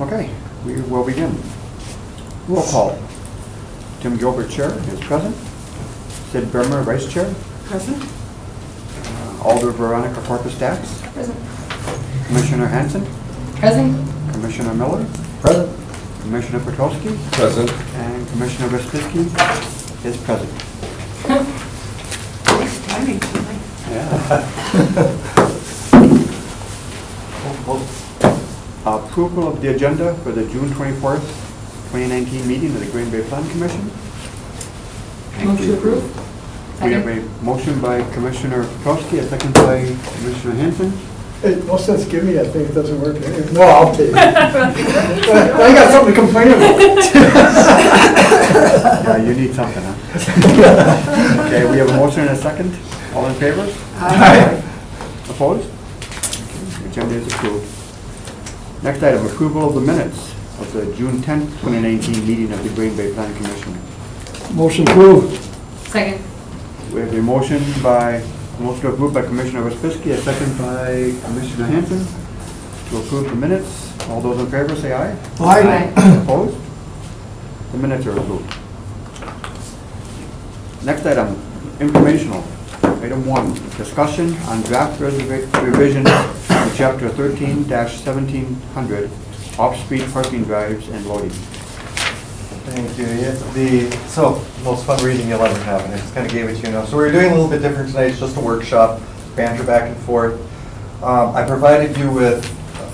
Okay, we will begin. Roll call. Tim Gilbert, Chair, is present. Sid Bermer, Vice Chair. Present. Alder Veronica Corpus Dax. Present. Commissioner Hanson. Present. Commissioner Miller. Present. Commissioner Petrowski. Present. And Commissioner Respiski is present. Nice timing tonight. Yeah. Approval of the agenda for the June 24th, 2019 meeting of the Green Bay Plan Commission. Motion to approve. We have a motion by Commissioner Petrowski, a second by Commissioner Hanson. Hey, no sense giving me that thing, it doesn't work. No, I'll take it. I got something to complain about. Yeah, you need something, huh? Okay, we have a motion and a second. All in favor? Aye. Opposed? Okay, agenda is approved. Next item, approval of the minutes of the June 10th, 2019 meeting of the Green Bay Plan Commission. Motion approved. Second. We have a motion approved by Commissioner Respiski, a second by Commissioner Hanson to approve the minutes. All those in favor say aye. Aye. Opposed? The minutes are approved. Next item, informational. Item 1, discussion on draft revisions to Chapter 13-1700, off-street parking drives and loading. Thank you. So, most fun reading you'll ever have, and I just kind of gave it to you now. So we're doing a little bit different tonight. It's just a workshop, banter back and forth. I provided you with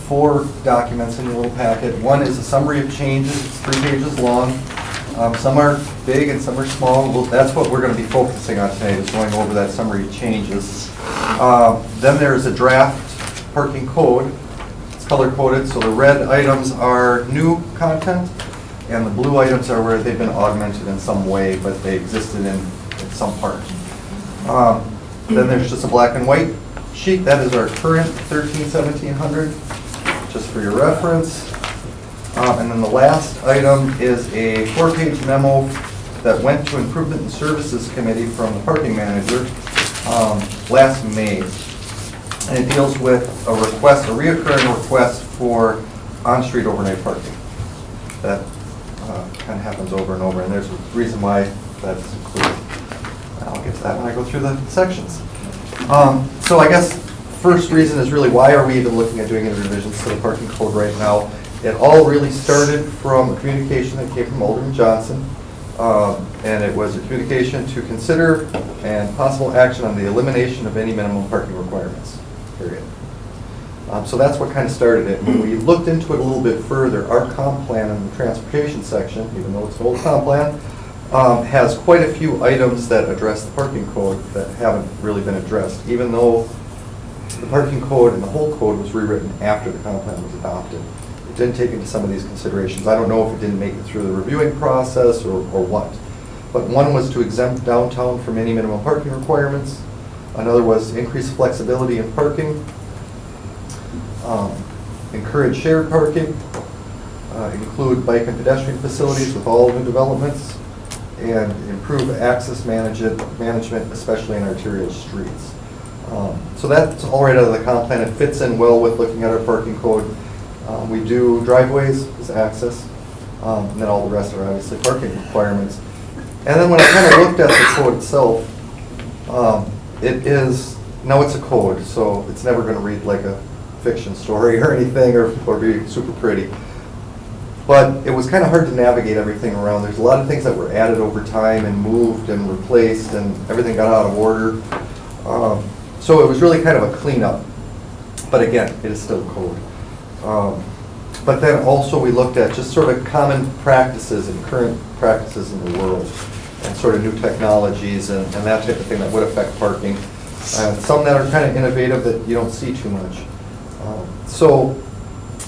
4 documents in your little packet. One is a summary of changes. It's 3 pages long. Some are big and some are small. Well, that's what we're going to be focusing on tonight, is going over that summary of changes. Then there is a draft parking code. It's color-coded, so the red items are new content, and the blue items are where they've been augmented in some way, but they existed in some part. Then there's just a black and white sheet. That is our current 13-1700, just for your reference. And then the last item is a 4-page memo that went to Improvement and Services Committee from the parking manager last May. And it deals with a reoccurring request for on-street overnight parking. That kind of happens over and over, and there's a reason why that's included. I'll get to that when I go through the sections. So I guess first reason is really, why are we even looking at doing any revisions to the parking code right now? It all really started from a communication that came from Alderman Johnson, and it was a communication to consider and possible action on the elimination of any minimum parking requirements, period. So that's what kind of started it. When we looked into it a little bit further, our comp plan in the transportation section, even though it's an old comp plan, has quite a few items that address the parking code that haven't really been addressed, even though the parking code and the whole code was rewritten after the comp plan was adopted. It didn't take into some of these considerations. I don't know if it didn't make it through the reviewing process or what. But one was to exempt downtown from any minimum parking requirements. Another was increase flexibility in parking. Encourage shared parking, include bike and pedestrian facilities with all new developments, and improve access management, especially in arterial streets. So that's all right out of the comp plan. It fits in well with looking at our parking code. We do driveways as access, and then all the rest are obviously parking requirements. And then when I kind of looked at the code itself, now it's a code, so it's never going to read like a fiction story or anything, or be super pretty. But it was kind of hard to navigate everything around. There's a lot of things that were added over time and moved and replaced, and everything got out of order. So it was really kind of a cleanup. But again, it is still code. But then also we looked at just sort of common practices and current practices in the world, and sort of new technologies and that type of thing that would affect parking. Some that are kind of innovative that you don't see too much. So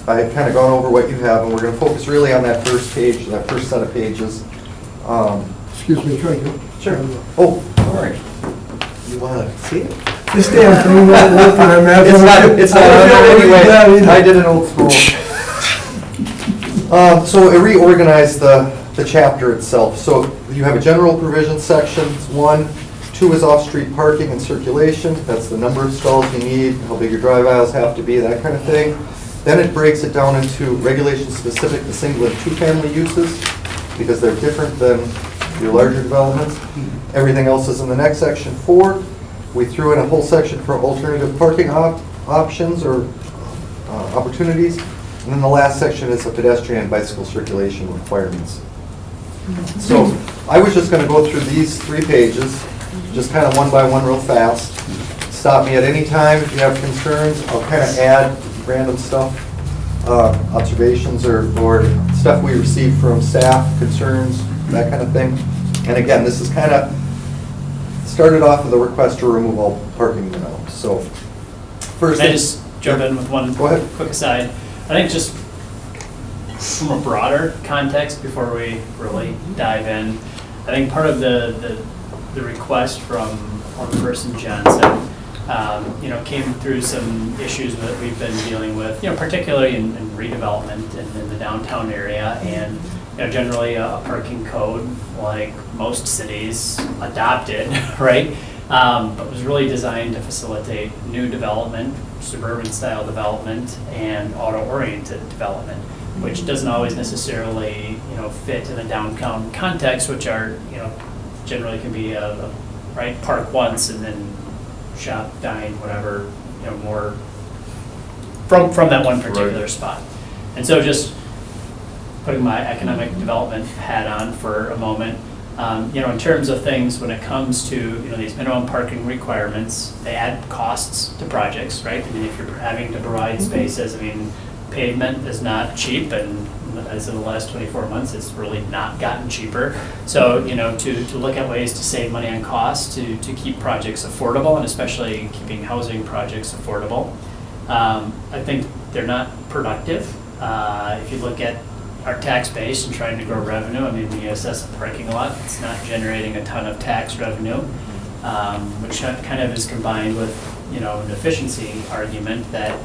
I've kind of gone over what you have, and we're going to focus really on that first page, that first set of pages. Excuse me, try to. Sure. Oh, all right. You want to see it? This damn thing won't work, and I'm having It's not anyway. I did an old school. So it reorganized the chapter itself. So you have a general provision section, 1. 2 is off-street parking and circulation. That's the number of stalls you need, how big your drive aisles have to be, that kind of thing. Then it breaks it down into regulations specific to single and two-family uses, because they're different than your larger developments. Everything else is in the next section 4. We threw in a whole section for alternative parking options or opportunities. And then the last section is the pedestrian and bicycle circulation requirements. So I was just going to go through these 3 pages, just kind of one by one real fast. Stop me at any time if you have concerns. I'll kind of add random stuff, observations or stuff we received from staff, concerns, that kind of thing. And again, this is kind of started off with a request to remove all parking minimums. So first, Can I just jump in with one Go ahead. quick aside? I think just from a broader context, before we really dive in, I think part of the request from one person, Johnson, came through some issues that we've been dealing with, particularly in redevelopment in the downtown area, and generally a parking code like most cities adopted, right? But was really designed to facilitate new development, suburban style development, and auto-oriented development, which doesn't always necessarily, fit in the downtown context, which are, generally can be right, park once and then shop, dine, whatever, more from that one particular spot. And so just putting my economic development hat on for a moment, in terms of things when it comes to, these minimum parking requirements, they add costs to projects, right? I mean, if you're having to provide spaces, pavement is not cheap, and as of the last 24 months, it's really not gotten cheaper. So, to look at ways to save money on costs, to keep projects affordable, and especially keeping housing projects affordable, I think they're not productive. If you look at our tax base and trying to grow revenue, when you assess a parking lot, it's not generating a ton of tax revenue, which kind of is combined with, an efficiency argument that,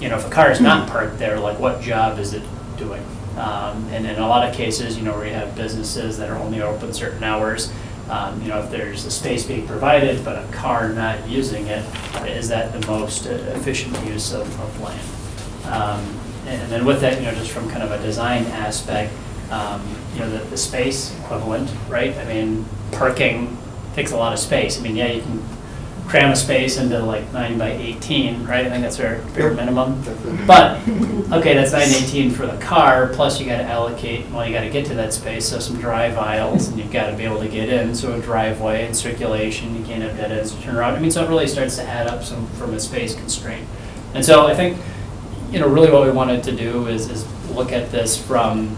if a car is not parked there, like what job is it doing? And in a lot of cases, where you have businesses that are only open certain hours, if there's a space being provided but a car not using it, is that the most efficient use of land? And then with that, just from kind of a design aspect, the space equivalent, right? Parking takes a lot of space. You can cram a space into like 9 by 18, right? I think that's our bare minimum. But, okay, that's 9 by 18 for the car, plus you gotta allocate, you gotta get to that space, so some drive aisles, and you've gotta be able to get in, so a driveway and circulation, you can't have dead ends to turn around. So it really starts to add up some from a space constraint. And so I think, really what we wanted to do is look at this from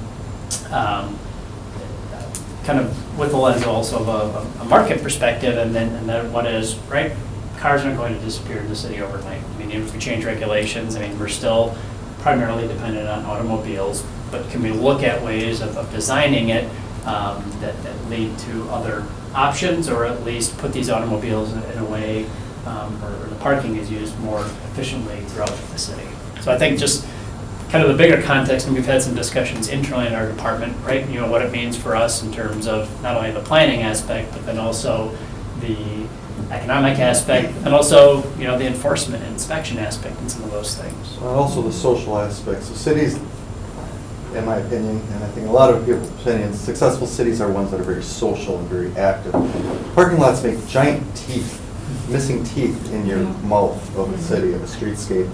kind of with the lens also of a market perspective, and then what is, right? Cars aren't going to disappear in the city overnight. Even if we change regulations, we're still primarily dependent on automobiles, but can we look at ways of designing it that lead to other options, or at least put these automobiles in a way or the parking is used more efficiently throughout the city? So I think just kind of the bigger context, and we've had some discussions internally in our department, right? What it means for us in terms of not only the planning aspect, but then also the economic aspect, and also, the enforcement and inspection aspect and some of those things. Well, also the social aspects. So cities, in my opinion, and I think a lot of people's opinions, successful cities are ones that are very social and very active. Parking lots make giant teeth, missing teeth in your mouth of a city, of a streetscape.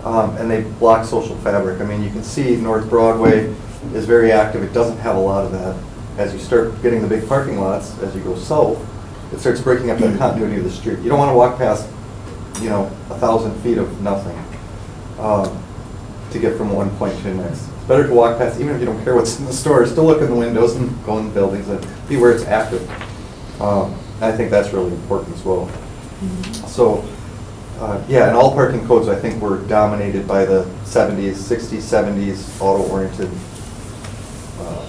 And they block social fabric. You can see North Broadway is very active. It doesn't have a lot of that. As you start getting the big parking lots, as you go south, it starts breaking up that continuity of the street. You don't want to walk past, 1,000 feet of nothing to get from one point to the next. It's better to walk past, even if you don't care what's in the stores, still look in the windows and go in the buildings and be where it's active. I think that's really important as well. So. And all parking codes, I think, were dominated by the 70s, 60s, 70s auto-oriented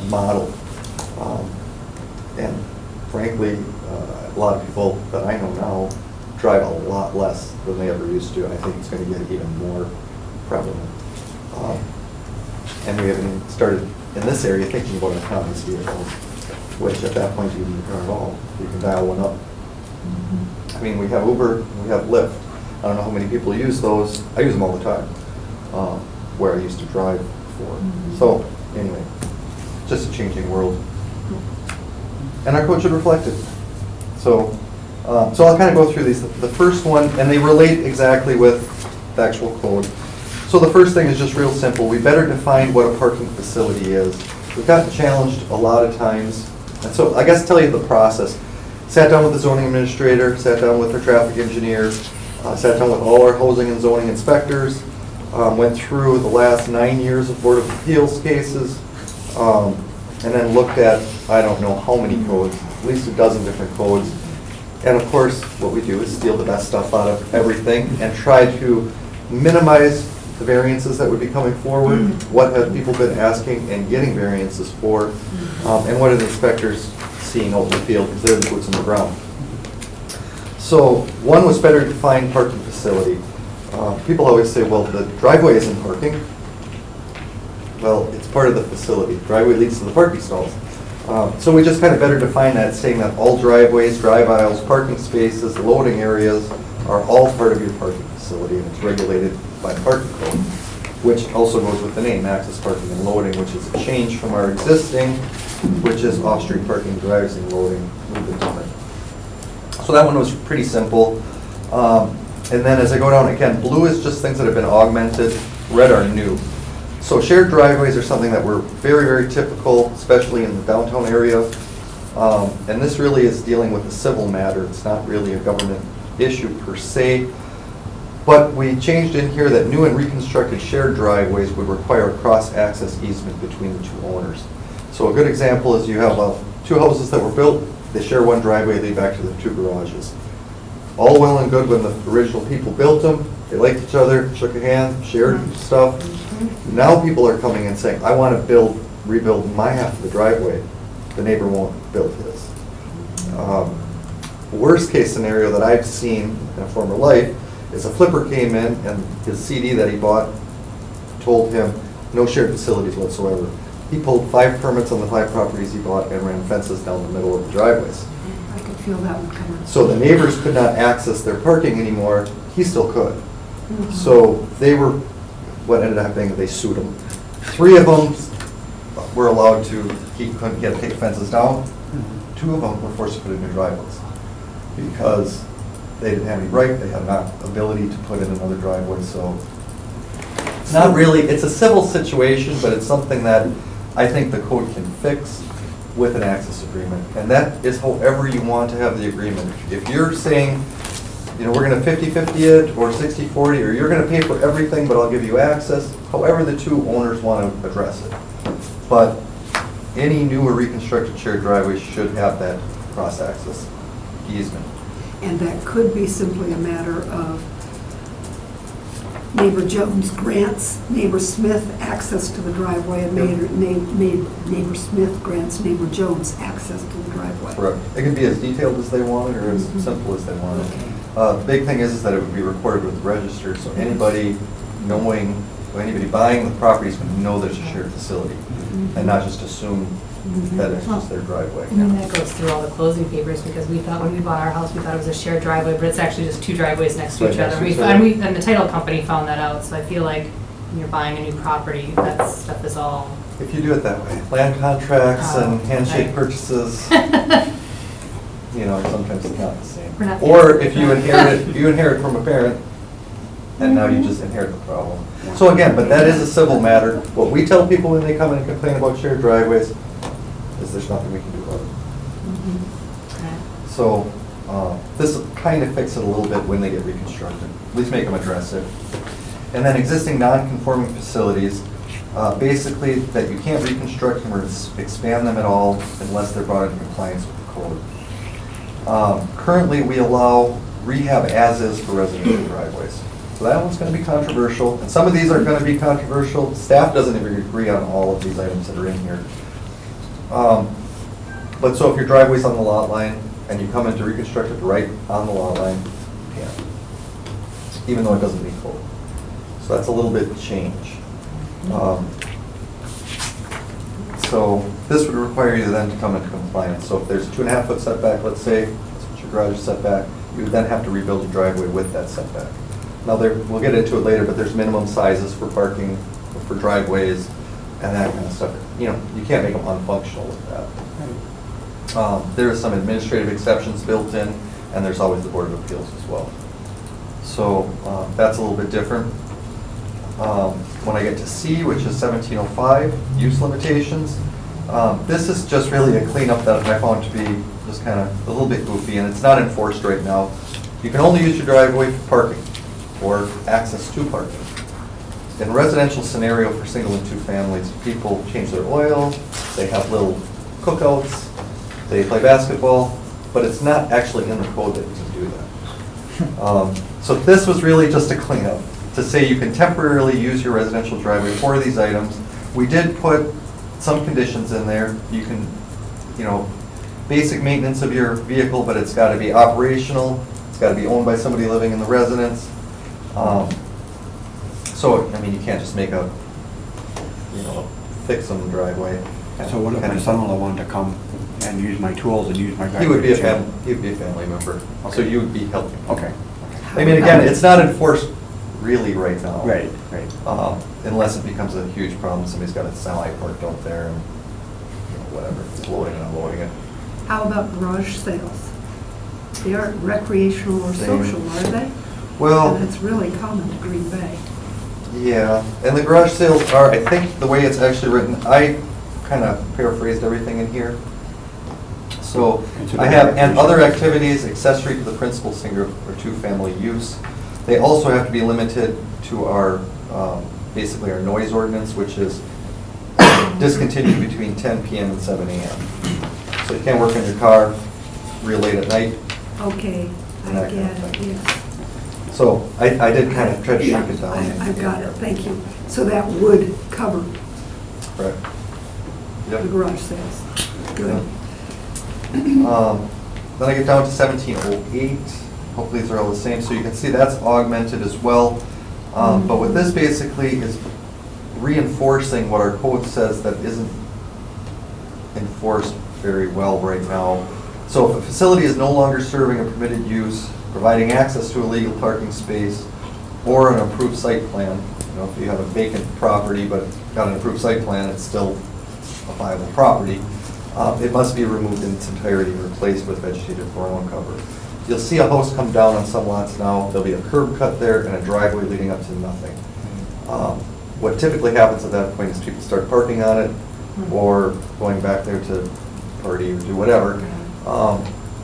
model. And frankly, a lot of people that I know now drive a lot less than they ever used to, and I think it's going to get even more prevalent. And we haven't even started in this area thinking about autonomous vehicles, which at that point you didn't car at all. You can dial one up. We have Uber, we have Lyft. I don't know how many people use those. I use them all the time. where I used to drive before. So, anyway, just a changing world. And our code should reflect it. So I'll kind of go through these. The first one, and they relate exactly with the actual code. So the first thing is just real simple. We better define what a parking facility is. We've gotten challenged a lot of times. And so I guess tell you the process. Sat down with the zoning administrator, sat down with our traffic engineer, sat down with all our housing and zoning inspectors, went through the last 9 years of Board of Appeals cases, and then looked at, I don't know how many codes, at least a dozen different codes. And of course, what we do is steal the best stuff out of everything and try to minimize the variances that would be coming forward, what have people been asking and getting variances for, and what are the inspectors seeing out in the field, because they're the boots on the ground. So one was better defined parking facility. People always say, well, the driveway isn't parking. Well, it's part of the facility. Driveway leads to the parking stalls. So we just kind of better define that, saying that all driveways, drive aisles, parking spaces, loading areas are all part of your parking facility, and it's regulated by the parking code, which also goes with the name, access parking and loading, which is a change from our existing, which is off-street parking, drives and loading, a little bit different. So that one was pretty simple. And then as I go down again, blue is just things that have been augmented, red are new. So shared driveways are something that were very, very typical, especially in the downtown area. And this really is dealing with a civil matter. It's not really a government issue per se. But we changed in here that new and reconstructed shared driveways would require a cross-access easement between the two owners. So a good example is you have two houses that were built, they share one driveway, lead back to the two garages. All well and good when the original people built them, they liked each other, shook a hand, shared stuff. Now people are coming and saying, I want to rebuild my half of the driveway. The neighbor won't build his. Worst case scenario that I've seen in a former life is a flipper came in and his CD that he bought told him no shared facilities whatsoever. He pulled 5 permits on the 5 properties he bought and ran fences down the middle of the driveways. I could feel that one coming. So the neighbors could not access their parking anymore, he still could. So they were, what ended up happening, they sued him. 3 of them were allowed to, he couldn't get to take fences down. 2 of them were forced to put in new driveways because they didn't have any right, they had not ability to put in another driveway, so. It's not really, it's a civil situation, but it's something that I think the code can fix with an access agreement. And that is however you want to have the agreement. If you're saying, you know, we're gonna 50-50 it, or 60-40, or you're gonna pay for everything, but I'll give you access, however the two owners wanna address it. But any new or reconstructed shared driveway should have that cross-access easement. And that could be simply a matter of neighbor Jones grants neighbor Smith access to the driveway, and neighbor Smith grants neighbor Jones access to the driveway. Correct. It can be as detailed as they want it or as simple as they want it. The big thing is that it would be recorded with the register, so anybody knowing, or anybody buying the property is going to know there's a shared facility, and not just assume that it's just their driveway. And then that goes through all the closing papers, because we thought when we bought our house, we thought it was a shared driveway, but it's actually just 2 driveways next to Right each next other. to each other. And the title company found that out, so I feel like when you're buying a new property, that stuff is all. If you do it that way, land contracts and handshake right. purchases, you know, sometimes it's not the same. We're not Or fancy if you like you inherit from a parent, and now you just inherit the problem. So again, but that is a civil matter. What we tell people when they come in and complain about shared driveways is there's nothing we can do about it. Okay. So this kind of fixes it a little bit when they get reconstructed, at least make them address it. And then existing non-conforming facilities, basically that you can't reconstruct them or expand them at all unless they're brought into compliance with the code. Currently, we allow rehab as-is for residential driveways. So that one's going to be controversial, and some of these are going to be controversial. Staff doesn't even agree on all of these items that are in here. But so if your driveway's on the lot line and you come in to reconstruct it right on the lot line, you can, even though it doesn't meet code. So that's a little bit of change. So this would require you then to come into compliance. So if there's a 2.5 foot setback, let's say, that's what your garage is setback, you would then have to rebuild your driveway with that setback. Now, we'll get into it later, but there's minimum sizes for parking, for driveways, and that kind of stuff. You know, you can't make them unfunctional with that. There are some administrative exceptions built in, and there's always the Board of Appeals as well. So that's a little bit different. When I get to C, which is 1705, use limitations, this is just really a cleanup that I found to be just kind of a little bit goofy, and it's not enforced right now. You can only use your driveway for parking or access to parking. In a residential scenario for single and two families, people change their oil, they have little cookouts, they play basketball, but it's not actually in the code that you can do that. So this was really just a cleanup to say you can temporarily use your residential driveway for these items. We did put some conditions in there. You can, you know, basic maintenance of your vehicle, but it's got to be operational. It's got to be owned by somebody living in the residence. So, I mean, you can't just make a, you know, fix-em driveway. So what if my son-in-law wanted to come and use my tools and use my driveway? He would be a family member, so Okay. you would be helping. Okay. I mean, again, it's not enforced really right now. Right. Unless it becomes a huge problem, somebody's got a semi parked out there and, you know, whatever, it's loading and unloading it. How about garage sales? They aren't recreational or Same. social, are they? Well, And it's really common to Green Bay. yeah, and the garage sales are, I think the way it's actually written, I kind of paraphrased everything in here. So I have, and other activities accessory to the principal single or two-family use. They also have to be limited to our, basically our noise ordinance, which is discontinued between 10 p.m. and 7 a.m. So you can't work in your car real late at night. Okay, I That kind get of it, thing. yes. So I did kind of try to shrink it down. I've got it, thank you. So that would cover Correct. the Yep. garage sales. Good. Then I get down to 1708. Hopefully these are all the same. So you can see that's augmented as well. But what this basically is reinforcing what our code says that isn't enforced very well right now. So if a facility is no longer serving a permitted use, providing access to a legal parking space, or an approved site plan, you know, if you have a vacant property but got an approved site plan, it's still a viable property, it must be removed in its entirety and replaced with vegetative ground cover. You'll see a house come down on some lots now, there'll be a curb cut there and a driveway leading up to nothing. What typically happens at that point is people start parking on it or going back there to party or do whatever,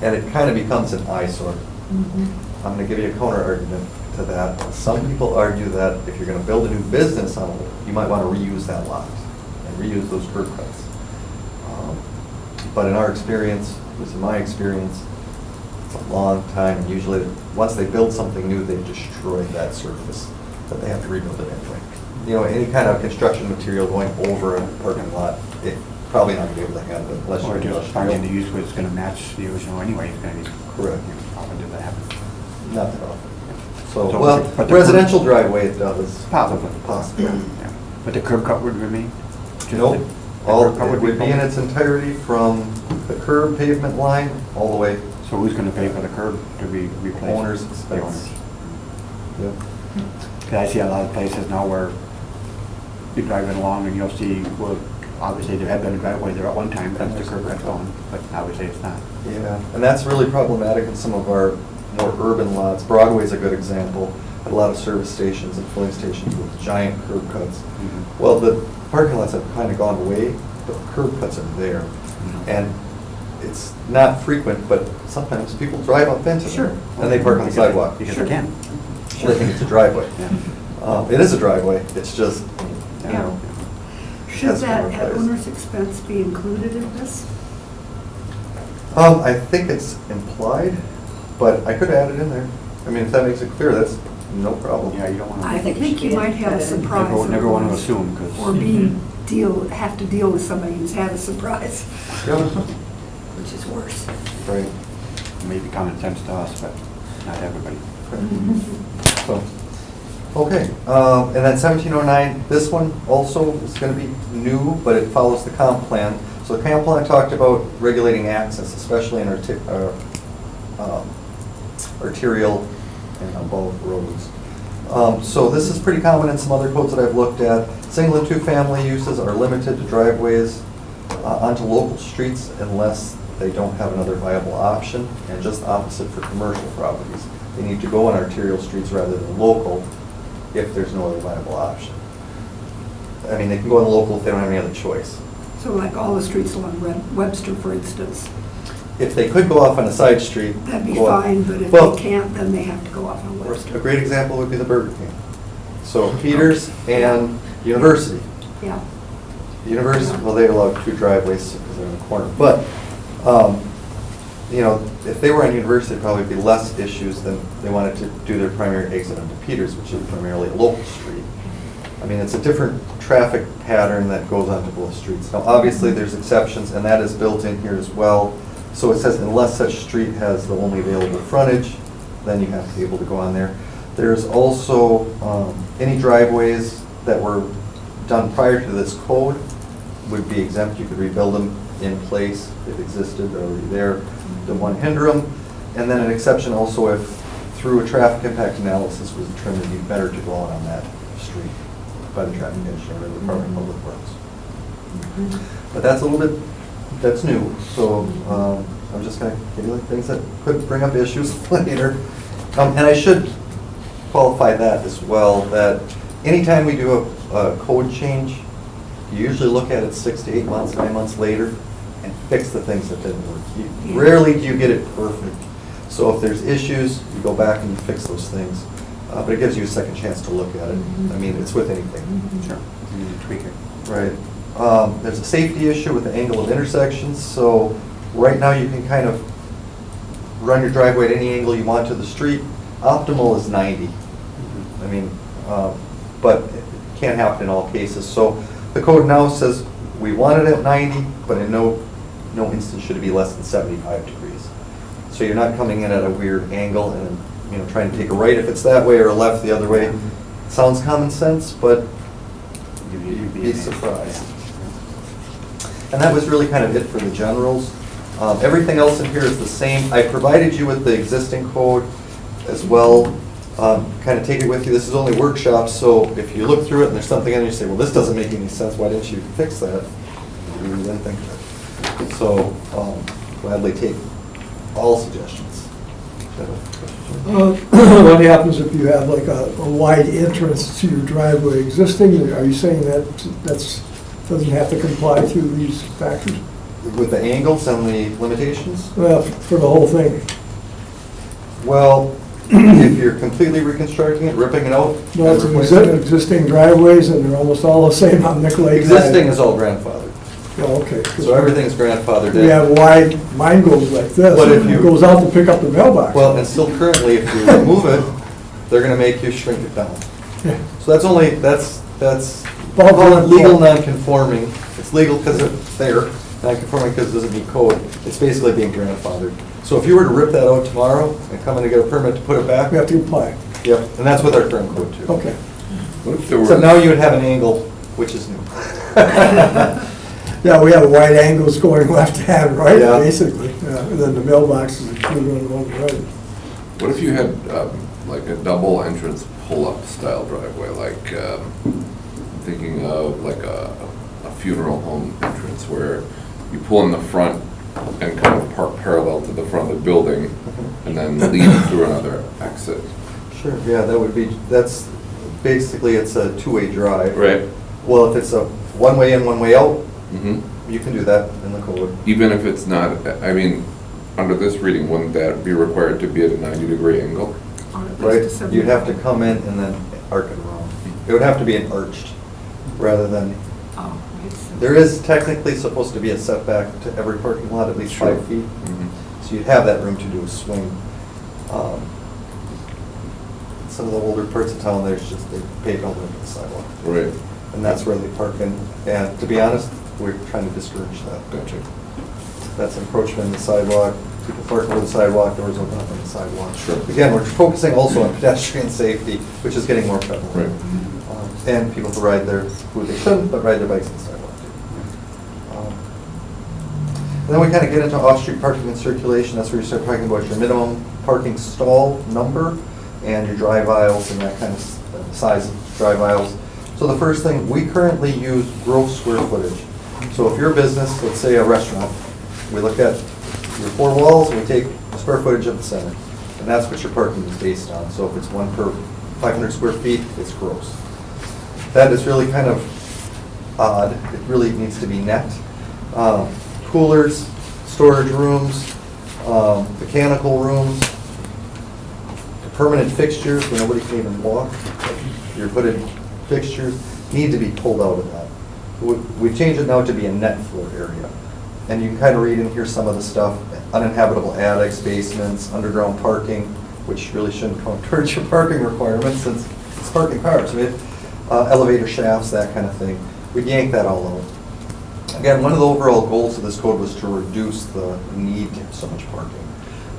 and it kind of becomes an eyesore. I'm going to give you a counter argument to that. Some people argue that if you're going to build a new business on it, you might want to reuse that lot and reuse those curb cuts. But in our experience, at least in my experience, it's a long time, and usually once they build something new, they've destroyed that surface, but they have to rebuild it anyway. You know, any kind of construction material going over a parking lot, it probably not going to be able to handle it unless Or you're just finding the use where it's going to match the original anyway. It's going to be Correct. How often did that happen? Not that often. So, So, well, but the- residential driveway it does. Possibly. Possibly. Yeah. But the curb cut would remain? Just Nope. the All, curb cut it would be in permanent? its entirety from the curb pavement line all the way. So who's going to pay for the curb to be replaced? Owner's The expense. owners. Yep. Because I see a lot of places now where you're driving along and you'll see, well, obviously there had been a driveway there at one time, but the curb cut's gone, but obviously it's not. Yeah, and that's really problematic in some of our more urban lots. Broadway's a good example. Had a lot of service stations and filling stations with giant curb cuts. Mm-hmm. Well, the parking lots have kind of gone away, but the curb cuts are there. And it's not frequent, but sometimes people drive up into them. And they park on the sidewalk. Because they can. They think it's a driveway. Yeah. It is a driveway, it's just, you know. Should has been that replaced. owner's expense be included in this? I think it's implied, but I could add it in there. I mean, if that makes it clear, that's no problem. Yeah, you don't want to. I think you might have a surprise. Never want to assume, because. Or have to deal with somebody who's had a surprise, Yeah, which is worse. right. Maybe common sense to us, but not everybody. So, okay, and then 1709, this one also is going to be new, but it follows the comp plan. So the comp plan talked about regulating access, especially in arterial and above roads. So this is pretty common in some other codes that I've looked at. Single and two-family uses are limited to driveways onto local streets unless they don't have another viable option, and just opposite for commercial properties. They need to go on arterial streets rather than local if there's no other viable option. I mean, they can go on local if they don't have any other choice. So like all the streets along Webster, for instance, If they could go off on a side street. that'd be go off- fine, but if Well, they can't, then they have to go off on A Webster. great example would be the Burger King. So Peters and University. Yeah. University, well, they allow two driveways because they're in the corner. But, you know, if they were on University, it'd probably be less issues than they wanted to do their primary exit onto Peters, which is primarily a local street. I mean, it's a different traffic pattern that goes onto both streets. Now, obviously, there's exceptions, and that is built in here as well. So it says unless such street has the only available frontage, then you have to be able to go on there. There's also any driveways that were done prior to this code would be exempt. You could rebuild them in place if existed, they're already there. Don't want to hinder them. And then an exception also if through a traffic impact analysis was determined it'd be better to go out on that street by the traffic engineer or the Department of Public Works. But that's a little bit, that's new. So I'm just going to give you things that could bring up issues later. And I should qualify that as well, that anytime we do a code change, you usually look at it 6 to 8 months, 9 months later, and fix the things that didn't work. Rarely do you get it perfect. So if there's issues, you go back and you fix those things. But it gives you a second chance to look at it. I mean, it's with anything. Sure. You need to tweak it. Right. There's a safety issue with the angle of intersections. So right now you can kind of run your driveway at any angle you want to the street. Optimal is 90. I mean, but it can't happen in all cases. So the code now says we want it at 90, but in no instance should it be less than 75 degrees. So you're not coming in at a weird angle and trying to take a right if it's that way or a left the other way. Sounds common sense, but you'd be surprised. And that was really kind of it for the generals. Everything else in here is the same. I provided you with the existing code as well. Kind of take it with you. This is only workshops, so if you look through it and there's something in it, you say, well, this doesn't make any sense. Why didn't you fix that? You then think of it. So gladly take all suggestions. What happens if you have like a wide entrance to your driveway existing? Are you saying that doesn't have to comply to these factors? With the angles and the limitations? Well, for the whole thing. Well, if you're completely reconstructing it, ripping it out. No, it's and replacing it. existing driveways and they're almost all the same on Nicolay Drive. Existing is all grandfathered. Well, okay. So everything's grandfathered We in. have wide, mine goes like this. But if you- It goes out to pick up the mailbox. Well, and still currently, if you remove it, they're gonna make you shrink it down. Yeah. So that's Well, called legal well- non-conforming. It's legal because it's there, non-conforming because it doesn't meet code. It's basically being grandfathered. So if you were to rip that out tomorrow and come in to get a permit to put it back, We have to comply. yep, and that's with our current code too. Okay. What if there were? So now you would have an angle, which is new. Yeah, we have wide angles going left hand, right, Yeah. basically. Yeah, and then the mailbox is included on the one right. What if you had like a double entrance pull-up style driveway, like thinking of like a funeral home entrance where you pull in the front and kind of park parallel to the front of the building and then lead through another exit? Sure, yeah, that's basically, it's a two-way drive. Right. Well, if it's a one-way in, one-way out, Mm-hmm. you can do that in the code. Even if it's not, I mean, under this reading, wouldn't that be required to be at a 90-degree angle? Or at least Right, a 75. you'd have to come in and then arc it around. It would have to be an arched, rather than, Oh, right, so- there is technically supposed to be a setback to every parking lot, at least 5 feet. Mhm. So you'd have that room to do a swing. Some of the older parts of town, they pave all the way to the sidewalk. Right, And that's where they park in. And to be honest, we're trying to discourage that. gotcha. That's encroachment in the sidewalk. People park over the sidewalk, doors open up on the sidewalk. Sure. Again, we're focusing also on pedestrian safety, which is getting more prevalent. Right. And people who ride who they shouldn't, but ride their bikes on the sidewalk too. And then we kind of get into off-street parking and circulation. That's where you start talking about your minimum parking stall number and your drive aisles and that kind of size of drive aisles. So the first thing, we currently use gross square footage. So if you're a business, let's say a restaurant, we look at your 4 walls and we take the square footage of the center. And that's what your parking is based on. So if it's 1 per 500 square feet, it's gross. That is really kind of odd. It really needs to be net. Coolers, storage rooms, mechanical rooms, permanent fixtures where nobody can even walk, your hooded fixtures, need to be pulled out of that. We've changed it now to be a net floor area. And you can kind of read in here some of the stuff, uninhabitable attics, basements, underground parking, which really shouldn't count towards your parking requirements since it's parking cars, right? Elevator shafts, that kind of thing. We'd yank that all out. Again, one of the overall goals of this code was to reduce the need to have so much parking.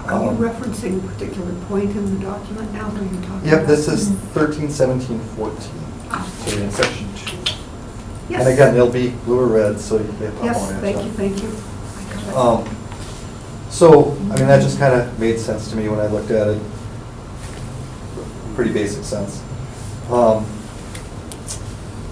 Are you referencing a particular point in the document now, or are you talking about? Yep, this is 13, 17, 14. So you're in section 2. Yes. And again, they'll be blue or red, so you can pop Yes, on thank it. you, thank you. I got it. So, I mean, that just kind of made sense to me when I looked at it. Pretty basic sense.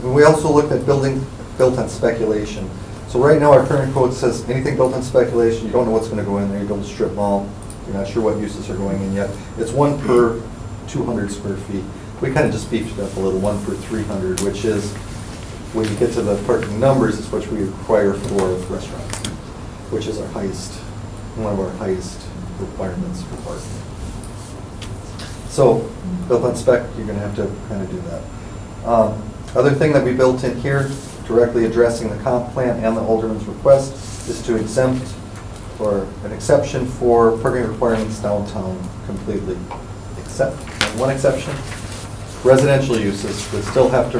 We also looked at building built on speculation. So right now, our current code says anything built on speculation, you don't know what's going to go in there. You build a strip mall, you're not sure what uses are going in yet. It's 1 per 200 square feet. We kind of just beefed it up a little, 1 per 300, which is, when you get to the parking numbers, is what we require for restaurants, which is our highest, one of our highest requirements for parking. So, built on spec, you're going to have to kind of do that. Other thing that we built in here, directly addressing the comp plan and the alderman's request, is to exempt or an exception for parking requirements downtown completely. Except, one exception, residential uses would still have to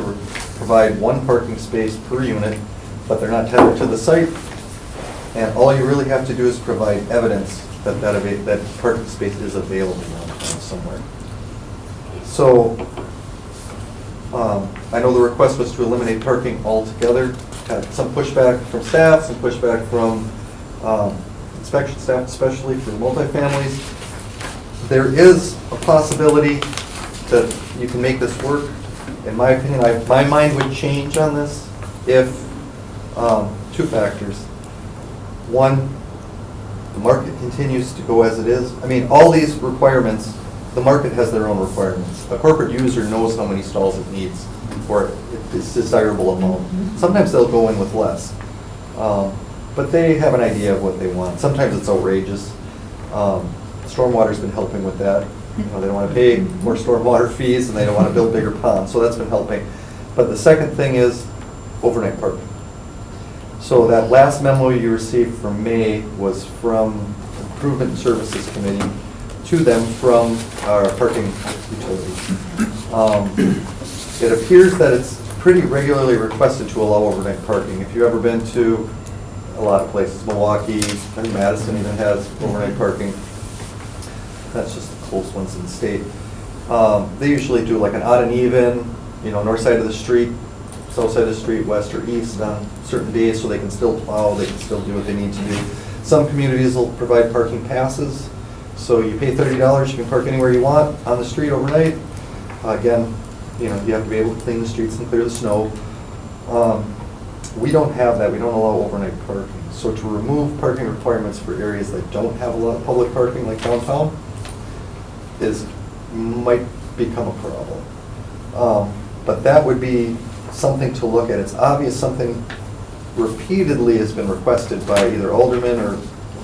provide 1 parking space per unit, but they're not tethered to the site. And all you really have to do is provide evidence that that parking space is available downtown somewhere. So, I know the request was to eliminate parking altogether. Had some pushback from staff, some pushback from inspection staff, especially for multifamilies. There is a possibility that you can make this work. In my opinion, my mind would change on this if 2 factors. One, the market continues to go as it is. I mean, all these requirements, the market has their own requirements. A corporate user knows how many stalls it needs, or it's desirable amount. Sometimes they'll go in with less, but they have an idea of what they want. Sometimes it's outrageous. Stormwater's been helping with that. You know, they don't want to pay more stormwater fees, and they don't want to build bigger ponds, so that's been helping. But the second thing is overnight parking. So that last memo you received from May was from Improvement Services Committee to them from our parking utility. It appears that it's pretty regularly requested to allow overnight parking. If you've ever been to a lot of places, Milwaukee, I think Madison even has overnight parking. That's just the close ones in the state. They usually do like an odd and even, you know, north side of the street, south side of the street, west or east on certain days, so they can still plow, they can still do what they need to do. Some communities will provide parking passes, so you pay $30, you can park anywhere you want on the street overnight. Again, you know, you have to be able to clean the streets and clear the snow. We don't have that, we don't allow overnight parking. So to remove parking requirements for areas that don't have a lot of public parking, like downtown, might become a problem. But that would be something to look at. It's obvious something repeatedly has been requested by either aldermen or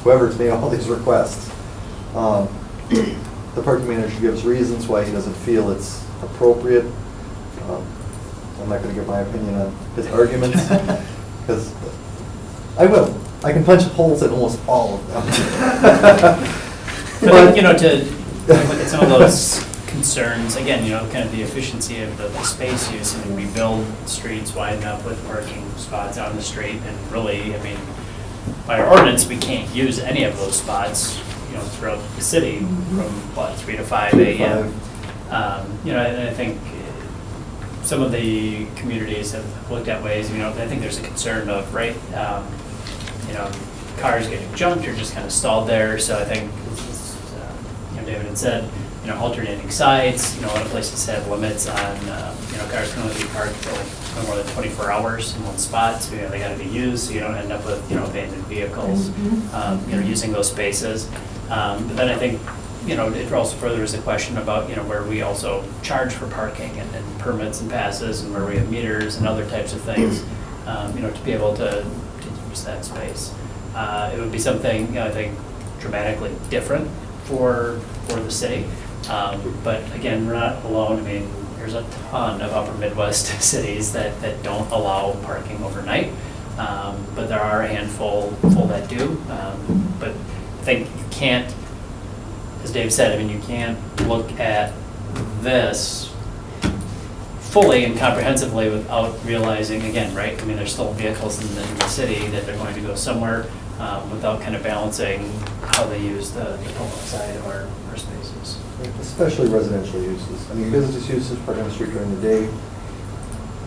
whoever's made all these requests. The parking manager gives reasons why he doesn't feel it's appropriate. I'm not going to give my opinion on his arguments, because I will. I can punch holes in almost all of them. But, you know, to look at some of those concerns, again, you know, kind of the efficiency of the space use. I mean, we build streets wide enough with parking spots out on the street, and really, I mean, by our ordinance, we can't use any of those spots, you know, throughout the city from, what, 3 to 5 a.m. You know, and I think some of the communities have looked at ways, you know, I think there's a concern of, right, you know, cars getting junked or just kind of stalled there. So I think, you know, David had said, alternating sites. A lot of places have limits on, cars can only be parked for like no more than 24 hours in one spot, so they gotta be used, so you don't end up with, abandoned vehicles, using those spaces. But then I think, it also further is a question about, where we also charge for parking and permits and passes, and where we have meters and other types of things, to be able to use that space. It would be something, I think, dramatically different for the city. But again, we're not alone. I mean, there's a ton of upper Midwest cities that don't allow parking overnight. But there are a handful that do. But I think you can't, as Dave said, I mean, you can't look at this fully and comprehensively without realizing, again, right? I mean, there's still vehicles in the city that they're going to go somewhere, without kind of balancing how they use the pull-up side of our spaces. Especially residential uses. I mean, business uses, parking on the street during the day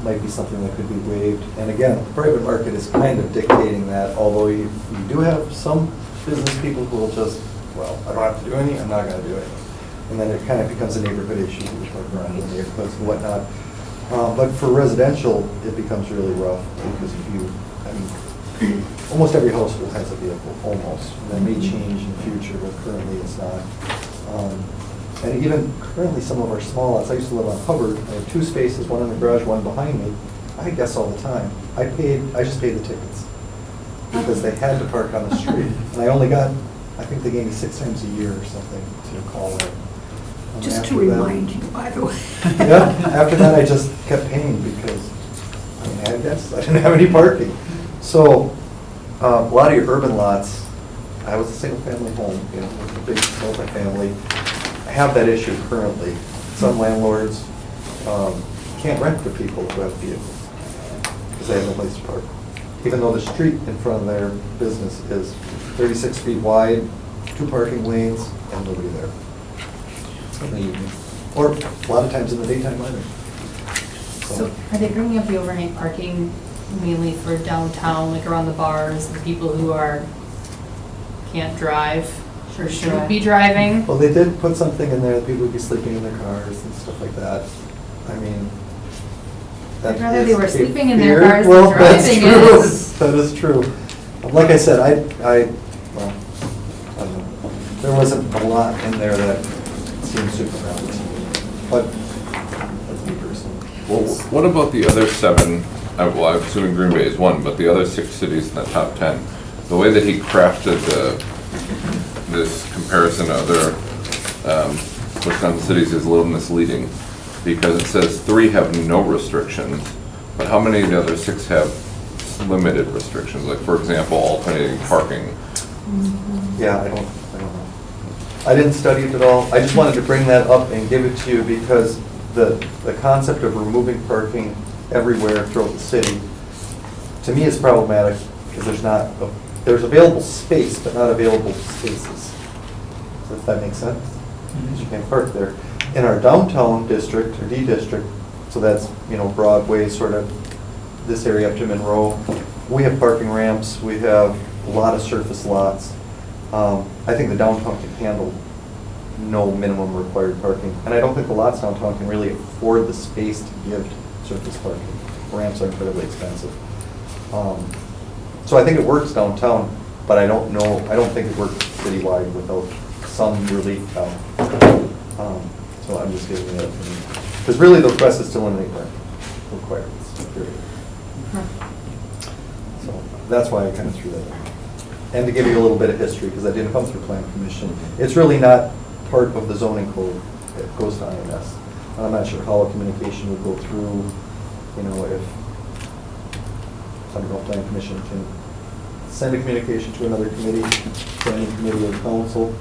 might be something that could be waived. And again, the private market is kind of dictating that, although you do have some business people who will just, well, I don't have to do anything, I'm not gonna do anything. And then it kind of becomes a neighborhood issue, we park around in the neighborhoods and whatnot. But for residential, it becomes really rough, because almost every household has a vehicle, almost. And that may change in the future, but currently it's not. And even currently, some of our small lots, I used to live on Hubbard, I had 2 spaces, one in the garage, one behind me. I guess all the time. I just paid the tickets, because they had to park on the street. And I only got, I think they gave me 6 times a year or something to call it. Just to remind you, by the way. Yeah, after that, I just kept paying, because, I guess I didn't have any parking. So, a lot of your urban lots, I was a single-family home, with a big multi-family. I have that issue currently. Some landlords can't rent to people who have vehicles, because they have no place to park. Even though the street in front of their business is 36 feet wide, 2 parking lanes, and nobody there in the evening. Or a lot of times in the daytime either. So are they bringing up the overnight parking mainly for downtown, like around the bars, the people who can't drive or shouldn't be driving? Well, they did put something in there that people would be sleeping in their cars and stuff like that. I mean, that I'd rather is they were a sleeping in their fear. cars Well, than that's driving true. is. That is true. Like I said, I don't know. There wasn't a lot in there that seemed super valid to me. But that's me personally. Well, what about the other 7, well, I'm assuming Green Bay is 1, but the other 6 cities in the top 10? The way that he crafted this comparison to other Wisconsin cities is a little misleading, because it says 3 have no restrictions, but how many of the other 6 have limited restrictions? Like, for example, alternating parking. Yeah, I don't know. I didn't study it at all. I just wanted to bring that up and give it to you, because the concept of removing parking everywhere throughout the city, to me, is problematic, because there's available space, but not available spaces. So if that makes sense, because you can't park there. In our downtown district, or D district, so that's, Broadway, sort of this area up to Monroe, we have parking ramps, we have a lot of surface lots. I think the downtown can handle no minimum required parking. And I don't think the lots downtown can really afford the space to give surface parking. Ramps are incredibly expensive. So I think it works downtown, but I don't think it works citywide without some relief down. So I'm just giving it up. Because really the request is to eliminate parking requirements, period. So that's why I kind of threw that in. And to give you a little bit of history, because I didn't come through Plan Commission, it's really not part of the zoning code. It goes to INS. I'm not sure how a communication would go through, if, I don't know if Plan Commission can send a communication to another committee, planning committee or council,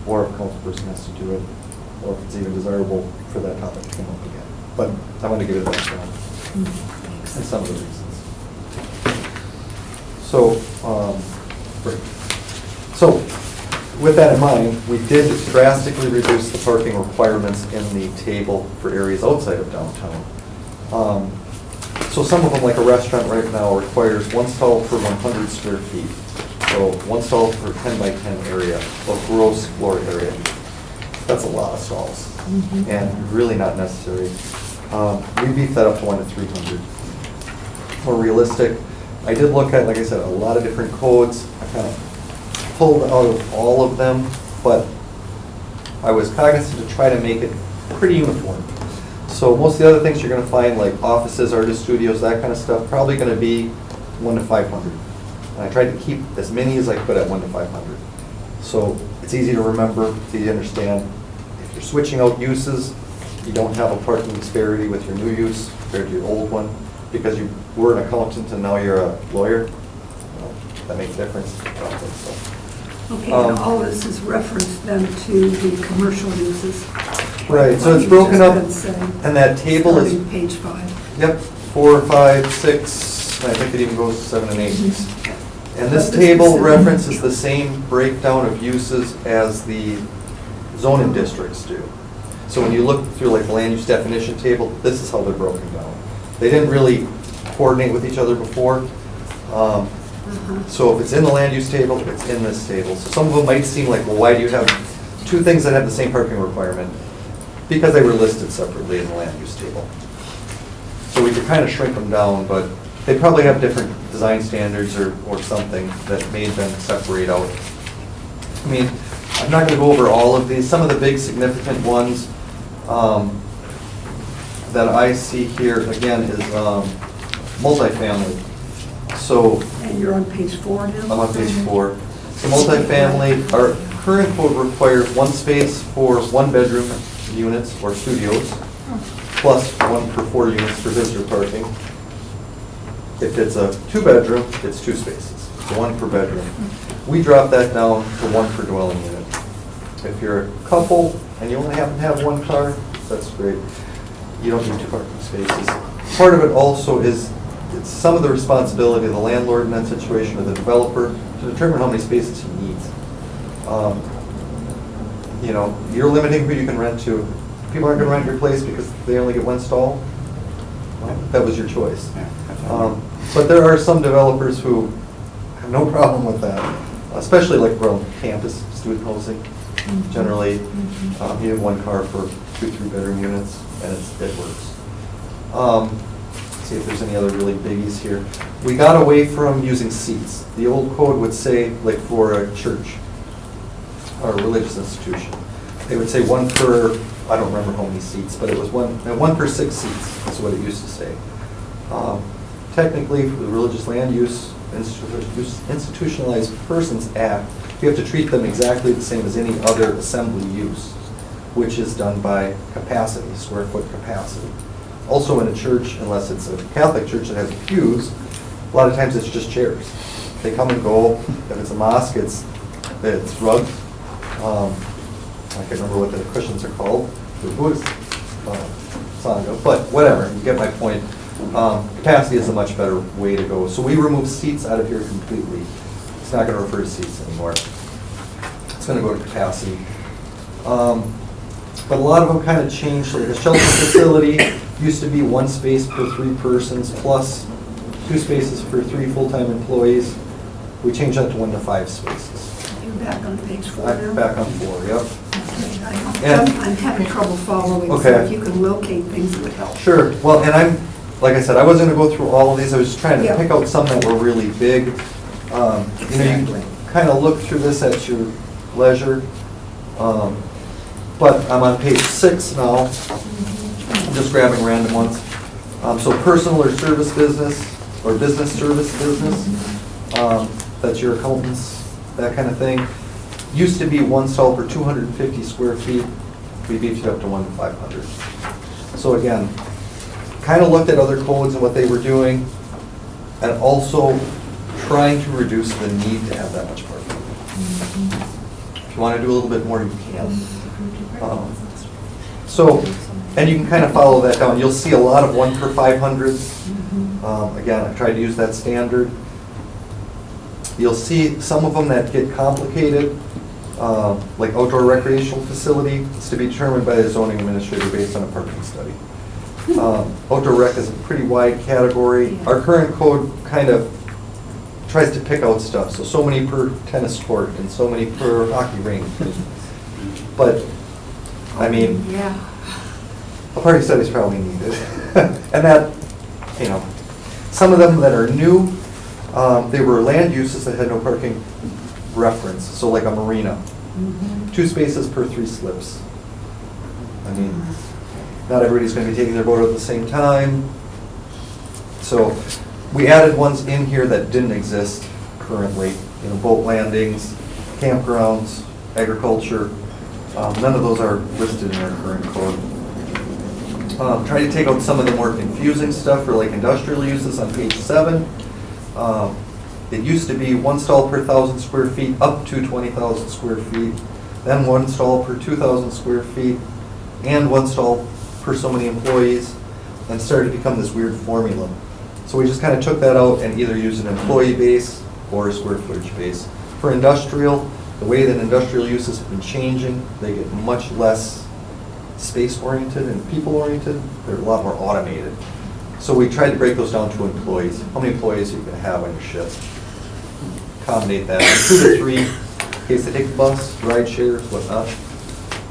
or if a council person has to do it, or if it's even desirable for that topic to come up again. But I want to give it a background and some of the reasons. So, So, with that in mind, we did drastically reduce the parking requirements in the table for areas outside of downtown. So some of them, like a restaurant right now, requires 1 stall per 100 square feet. So 1 stall per 10 by 10 area, of gross floor area. That's a lot of stalls, and really not necessary. We beefed that up to 1 to 300. More realistic. I did look at, like I said, a lot of different codes. I kind of pulled out of all of them, but I was cognizant to try to make it pretty uniform. So most of the other things you're going to find, like offices, artist studios, that kind of stuff, probably going to be 1 to 500. And I tried to keep as many as I could at 1 to 500. So it's easy to remember, it's easy to understand. If you're switching out uses, you don't have a parking disparity with your new use compared to your old one, because you were an accountant and now you're a lawyer. That makes a difference. I don't think so. Okay, and all this is referenced then to the commercial uses. Right, so Like it's you've broken just up, been saying, and that table is, starting page 5. yep, 4, 5, 6, and I think it even goes to 7 and 8. And this table references the same breakdown of uses as the zoning districts do. So when you look through like the land use definition table, this is how they're broken down. They didn't really coordinate with each other before. So if it's in the land use table, it's in this table. So some of them might seem like, well, why do you have two things that have the same parking requirement? Because they were listed separately in the land use table. So we could kind of shrink them down, but they probably have different design standards or something that made them separate out. I mean, I'm not going to go over all of these. Some of the big significant ones that I see here, again, is multifamily. So And you're on page 4 now? I'm on page 4. So multifamily, our current code requires 1 space for 1-bedroom units or studios, plus 1 per 4 units for visitor parking. If it's a 2-bedroom, it's 2 spaces, so 1 per bedroom. We drop that down to 1 per dwelling unit. If you're a couple and you only happen to have 1 car, that's great. You don't need 2 parking spaces. Part of it also is, it's some of the responsibility of the landlord in that situation, or the developer, to determine how many spaces he needs. You know, you're limiting who you can rent to. People aren't going to rent your place because they only get 1 stall. Well, that was your choice. But there are some developers who have no problem with that, especially like around campus student housing. Generally, you have 1 car for 2, 3-bedroom units, and it works. See if there's any other really biggies here. We got away from using seats. The old code would say, like for a church or a religious institution, they would say 1 per, I don't remember how many seats, but it was 1 per 6 seats, that's what it used to say. Technically, for the Religious Land Use Institutionalized Persons Act, you have to treat them exactly the same as any other assembly use, which is done by capacity, square foot capacity. Also in a church, unless it's a Catholic church that has pews, a lot of times it's just chairs. They come and go. If it's a mosque, it's rugs. I can't remember what the cushions are called. The Buddhist sangha, but whatever, you get my point. Capacity is a much better way to go. So we remove seats out of here completely. It's not going to refer to seats anymore. It's going to go to capacity. But a lot of them kind of changed. Like the shelter facility used to be 1 space per 3 persons plus 2 spaces for 3 full-time employees. We changed that to 1 to 5 spaces. You're back on page 4 I'm now? back on 4, yep. I'm having trouble following, so Okay. if you can locate things, it would help. Sure. Well, and like I said, I wasn't going to go through all of these. I was just trying to Yeah. pick out some that were really big. You know, Exactly. you kind of look through this at your leisure. But I'm on page 6 now. I'm just grabbing random ones. So personal or service business, or business service business, that's your accountants, that kind of thing. Used to be 1 stall per 250 square feet. We beefed it up to 1 to 500. So again, kind of looked at other codes and what they were doing, and also trying to reduce the need to have that much parking. If you want to do a little bit more, you can. And you can kind of follow that down. You'll see a lot of 1 per 500. Again, I tried to use that standard. You'll see some of them that get complicated, like outdoor recreational facility. It's to be determined by the zoning administrator based on a parking study. Outdoor rec is a pretty wide category. Our current code kind of tries to pick out stuff. So many per tennis court and so many per hockey rink. But I mean, Yeah. a parking study's probably needed. And that, you know, some of them that are new, they were land uses that had no parking reference, so like a marina. 2 spaces per 3 slips. I mean, not everybody's gonna be taking their boat at the same time. So we added ones in here that didn't exist currently, you know, boat landings, campgrounds, agriculture. None of those are listed in our current code. Trying to take out some of the more confusing stuff for like industrial uses on page 7. It used to be 1 stall per 1,000 square feet up to 20,000 square feet, then 1 stall per 2,000 square feet, and 1 stall per so many employees, and started to become this weird formula. So we just kind of took that out and either used an employee base or a square footage base. For industrial, the way that industrial uses have been changing, they get much less space-oriented and people-oriented. They're a lot more automated. So we tried to break those down to employees. How many employees are you going to have on your shift? Accommodate that. 2 to 3, in case they take the bus, ride shares, whatnot.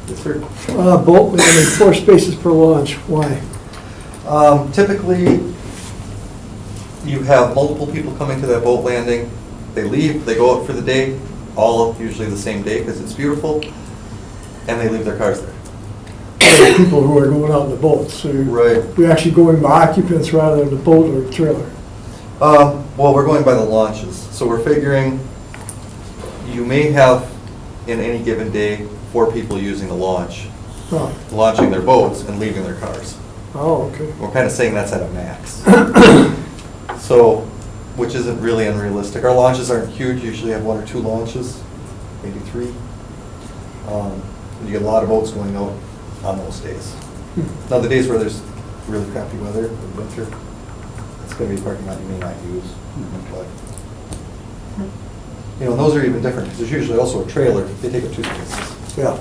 Yes, sir. Boat landing, 4 spaces per launch, why? Typically, you have multiple people coming to that boat landing. They leave, they go out for the day, all usually the same day because it's beautiful, and they leave their cars there. People who are going out in the boats, so Right. you're actually going by occupants rather than the boat or trailer. Well, we're going by the launches, so we're figuring you may have, in any given day, 4 people using the launch, Oh, launching their boats and leaving their cars. oh, okay. We're kind of saying that's at a max. So, which isn't really unrealistic. Our launches aren't huge, usually have 1 or 2 launches, maybe 3. You get a lot of boats going out on those days. Now, the days where there's really crappy weather, in winter, it's going to be a parking lot you may not use. But, you know, and those are even different, because there's usually also a trailer, they take up 2 spaces. Yeah,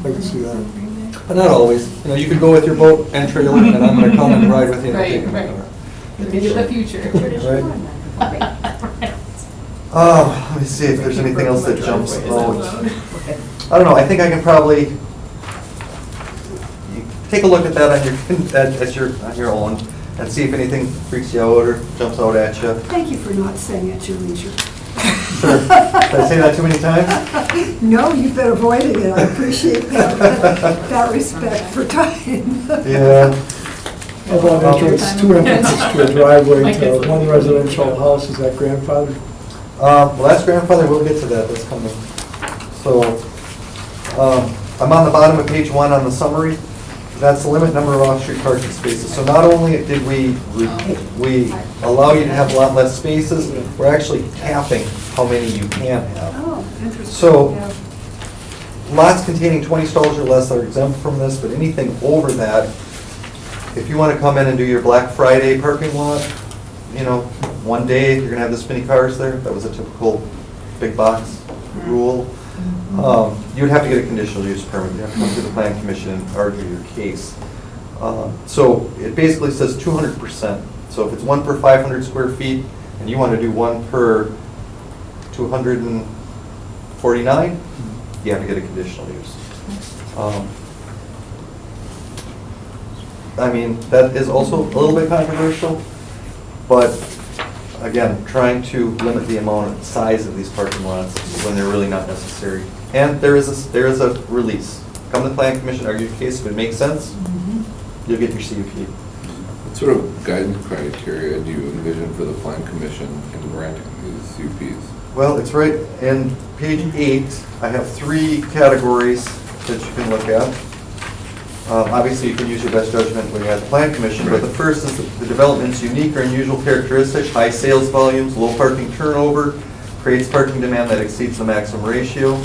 I can see that. But not always. You know, you could go with your boat and trailer, and I'm going to come and ride with you and Right, take you. right. Maybe in the future. Right. Let me see if there's anything else that jumps out. I don't know, I think I can probably, you take a look at that on your own, and see if anything freaks you out or jumps out at you. Thank you for not saying at your leisure. Sure. Did I say that too many times? No, you've been avoiding it. I appreciate that respect for time. Yeah. How about entrance, 2 entrances to a driveway to 1 residential house, is that grandfathered? Well, that's grandfather, we'll get to that, that's coming. So, I'm on the bottom of page 1 on the summary. That's the limit number of off-street parking spaces. So not only did we allow you to have a lot less spaces, we're actually capping how many you can have. Oh, interesting. So- Yeah. Lots containing 20 stalls or less are exempt from this, but anything over that, if you want to come in and do your Black Friday parking lot, you know, one day you're going to have this many cars there. That was a typical big box rule. You would have to get a conditional use permit. You have to come to the plan commission and argue your case. So it basically says 200%. So if it's 1 per 500 square feet, and you want to do 1 per 249, you have to get a conditional use. I mean, that is also a little bit controversial, but again, trying to limit the amount of size of these parking lots when they're really not necessary. And there is a release. Come to the plan commission, argue your case. If it makes sense, you'll get your CUP. What sort of guidance criteria do you envision for the plan commission in granting these CUPs? Well, it's right in page 8. I have 3 categories that you can look at. Obviously, you can use your best judgment when you're at the plan commission, but the first is the development's unique or unusual characteristics, high sales volumes, low parking turnover, creates parking demand that exceeds the maximum ratio.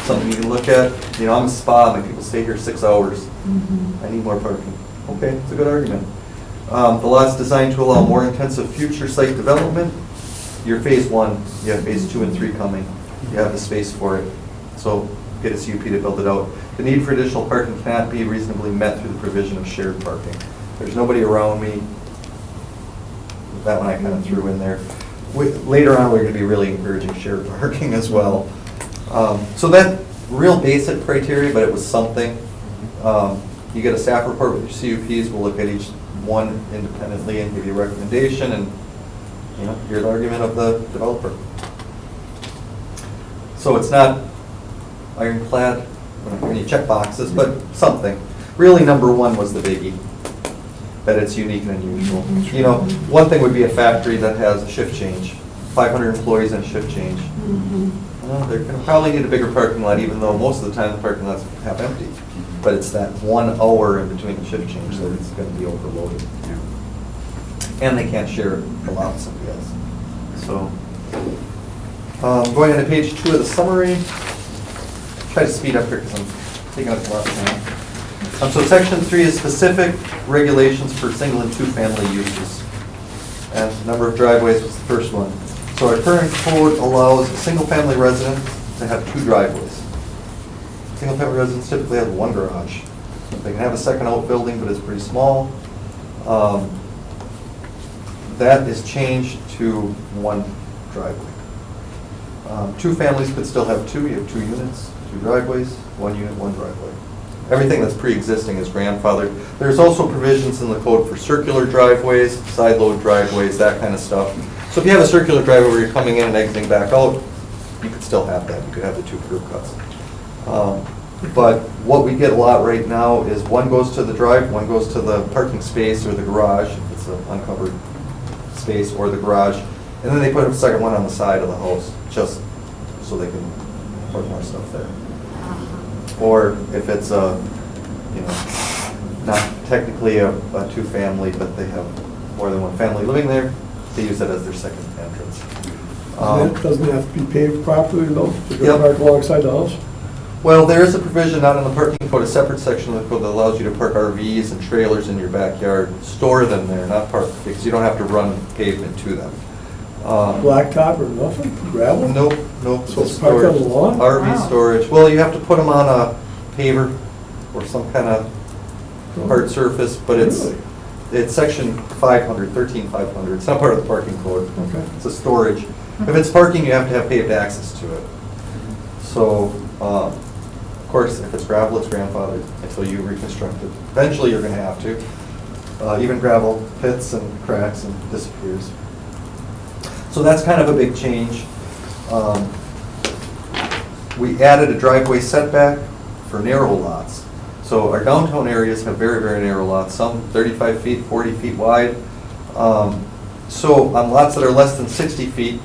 Something you can look at. You know, I'm a spa, my people stay here 6 hours. I need more parking. Okay, it's a good argument. The lot's designed to allow more intensive future site development. You're phase 1, you have phase 2 and 3 coming. You have the space for it. So get a CUP to build it out. The need for additional parking cannot be reasonably met through the provision of shared parking. There's nobody around me. That one I kind of threw in there. Later on, we're going to be really encouraging shared parking as well. So that real basic criteria, but it was something. You get a staff report with your CUPs, we'll look at each one independently and give you a recommendation, and, you know, hear the argument of the developer. So it's not ironclad when you check boxes, but something. Really, number one was the biggie, that it's unique and unusual. You know, one thing would be a factory that has a shift change, 500 employees and a shift change. Well, they're going to probably need a bigger parking lot, even though most of the time the parking lot's half empty. But it's that 1 hour in between the shift change that it's going to be overloaded. And they can't share a lot with somebody else. So, going on to page 2 of the summary. Try to speed up here because I'm taking up a lot of time. So section 3 is specific regulations for single and two-family uses. And the number of driveways was the first one. So our current code allows a single-family resident to have 2 driveways. Single-family residents typically have 1 garage. They can have a second outbuilding, but it's pretty small. That is changed to 1 driveway. 2 families could still have 2. You have 2 units, 2 driveways, 1 unit, 1 driveway. Everything that's pre-existing is grandfathered. There's also provisions in the code for circular driveways, side load driveways, that kind of stuff. So if you have a circular driveway where you're coming in and exiting back out, you could still have that. You could have the 2 curb cuts. But what we get a lot right now is 1 goes to the drive, 1 goes to the parking space or the garage, if it's an uncovered space, or the garage, and then they put a second one on the side of the house, just so they can put more stuff there. Or if it's a, you know, not technically a 2-family, but they have more than 1 family living there, they use that as their second entrance. That doesn't have to be paved properly though, to Yep. park alongside the house? Well, there is a provision out in the parking code, a separate section of the code that allows you to park RVs and trailers in your backyard, store them there, not park, because you don't have to run pavement to them. Blacktop or nothing, gravel? Nope. So it's parked on the lawn? RV Wow. storage. Well, you have to put them on a paver or some kind of hard surface, but Really? it's section 500, 13,500. It's not part of the parking code. Okay. It's a storage. If it's parking, you have to have paved access to it. So, of course, if it's gravel, it's grandfathered until you reconstruct it. Eventually, you're going to have to. Even gravel pits and cracks and disappears. So that's kind of a big change. We added a driveway setback for narrow lots. So our downtown areas have very, very narrow lots, some 35 feet, 40 feet wide. So on lots that are less than 60 feet,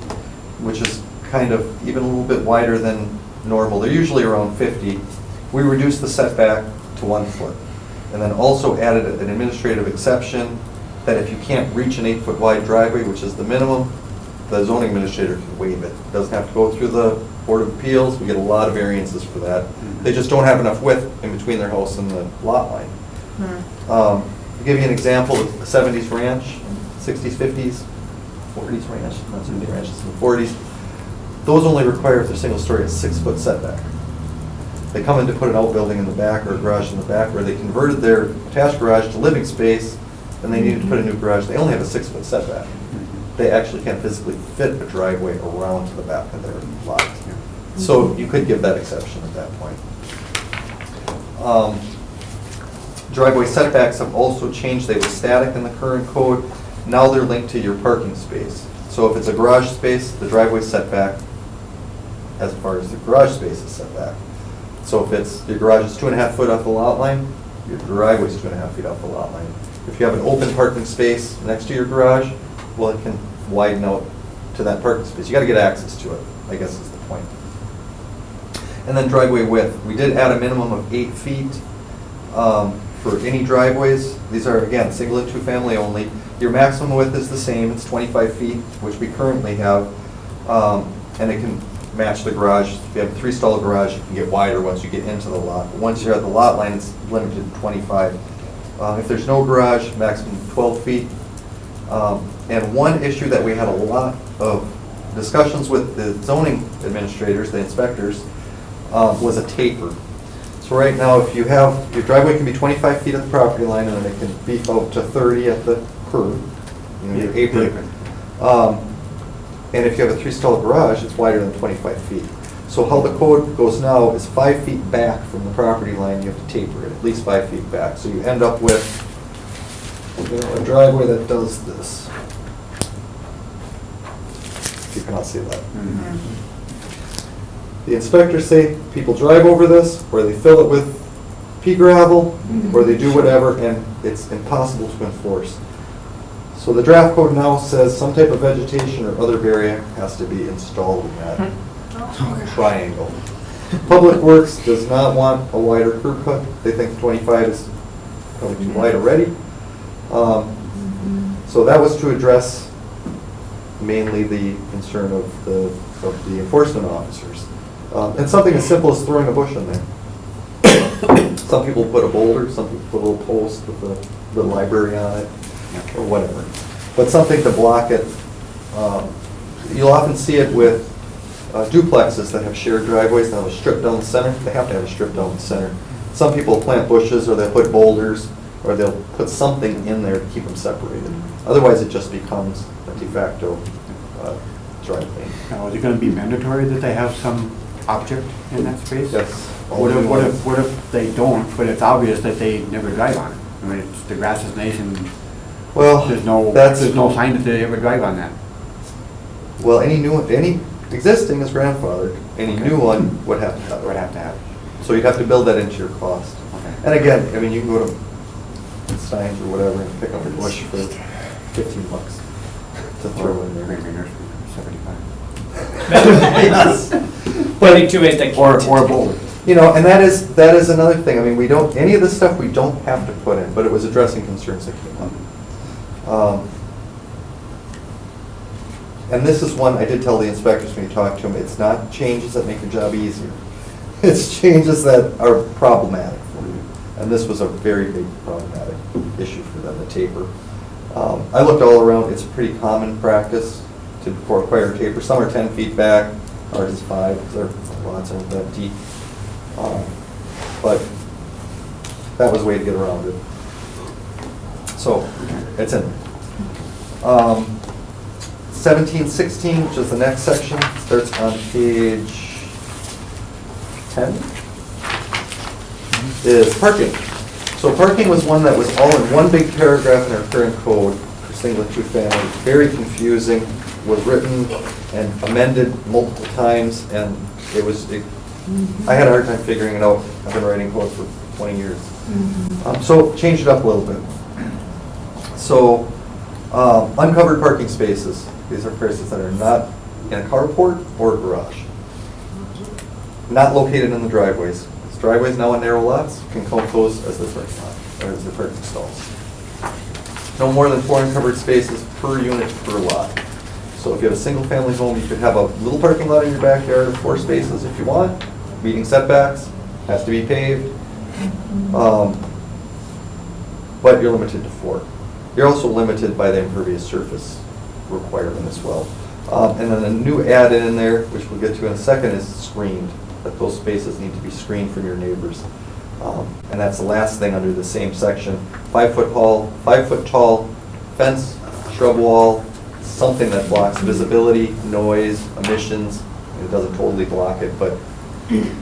which is kind of even a little bit wider than normal, they're usually around 50, we reduced the setback to 1 foot. And then also added an administrative exception that if you can't reach an 8-foot wide driveway, which is the minimum, the zoning administrator can waive it. It doesn't have to go through the Board of Appeals. We get a lot of variances for that. They just don't have enough width in between their house and the lot line. To give you an example, the 70s ranch, 60s, 50s, 40s ranch, not so many ranches in the 40s, those only require, if they're single story, a 6-foot setback. They come in to put an outbuilding in the back or a garage in the back, where they converted their attached garage to living space, and they needed to put a new garage. They only have a 6-foot setback. They actually can't physically fit a driveway around to the back of their lot. So you could give that exception at that point. Driveway setbacks have also changed. They were static in the current code. Now they're linked to your parking space. So if it's a garage space, the driveway setback, as far as the garage space is set back. So if it's, your garage is 2.5 foot off the lot line, your driveway is 2.5 feet off the lot line. If you have an open parking space next to your garage, well, it can widen out to that parking space. You gotta get access to it, I guess is the point. And then driveway width. We did add a minimum of 8 feet for any driveways. These are, again, single and 2-family only. Your maximum width is the same, it's 25 feet, which we currently have. And it can match the garage. If you have a 3-stall garage, it can get wider once you get into the lot. But once you're at the lot line, it's limited to 25. If there's no garage, maximum 12 feet. And one issue that we had a lot of discussions with the zoning administrators, the inspectors, was a taper. So right now, if you have, your driveway can be 25 feet at the property line, and then it can beef out to 30 at the curb, you know, your apron. And if you have a 3-stall garage, it's wider than 25 feet. So how the code goes now is 5 feet back from the property line, you have to taper it, at least 5 feet back. So you end up with, you know, a driveway that does this. If you cannot see that. The inspectors say people drive over this, or they fill it with pea gravel, or they do whatever, and it's impossible to enforce. So the draft code now says some type of vegetation or other barrier has to be installed in that triangle. Public Works does not want a wider curb cut. They think 25 is probably too wide already. So that was to address mainly the concern of the enforcement officers. And something as simple as throwing a bush in there. Some people put a boulder, some people put a little post with the library on it, or whatever. But something to block it. You'll often see it with duplexes that have shared driveways, they'll have a strip down the center. They have to have a strip down the center. Some people plant bushes, or they'll put boulders, or they'll put something in there to keep them separated. Otherwise, it just becomes a de facto driveway. Now, is it gonna be mandatory that they have some object in that space? Yes. What if they don't, but it's obvious that they never drive on it? I mean, the grass is nice and Well, there's no sign that they ever drive on that. Well, any existing is grandfathered. Any Okay. new one would have to have Would it. have to have. So you'd have to build that into your cost. Okay. And again, I mean, you can go to Stein's or whatever and pick up a bush for 15 bucks to throw in there. Maybe nursery, 75. But I think two ways that. Or a boulder. You know, and that is another thing. I mean, we don't, any of this stuff we don't have to put in, but it was addressing concerns that came up. And this is one, I did tell the inspectors when you talked to them, it's not changes that make your job easier. It's changes that are problematic for you. And this was a very big problematic issue for them, the taper. I looked all around, it's a pretty common practice to require taper. Some are 10 feet back, ours is 5, because our lots aren't that deep. But that was a way to get around it. So, it's in. 1716, which is the next section, starts on page 10, is parking. So parking was one that was all in one big paragraph in our current code for single and two-family. Very confusing, was written and amended multiple times, and I had a hard time figuring it out. I've been writing code for 20 years. So changed it up a little bit. So uncovered parking spaces. These are places that are not in a carport or a garage. Not located in the driveways. These driveways now in narrow lots can count those as their parking lot, or as their parking stalls. No more than 4 uncovered spaces per unit per lot. So if you have a single-family home, you could have a little parking lot in your backyard of 4 spaces if you want, meeting setbacks, has to be paved. But you're limited to 4. You're also limited by the impervious surface requirement as well. And then a new add-in in there, which we'll get to in a second, is screened, that those spaces need to be screened from your neighbors. And that's the last thing under the same section. 5 foot tall fence, shrub wall, something that blocks visibility, noise, emissions. It doesn't totally block it, but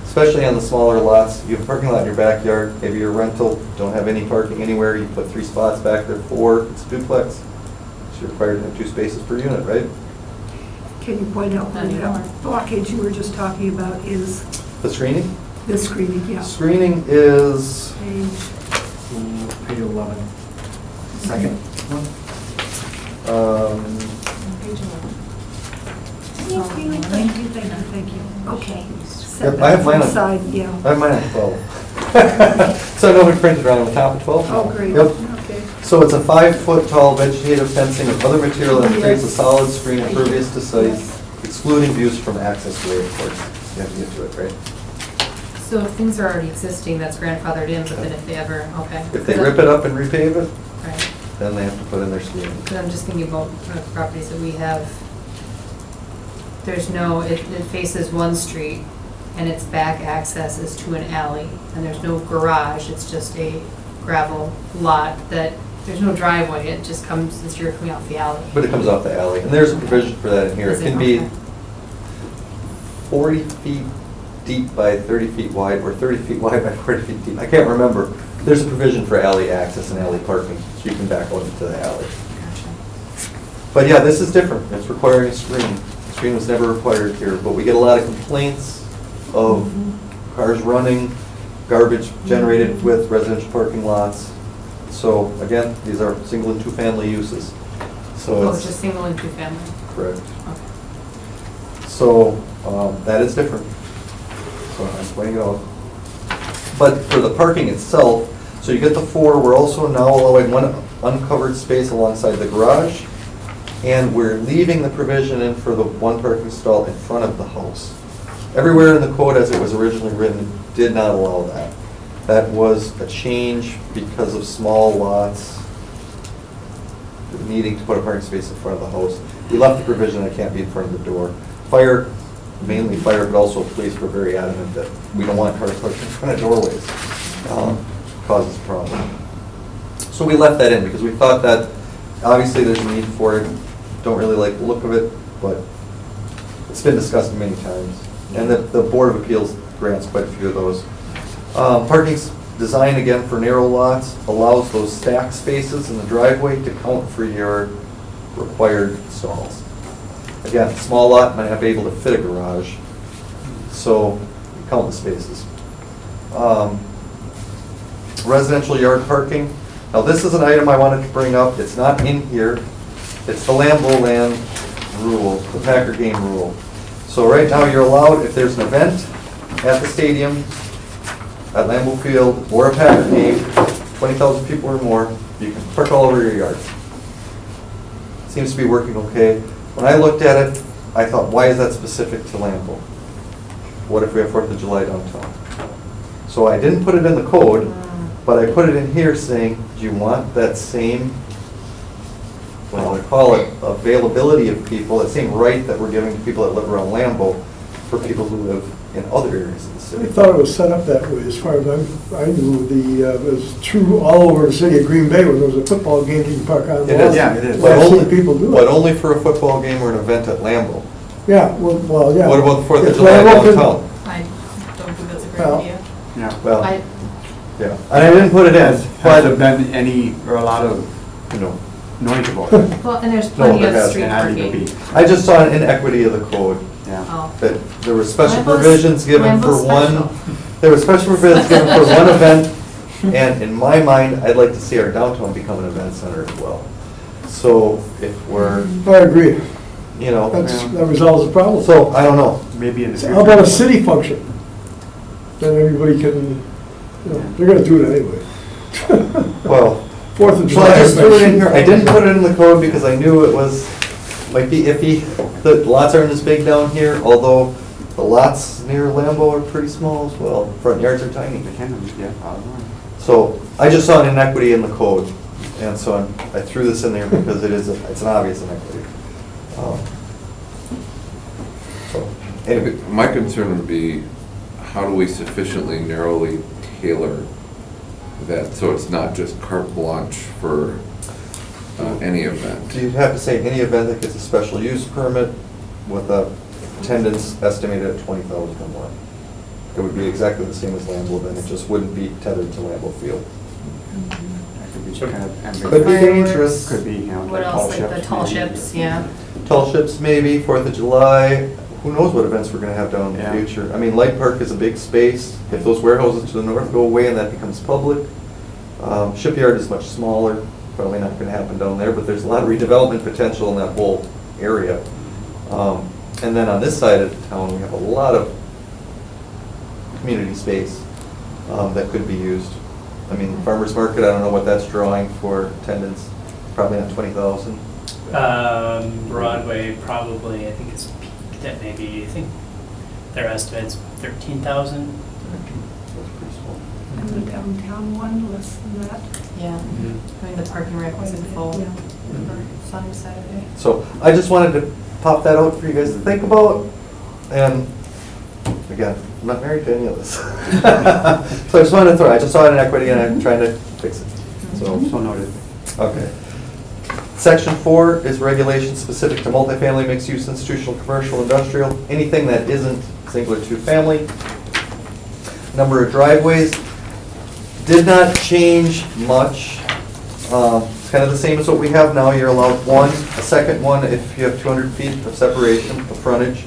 especially on the smaller lots, you have a parking lot in your backyard, maybe you're a rental, don't have any parking anywhere, you put 3 spots back there, 4, it's a duplex. So you're required to have 2 spaces per unit, right? Can you point out where that blockage you were just talking about is? The screening? The screening, yeah. Screening is Page 11. second one. Thank you. Okay. Yep, I have mine on- Side, yeah. I have mine at 12. So I know we printed around on the top of 12. Oh, great. Yep. Okay. So it's a 5-foot tall vegetative fencing of other material that creates a solid screen impervious to sight, excluding views from access way, of course. You have to get to it, right? So if things are already existing, that's grandfathered in, but then if they ever, okay. If they rip it up and repave it, Right. then they have to put in their screening. Because I'm just thinking about the properties that we have. There's no, it faces one street, and its back access is to an alley, and there's no garage, it's just a gravel lot that, there's no driveway, it just comes, as you're coming off the alley. But it comes off the alley, and there's a provision for that in here. Is It it? can be Okay. 40 feet deep by 30 feet wide, or 30 feet wide by 40 feet deep, I can't remember, there's a provision for alley access and alley parking, so you can back out into the alley. But yeah, this is different, it's requiring a screen. The screen was never required here, but we get a lot of complaints of cars running, garbage generated with residential parking lots. So again, these are single and two-family uses. So Oh, it's just single and two family? correct. Okay. So that is different. So I'm pointing it out. But for the parking itself, so you get the 4, we're also now allowing 1 uncovered space alongside the garage, and we're leaving the provision in for the 1 parking stall in front of the house. Everywhere in the code as it was originally written did not allow that. That was a change because of small lots needing to put a parking space in front of the house. We left the provision that it can't be in front of the door. Fire, mainly fire, but also police were very adamant that we don't want cars parked in front of doorways. Causes a problem. So we left that in because we thought that obviously there's a need for it. Don't really like the look of it, but it's been discussed many times. And the Board of Appeals grants quite a few of those. Parking's designed again for narrow lots, allows those stack spaces in the driveway to count for your required stalls. Again, small lot might not be able to fit a garage, so you count the spaces. Residential yard parking. Now this is an item I wanted to bring up. It's not in here. It's the Lambeau Land rule, the Packer game rule. So right now you're allowed, if there's an event at the stadium, at Lambeau Field, or a Packer game, 20,000 people or more, you can park all over your yard. Seems to be working okay. When I looked at it, I thought, why is that specific to Lambeau? What if we have 4th of July downtown? So I didn't put it in the code, but I put it in here saying, do you want that same, well, I call it availability of people, that same right that we're giving to people that live around Lambeau for people who live in other areas of the I city? thought it was set up that way, as far as I knew. It was true all over the city of Green Bay. When there was a football game, you can park on the It lawn. is. Yeah, it is. But I've seen only, people do but it. only for a football game or an event at Lambeau. Yeah, well, yeah. What about the 4th of If July Lambeau can- downtown? I don't think that's a great Well, idea. Yeah. Well, I, yeah, and I didn't put it in, Has there but, been any, or a lot of you know, noise about it? well, and there's plenty there of has street And I need to parking. be, I just saw an inequity of the code, yeah. Oh. that there were special Lambeau's- provisions given for Lambeau's one, special. there were special provisions given for one event, and in my mind, I'd like to see our downtown become an event center as well. So if we're, I agree. you know, That resolves the problem. so, I don't know. Maybe in the future. How about a city function? Then everybody can, they're gonna do it anyway. Well, 4th of so July. I just threw it in here, I didn't put it in the code because I knew it was, might be iffy. The lots aren't as big down here, although the lots near Lambeau are pretty small as well. Front yards are tiny. They can, yeah, I don't know. So I just saw an inequity in the code, and so I threw this in there because it's an obvious inequity. So, anyway, My concern would be, how do we sufficiently narrowly tailor that, so it's not just carte blanche for any event? so you'd have to say any event that gets a special use permit with a attendance estimated at 20,000 or more. It would be exactly the same as Lambeau event, it just wouldn't be tethered to Lambeau Field. That could be kind of ambiguous. Could be Fireworks. dangerous. Could be, you know, What like else, tall like the tall maybe. ships, yeah. Tall ships maybe, 4th of July, who knows what events we're gonna have down in the Yeah. future. I mean, Light Park is a big space, if those warehouses to the north go away and that becomes public. Shipyard is much smaller, probably not gonna happen down there, but there's a lot of redevelopment potential in that whole area. And then on this side of town, we have a lot of community space that could be used. I mean, farmer's market, I don't know what that's drawing for attendance, probably not 20,000. Broadway, probably, I think it's peaked at maybe, I think their estimate's 13,000. That's pretty small. And the downtown one, less than that. Yeah, I mean, the parking rack wasn't full Yeah. for Sunday, Saturday. So I just wanted to pop that out for you guys to think about. And again, I'm not married to any of this. So I just wanted to throw, I just saw an inequity and I'm trying to fix it. So, So noted. okay. Section 4 is regulations specific to multifamily, mixed-use, institutional, commercial, industrial, anything that isn't single or two-family. Number of driveways did not change much. It's kind of the same as what we have now. You're allowed one, a second one if you have 200 feet of separation of frontage.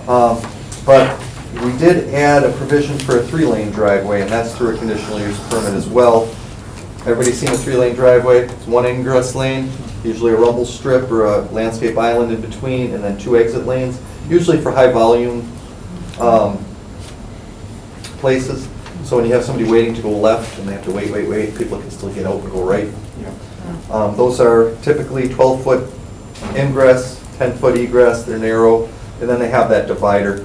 But we did add a provision for a 3-lane driveway, and that's through a conditional use permit as well. Everybody seen a 3-lane driveway? It's one ingress lane, usually a rumble strip or a landscape island in between, and then 2 exit lanes, usually for high volume places. So when you have somebody waiting to go left and they have to wait, people can still get out and go right. Those are typically 12-foot ingress, 10-foot egress, they're narrow, and then they have that divider.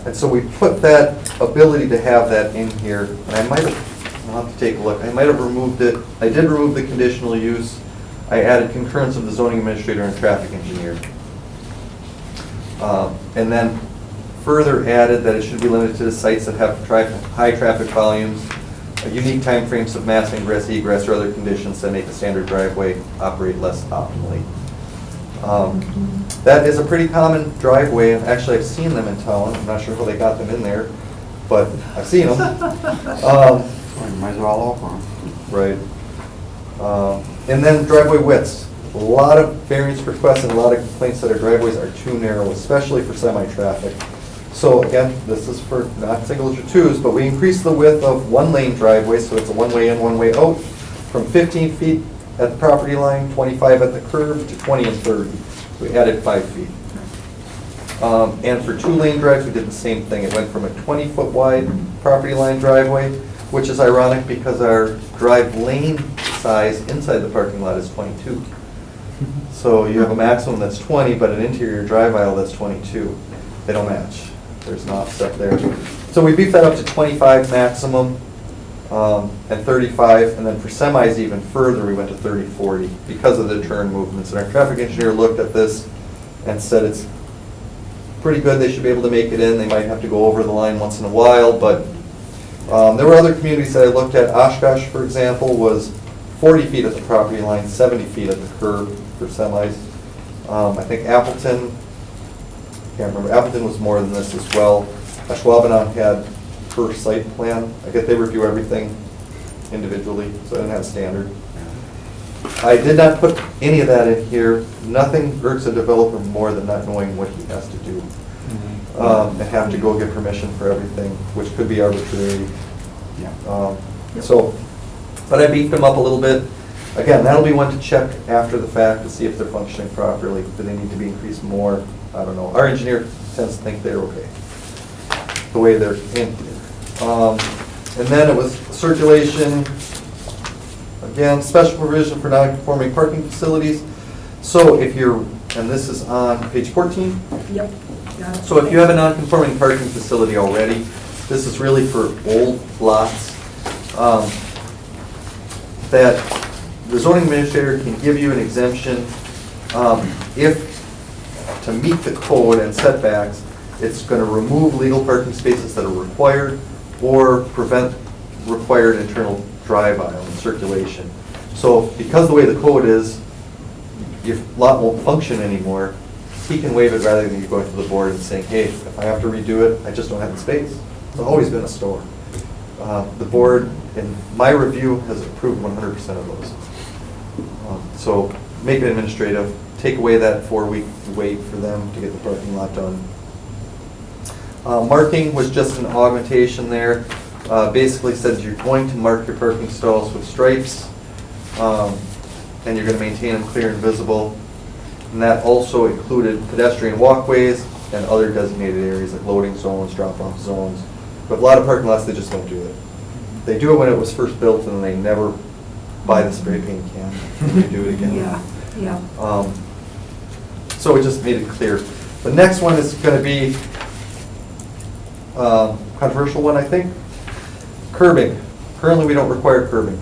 And so we put that ability to have that in here, and I might have, I'll have to take a look, I might have removed it. I did remove the conditional use. I added concurrence of the zoning administrator and traffic engineer. And then further added that it should be limited to the sites that have high traffic volumes, unique timeframes of mass ingress, egress, or other conditions that make the standard driveway operate less optimally. That is a pretty common driveway. Actually, I've seen them in town. I'm not sure how they got them in there, but I've seen them. Might as well offer them. Right. And then driveway widths. A lot of variance requests and a lot of complaints that our driveways are too narrow, especially for semi-traffic. So again, this is for not singles or twos, but we increased the width of 1-lane driveway, so it's a one-way in, one-way out, from 15 feet at the property line, 25 at the curb, to 20 and 30. We added 5 feet. And for 2-lane drives, we did the same thing. It went from a 20-foot wide property line driveway, which is ironic because our drive lane size inside the parking lot is 22. So you have a maximum that's 20, but an interior drive aisle that's 22. They don't match. There's an offset there. So we beefed that up to 25 maximum and 35, and then for semis even further, we went to 30, 40 because of the turn movements. And our traffic engineer looked at this and said it's pretty good. They should be able to make it in. They might have to go over the line once in a while, but there were other communities that I looked at. Oshkosh, for example, was 40 feet at the property line, 70 feet at the curb for semis. I think Appleton, can't remember, Appleton was more than this as well. Ashwaubenon had per site plan. I guess they review everything individually, so I didn't have standard. I did not put any of that in here. Nothing irks a developer more than not knowing what he has to do. And have to go get permission for everything, which could be arbitrary. But I beefed them up a little bit. Again, that'll be one to check after the fact to see if they're functioning properly. Do they need to be increased more? I don't know. Our engineer tends to think they're okay, the way they're in here. And then it was circulation. Again, special provision for non-conforming parking facilities. So if you're, and this is on page 14. Yep. Got it. So if you have a non-conforming parking facility already, this is really for old lots. That the zoning administrator can give you an exemption if, to meet the code and setbacks, it's going to remove legal parking spaces that are required or prevent required internal drive aisle and circulation. So because the way the code is, your lot won't function anymore, he can waive it rather than you going to the board and saying, hey, if I have to redo it, I just don't have the space. It's always been a store. The board, in my review, has approved 100% of those. So make it administrative, take away that 4-week wait for them to get the parking lot done. Marking was just an augmentation there. Basically says you're going to mark your parking stalls with stripes, and you're going to maintain them clear and visible. And that also included pedestrian walkways and other designated areas like loading zones, drop-off zones. But a lot of parking lots, they just don't do it. They do it when it was first built, and they never buy the spray paint can and they do it again. Yeah. So we just made it clear. The next one is going to be controversial one, I think. Curbing. Currently, we don't require curbing.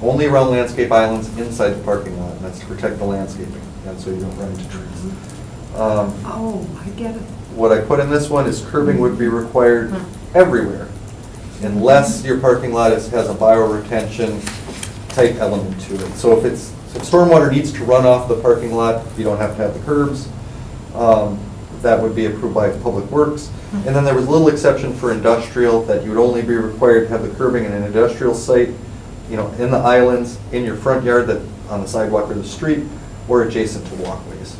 Only around landscape islands inside the parking lot, and that's to protect the landscaping, and so you don't run into trees. Oh, I get it. What I put in this one is curbing would be required everywhere, unless your parking lot has a bioretention type element to it. So if stormwater needs to run off the parking lot, you don't have to have the curbs. that would be approved by Public Works. And then there was a little exception for industrial, that you would only be required to have the curbing in an industrial site, you know, in the islands, in your front yard, that on the sidewalk or the street, or adjacent to walkways.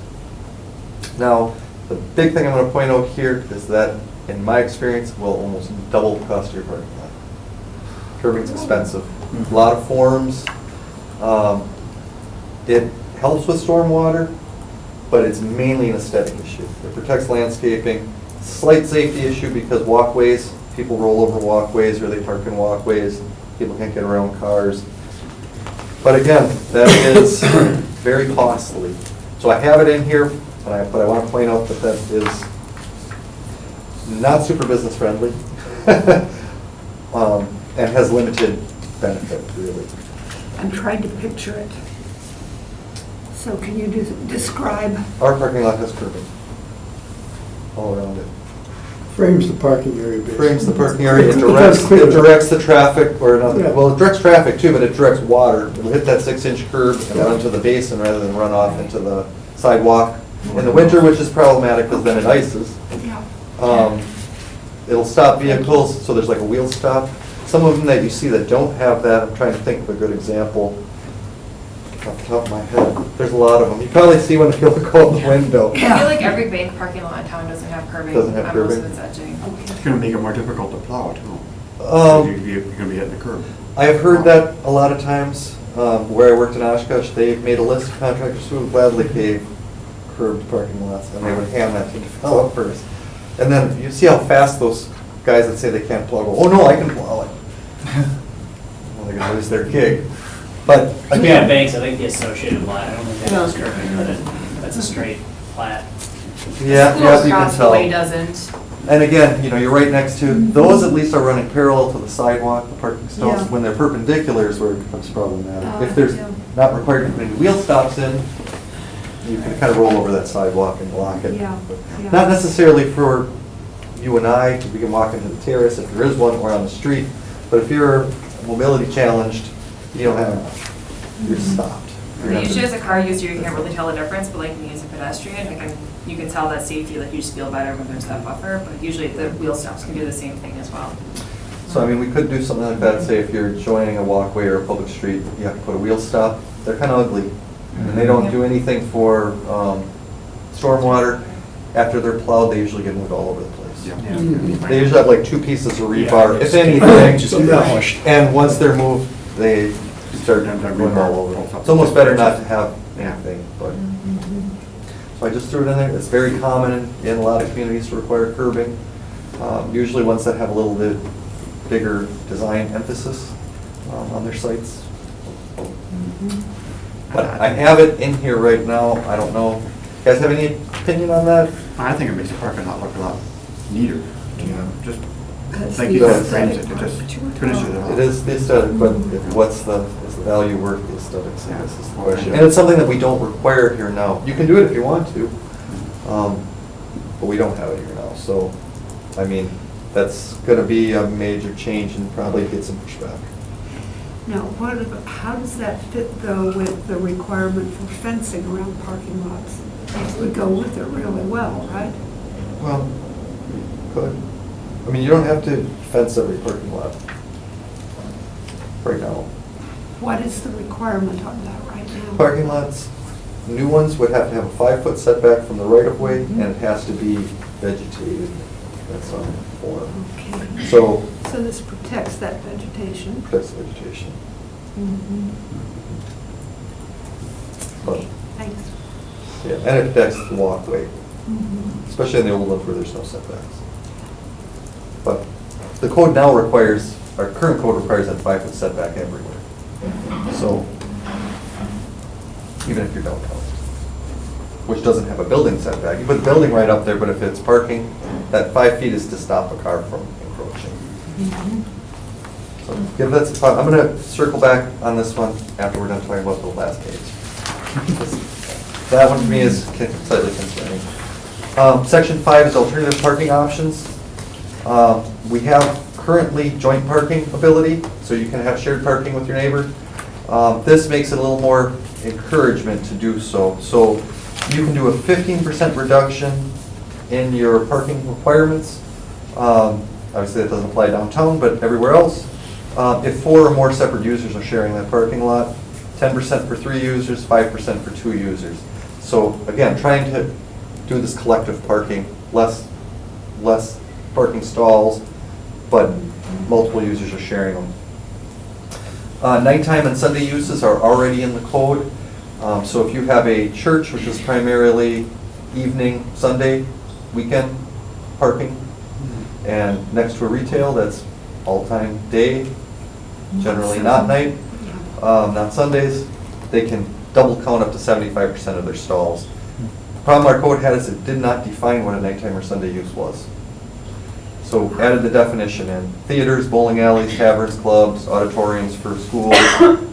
Now, the big thing I'm going to point out here is that, in my experience, will almost double the cost of your parking lot. Curbing's expensive. A lot of forms. It helps with stormwater, but it's mainly an aesthetic issue. It protects landscaping. Slight safety issue because walkways, people roll over walkways or they park in walkways. People can't get around cars. But again, that is very costly. So I have it in here, but I want to point out that that is not super business friendly and has limited benefit, really. I'm trying to picture it. So can you describe? Our parking lot has curbing all around it. Frames the parking area, basically. Frames the parking area, it That's clear. directs the traffic, or not, Yeah. well, it directs traffic too, but it directs water. It'll hit that 6-inch curb and run to the basin rather than run off into the sidewalk in the winter, which is problematic because then it ices. Yeah. It'll stop vehicles, so there's like a wheel stop. Some of them that you see that don't have that, I'm trying to think of a good example off the top of my head. There's a lot of them. You probably see one if you look out the window. I feel like every bank parking lot in town doesn't have curbing. Doesn't have on most curbing. of its edging. It's gonna make it more difficult to plow too. You're gonna be hitting the curb. I have heard that a lot of times. Where I worked in Oshkosh, they made a list of contractors who would gladly pave curbed parking lots, and they would hand that to developers. And then you see how fast those guys that say they can't plow go, oh no, I can plow it. Well, they're gonna lose their gig. But Yeah, again, banks, I think the associated plat, I don't think that has curbing, but that's a straight plat. yeah, School yeah, you can across the way tell. doesn't. And again, you know, you're right next to, those at least are running parallel to the sidewalk, the parking stalls. Yeah. When they're perpendicular is where it becomes problematic. If yeah. there's not required to put any wheel stops in, you can kind of roll over that sidewalk and block it. Yeah, yeah. Not necessarily for you and I, we can walk into the terrace if there is one, or on the street, but if you're mobility challenged, you don't have enough. You're stopped. You're gonna have Usually to- as a car user, you can't really tell the difference, but like me as a pedestrian, you can tell that safety, like you just feel better when there's that buffer, but usually the wheel stops can do the same thing as well. So I mean, we could do something like that, say if you're joining a walkway or a public street, you have to put a wheel stop. They're kind of ugly, and they don't do anything for stormwater. After they're plowed, they usually get moved all over the place. They usually have like 2 pieces of rebar, if anything. Just demolished. And once they're moved, they start going all over. It's almost better not to have anything, but. So I just threw it in there. It's very common in a lot of communities to require curbing. Usually ones that have a little bit bigger design emphasis on their sites. But I have it in here right now. I don't know. You guys have any opinion on that? I think it makes the parking lot look a lot neater, you know, just, That's thank the you for the aesthetic frames, it part just that you were finishes it talking off. It is the aesthetic, but is the value worth the aesthetics? Yeah. This is the question. And it's something that we don't require here now. You can do it if you want to, but we don't have it here now. So, I mean, that's gonna be a major change and probably get some pushback. Now, how does that fit though with the requirement for fencing around parking lots? It would go with it really well, right? Well, good. I mean, you don't have to fence every parking lot right now. What is the requirement on that right now? Parking lots, new ones would have to have a 5-foot setback from the right-of-way, and it has to be vegetated. That's on form. Okay. So, So this protects that vegetation. protects the vegetation. But, Thanks. yeah, and it protects the walkway, especially in the old ones where there's no setbacks. But the code now requires, our current code requires that 5-foot setback everywhere. So, even if you're downtown, which doesn't have a building setback, you put the building right up there, but if it's parking, that 5 feet is to stop a car from encroaching. So give that some thought. I'm gonna circle back on this one after we're done talking about the last page. That one to me is slightly concerning. Section 5 is alternative parking options. We have currently joint parking ability, so you can have shared parking with your neighbor. This makes it a little more encouragement to do so. So you can do a 15% reduction in your parking requirements. Obviously, that doesn't apply downtown, but everywhere else. If 4 or more separate users are sharing that parking lot, 10% for 3 users, 5% for 2 users. So again, trying to do this collective parking, less parking stalls, but multiple users are sharing them. Nighttime and Sunday uses are already in the code. So if you have a church, which is primarily evening, Sunday, weekend parking, and next to a retail, that's all-time day, generally not night, not Sundays, they can double count up to 75% of their stalls. The problem our code had is it did not define what a nighttime or Sunday use was. So added the definition in. Theaters, bowling alleys, taverns, clubs, auditoriums for schools,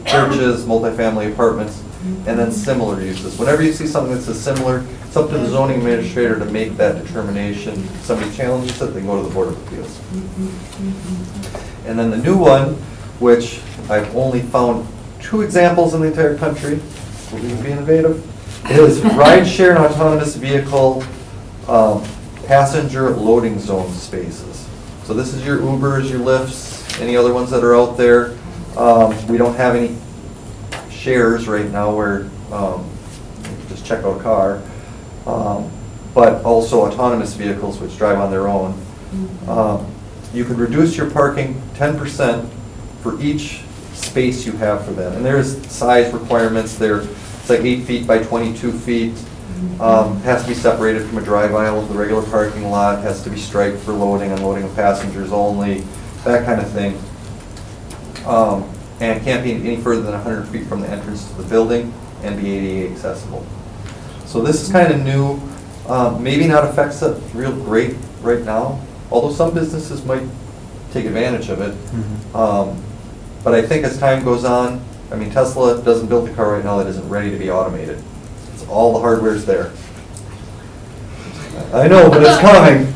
churches, multifamily apartments, and then similar uses. Whenever you see something that says similar, it's up to the zoning administrator to make that determination. If somebody challenges it, they go to the Board of Appeals. And then the new one, which I've only found 2 examples in the entire country, will even be innovative, is rideshare and autonomous vehicle passenger loading zone spaces. So this is your Ubers, your Lyfts, any other ones that are out there. We don't have any shares right now where you can just check out a car, but also autonomous vehicles which drive on their own. You can reduce your parking 10% for each space you have for them. And there's size requirements there. It's like 8 feet by 22 feet. Has to be separated from a drive aisle of the regular parking lot. Has to be striped for loading and loading of passengers only. That kind of thing. And can't be any further than 100 feet from the entrance to the building and be ADA accessible. So this is kind of new. Maybe not affects it real great right now, although some businesses might take advantage of it. But I think as time goes on, I mean, Tesla doesn't build the car right now that isn't ready to be automated. It's all the hardware's there. I know, but it's coming.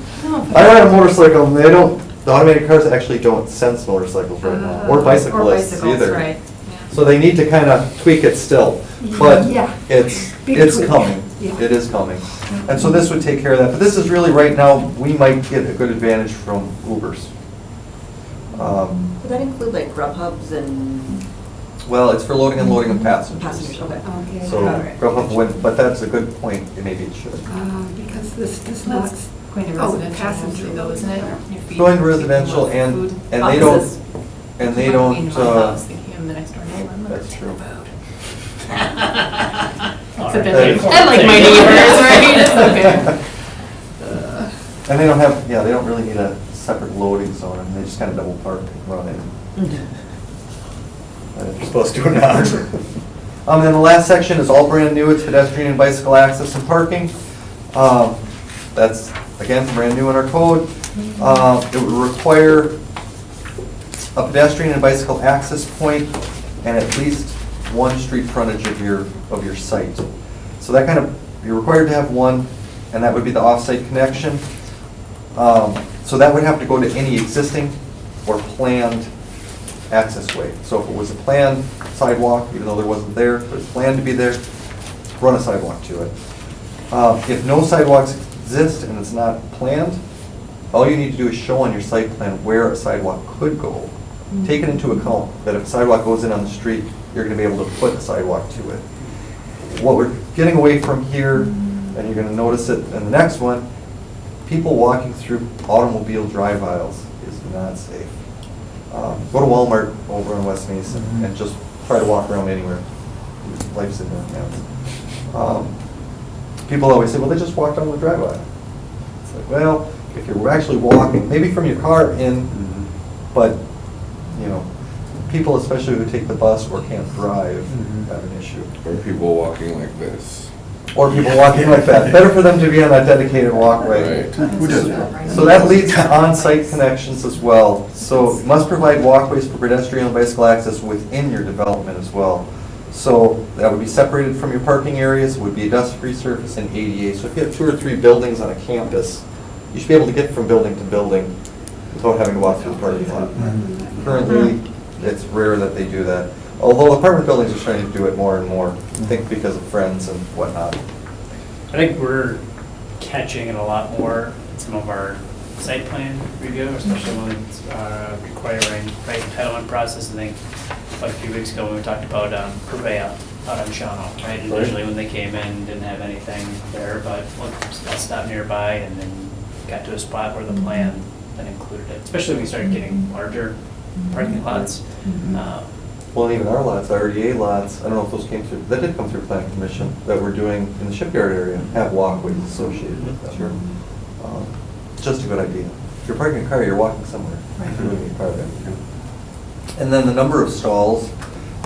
I ride a motorcycle, and the automated cars actually don't sense motorcycles right now, or bicyclists either. Right. So they need to kind of tweak it still, but Yeah. it's Big coming. tweak, yeah. It is coming. And so this would take care of that. But this is really, right now, we might get a good advantage from Ubers. Would that include like Grubhubs and Well, it's for loading and loading of passengers. passengers? Okay. Okay. So Grubhub wouldn't, but that's a good point, maybe it should. Because this does not, That's going to Oh, residential passenger mostly though, isn't it? Your feed Going to people residential with and food. they Offices. don't, and they I don't, mean, my house, thinking I'm the next door neighbor. I'm that's true. All Could be right. like, I like my neighbors, right? It's okay. And they don't have, yeah, they don't really need a separate loading zone, and they just kind of double park and run in. And you're supposed to or not. Then the last section is all brand new, it's pedestrian and bicycle access and parking. That's, again, brand new in our code. It would require a pedestrian and bicycle access point and at least 1 street frontage of your site. So that kind of, you're required to have 1, and that would be the off-site connection. So that would have to go to any existing or planned access way. So if it was a planned sidewalk, even though there wasn't there, but it's planned to be there, run a sidewalk to it. If no sidewalks exist and it's not planned, all you need to do is show on your site plan where a sidewalk could go. Take it into account that if a sidewalk goes in on the street, you're going to be able to put a sidewalk to it. What we're getting away from here, and you're going to notice it in the next one, people walking through automobile drive aisles is not safe. Go to Walmart over in West Mason and just try to walk around anywhere. Life's in their hands. People always say, well, they just walked down the drive aisle. It's like, well, if you're actually walking, maybe from your car in, but, you know, people especially who take the bus or can't drive have an issue. Or people walking like this. Or people walking like that. Better for them to be on that dedicated walkway. Right. Who does that? So that leads to on-site connections as well. So you must provide walkways for pedestrian and bicycle access within your development as well. So that would be separated from your parking areas, would be a dust-free surface and ADA. So if you have 2 or 3 buildings on a campus, you should be able to get from building to building without having to walk through the parking lot. Currently, it's rare that they do that. Although apartment buildings are starting to do it more and more, I think because of friends and whatnot. I think we're catching it a lot more in some of our site plan review, especially when it's requiring right entitlement process. I think about a few weeks ago when we talked about Purveyor out on Shawano, right? And Right. Initially when they came in, didn't have anything there, but got stopped nearby and then got to a spot where the plan then included it, especially when we started getting larger parking lots. Well, even our lots, the RDA lots, I don't know if those came through, that did come through planning commission, that we're doing in the shipyard area, have walkways associated with them. Sure. It's just a good idea. If you're parking a car, you're walking somewhere. Right. You're moving your car there. And then the number of stalls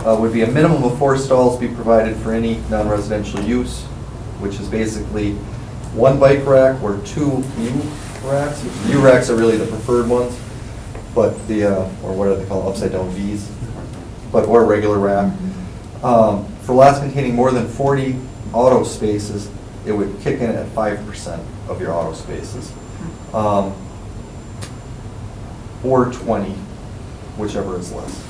would be a minimum of 4 stalls be provided for any non-residential use, which is basically 1 bike rack or 2 U racks. U racks are really the preferred ones, but or what do they call upside down Vs? Or a regular rack. For lots containing more than 40 auto spaces, it would kick in at 5% of your auto spaces. Or 20, whichever is less.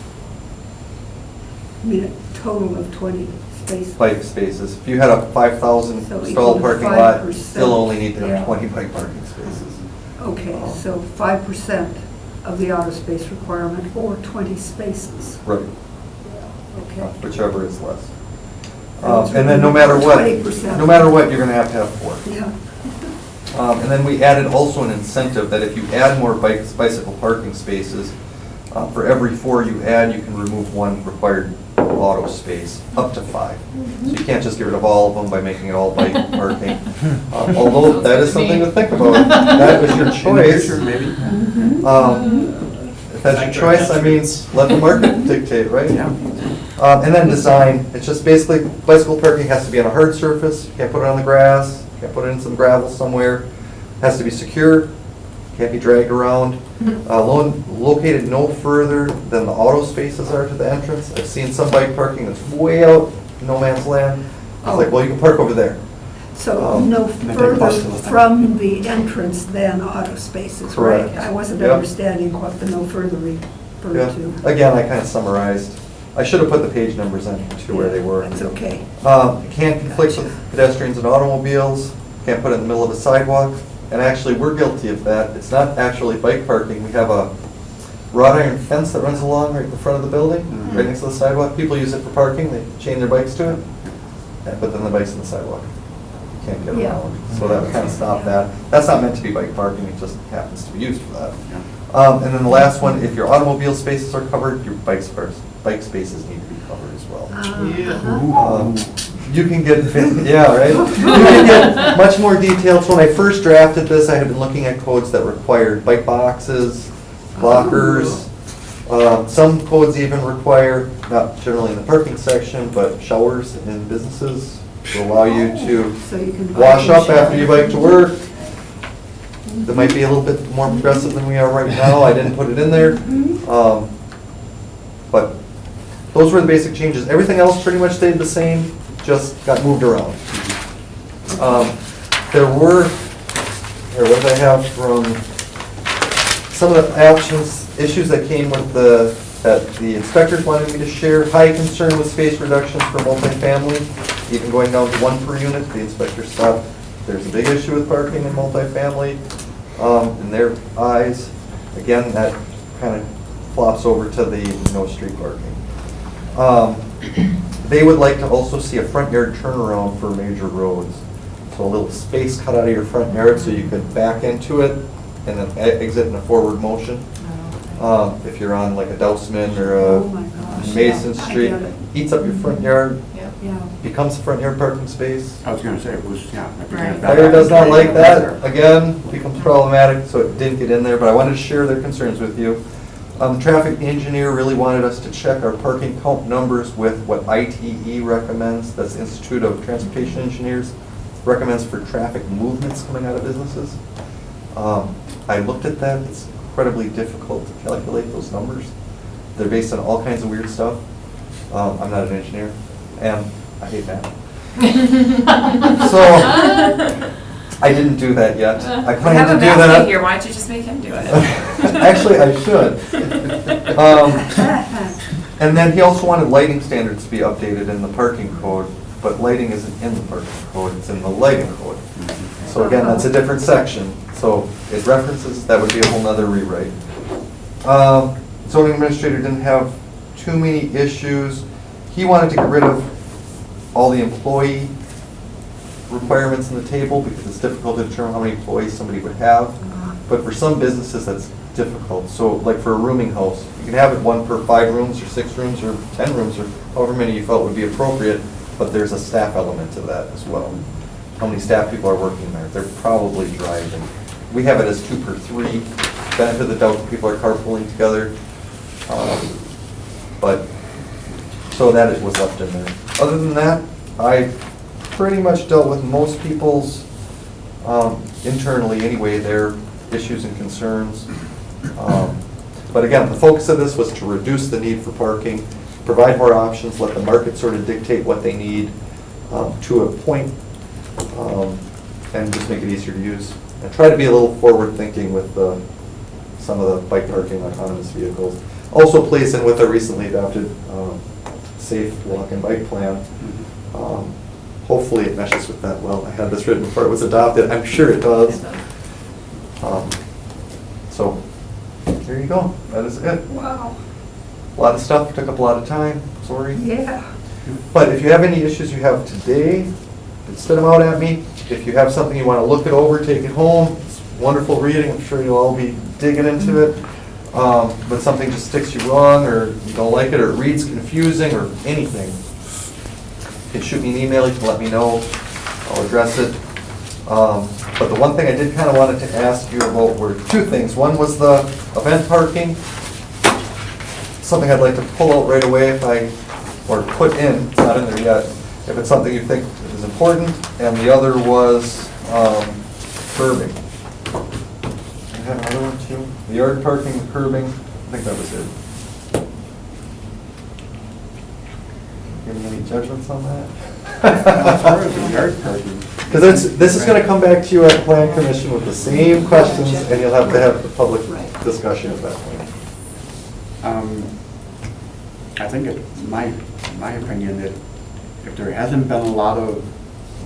I mean, a total of 20 spaces. Bike spaces. If you had a 5,000 So stall equal to parking lot, you 5%. still only need to have Yeah. 20 bike parking spaces. Okay, so 5% of the auto space requirement or 20 spaces. Right. Okay. Whichever is less. That's And then no matter what, 20%. no matter what, you're gonna have 4. Yeah. And then we added also an incentive that if you add more bicycle parking spaces, for every 4 you add, you can remove 1 required auto space, up to 5. So you can't just get rid of all of them by making it all bike parking. Although that is something to think about. That was your choice. Maybe. If that's your choice, I mean, let the market dictate, right? Yeah. And then design, it's just basically bicycle parking has to be on a hard surface, you can't put it on the grass, you can't put it in some gravel somewhere. Has to be secure, can't be dragged around. Located no further than the auto spaces are to the entrance. I've seen some bike parking that's way out, no man's land. It's like, well, you can park over there. So no And then take further bus to the- from the entrance than auto spaces, right? Correct. I wasn't Yep. understanding what the no further referred Yeah. to. Again, I kind of summarized. I should have put the page numbers in to where they were. That's okay. Can't conflict with pedestrians and automobiles, can't put it in the middle of a sidewalk. And actually, we're guilty of that. It's not actually bike parking. We have a wrought iron fence that runs along right in the front of the building, right next to the sidewalk. People use it for parking, they chain their bikes to it, but then the bike's in the sidewalk. You can't get Yeah. around. So that would kind of stop that. That's not meant to be bike parking, it just happens to be used for that. And then the last one, if your automobile spaces are covered, your bike spaces need to be covered as well. You can get, yeah, right? You can get much more details. When I first drafted this, I had been looking at codes that required bike boxes, lockers. Some codes even require, not generally in the parking section, but showers in businesses to allow you to So you can wash bike up and after you bike to work. That might be a little bit more progressive than we are right now. I didn't put it in there. But those were the basic changes. Everything else pretty much stayed the same, just got moved around. There were, here, what did I have from, some of the options, issues that came with that the inspectors wanted me to share. High concern with space reductions for multifamily, even going down to 1 per unit. The inspectors thought there's a big issue with parking in multifamily in their eyes. Again, that kind of flops over to the no street parking. They would like to also see a front yard turnaround for major roads. So a little space cut out of your front yard so you could back into it and then exit in a forward motion. If you're on like a Dousman or Oh a my gosh, Mason yeah, I Street, get it. eats up your front yard, Yeah. becomes a front yard parking space. I was gonna say, it was, yeah. if you're gonna Right. back Fire does not up, like that, there. again, becomes problematic, so it didn't get in there, but I wanted to share their concerns with you. Traffic engineer really wanted us to check our parking count numbers with what ITE recommends, that's the Institute of Transportation Engineers, recommends for traffic movements coming out of businesses. I looked at that, it's incredibly difficult to calculate those numbers. They're based on all kinds of weird stuff. I'm not an engineer, and I hate math. So, I didn't do that yet. I We plan have to a do math that. kit here, why don't you just make him do it? Actually, I should. And then he also wanted lighting standards to be updated in the parking code, but lighting isn't in the parking code, it's in the lighting code. So again, that's a different section. So it references, that would be a whole nother rewrite. Zoning administrator didn't have too many issues. He wanted to get rid of all the employee requirements in the table because it's difficult to determine how many employees somebody would have. But for some businesses, that's difficult. So like for a rooming house, you can have it 1 per 5 rooms or 6 rooms or 10 rooms or however many you felt would be appropriate, but there's a staff element to that as well. How many staff people are working there? They're probably driving. We have it as 2 per 3. Benefit of the doubt that people are carpooling together. But, so that was left in there. Other than that, I pretty much dealt with most people's, internally anyway, their issues and concerns. But again, the focus of this was to reduce the need for parking, provide more options, let the market sort of dictate what they need to a point, and just make it easier to use. And try to be a little forward-thinking with some of the bike parking, autonomous vehicles. Also plays in with our recently adopted safe walk and bike plan. Hopefully it meshes with that well. I had this written before it was adopted. I'm sure it does. So there you go. That is it. Wow. A lot of stuff, took up a lot of time. Sorry. Yeah. But if you have any issues you have today, spit them out at me. If you have something you want to look it over, take it home. It's wonderful reading. I'm sure you'll all be digging into it. But something just sticks you wrong, or you don't like it, or it reads confusing, or anything, you can shoot me an email. You can let me know. I'll address it. But the one thing I did kind of wanted to ask you about were 2 things. One was the event parking. Something I'd like to pull out right away or put in. It's not in there yet. If it's something you think is important. And the other was curbing. I have another one too. The yard parking, the curbing. I think that was it. Give me any judgments on that? As far as the yard parking. Because this is going to come back to you at Plan Commission with the same questions, and you'll have to have the public discussion at that point. I think it's my opinion that if there hasn't been a lot of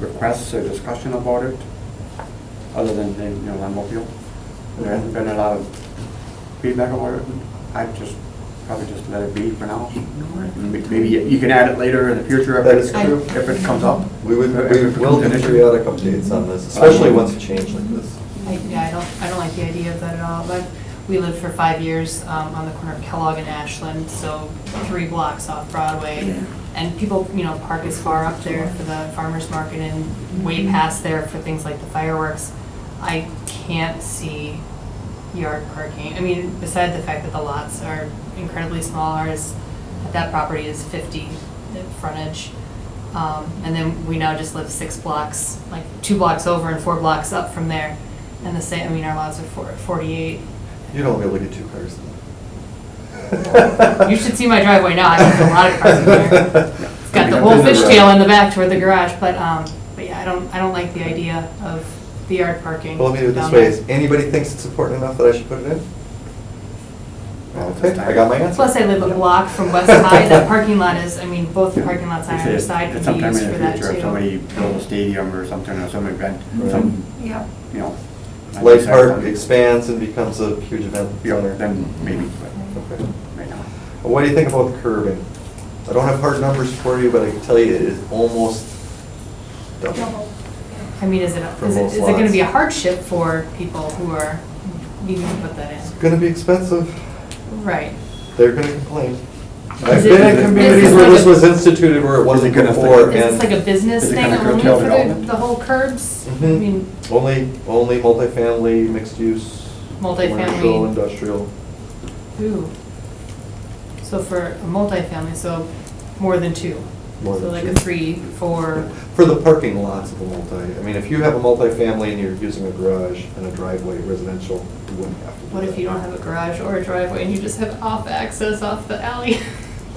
requests or discussion about it, other than, Lamopio, there hasn't been a lot of feedback about it, I'd probably just let it be for now. Maybe you can add it later in the future That is if true. it comes up. We will If it do becomes an issue. periodic updates on this, especially once it changes like this. I don't like the idea of that at all, but we lived for 5 years on the corner of Kellogg and Ashland, so 3 blocks off Broadway. And people, park as far up there for the farmer's market and way past there for things like the fireworks. I can't see yard parking. I mean, beside the fact that the lots are incredibly small, ours at that property is 50 frontage. And then we now just live 6 blocks, like 2 blocks over and 4 blocks up from there. And the same, our lots are 48. You don't be able to get 2 cars in You should see my driveway now. I have a lot of cars in there. It's got the whole fishtail in the back toward the garage, but yeah, I don't like the idea of the yard parking. Well, let me do it this down way. there. Is anybody thinks it's important enough that I should put it in? Okay, I got my answer. Plus, I live a block from West High. That parking lot is, both the parking lots on If either it- side if could be sometime used in for the that future, if too. somebody built a stadium or something, or some event, Right. Yeah. I Light guess Park that's- expands and becomes a huge event center. Then maybe, but Okay. right now. Well, what do you think about the curbing? I don't have hard numbers for you, but I can tell you it is almost double. Is it For is most it going to be a lots. hardship for people who are needing to put that in? It's gonna be expensive. Right. They're gonna complain. Is I've it- been in is communities this where like this a- was instituted where it wasn't gonna before, Is this and like a business Is it thing gonna only curtail for development? the whole curbs? Mhm. only multifamily, mixed use, commercial, Multifamily. industrial. Ooh. So for a multifamily, so more than 2? More So than like 2. a 3, 4, For the parking lots of a if you have a multifamily and you're using a garage and a driveway residential, you wouldn't have to do what if that. you don't have a garage or a driveway and you just have off access off the alley?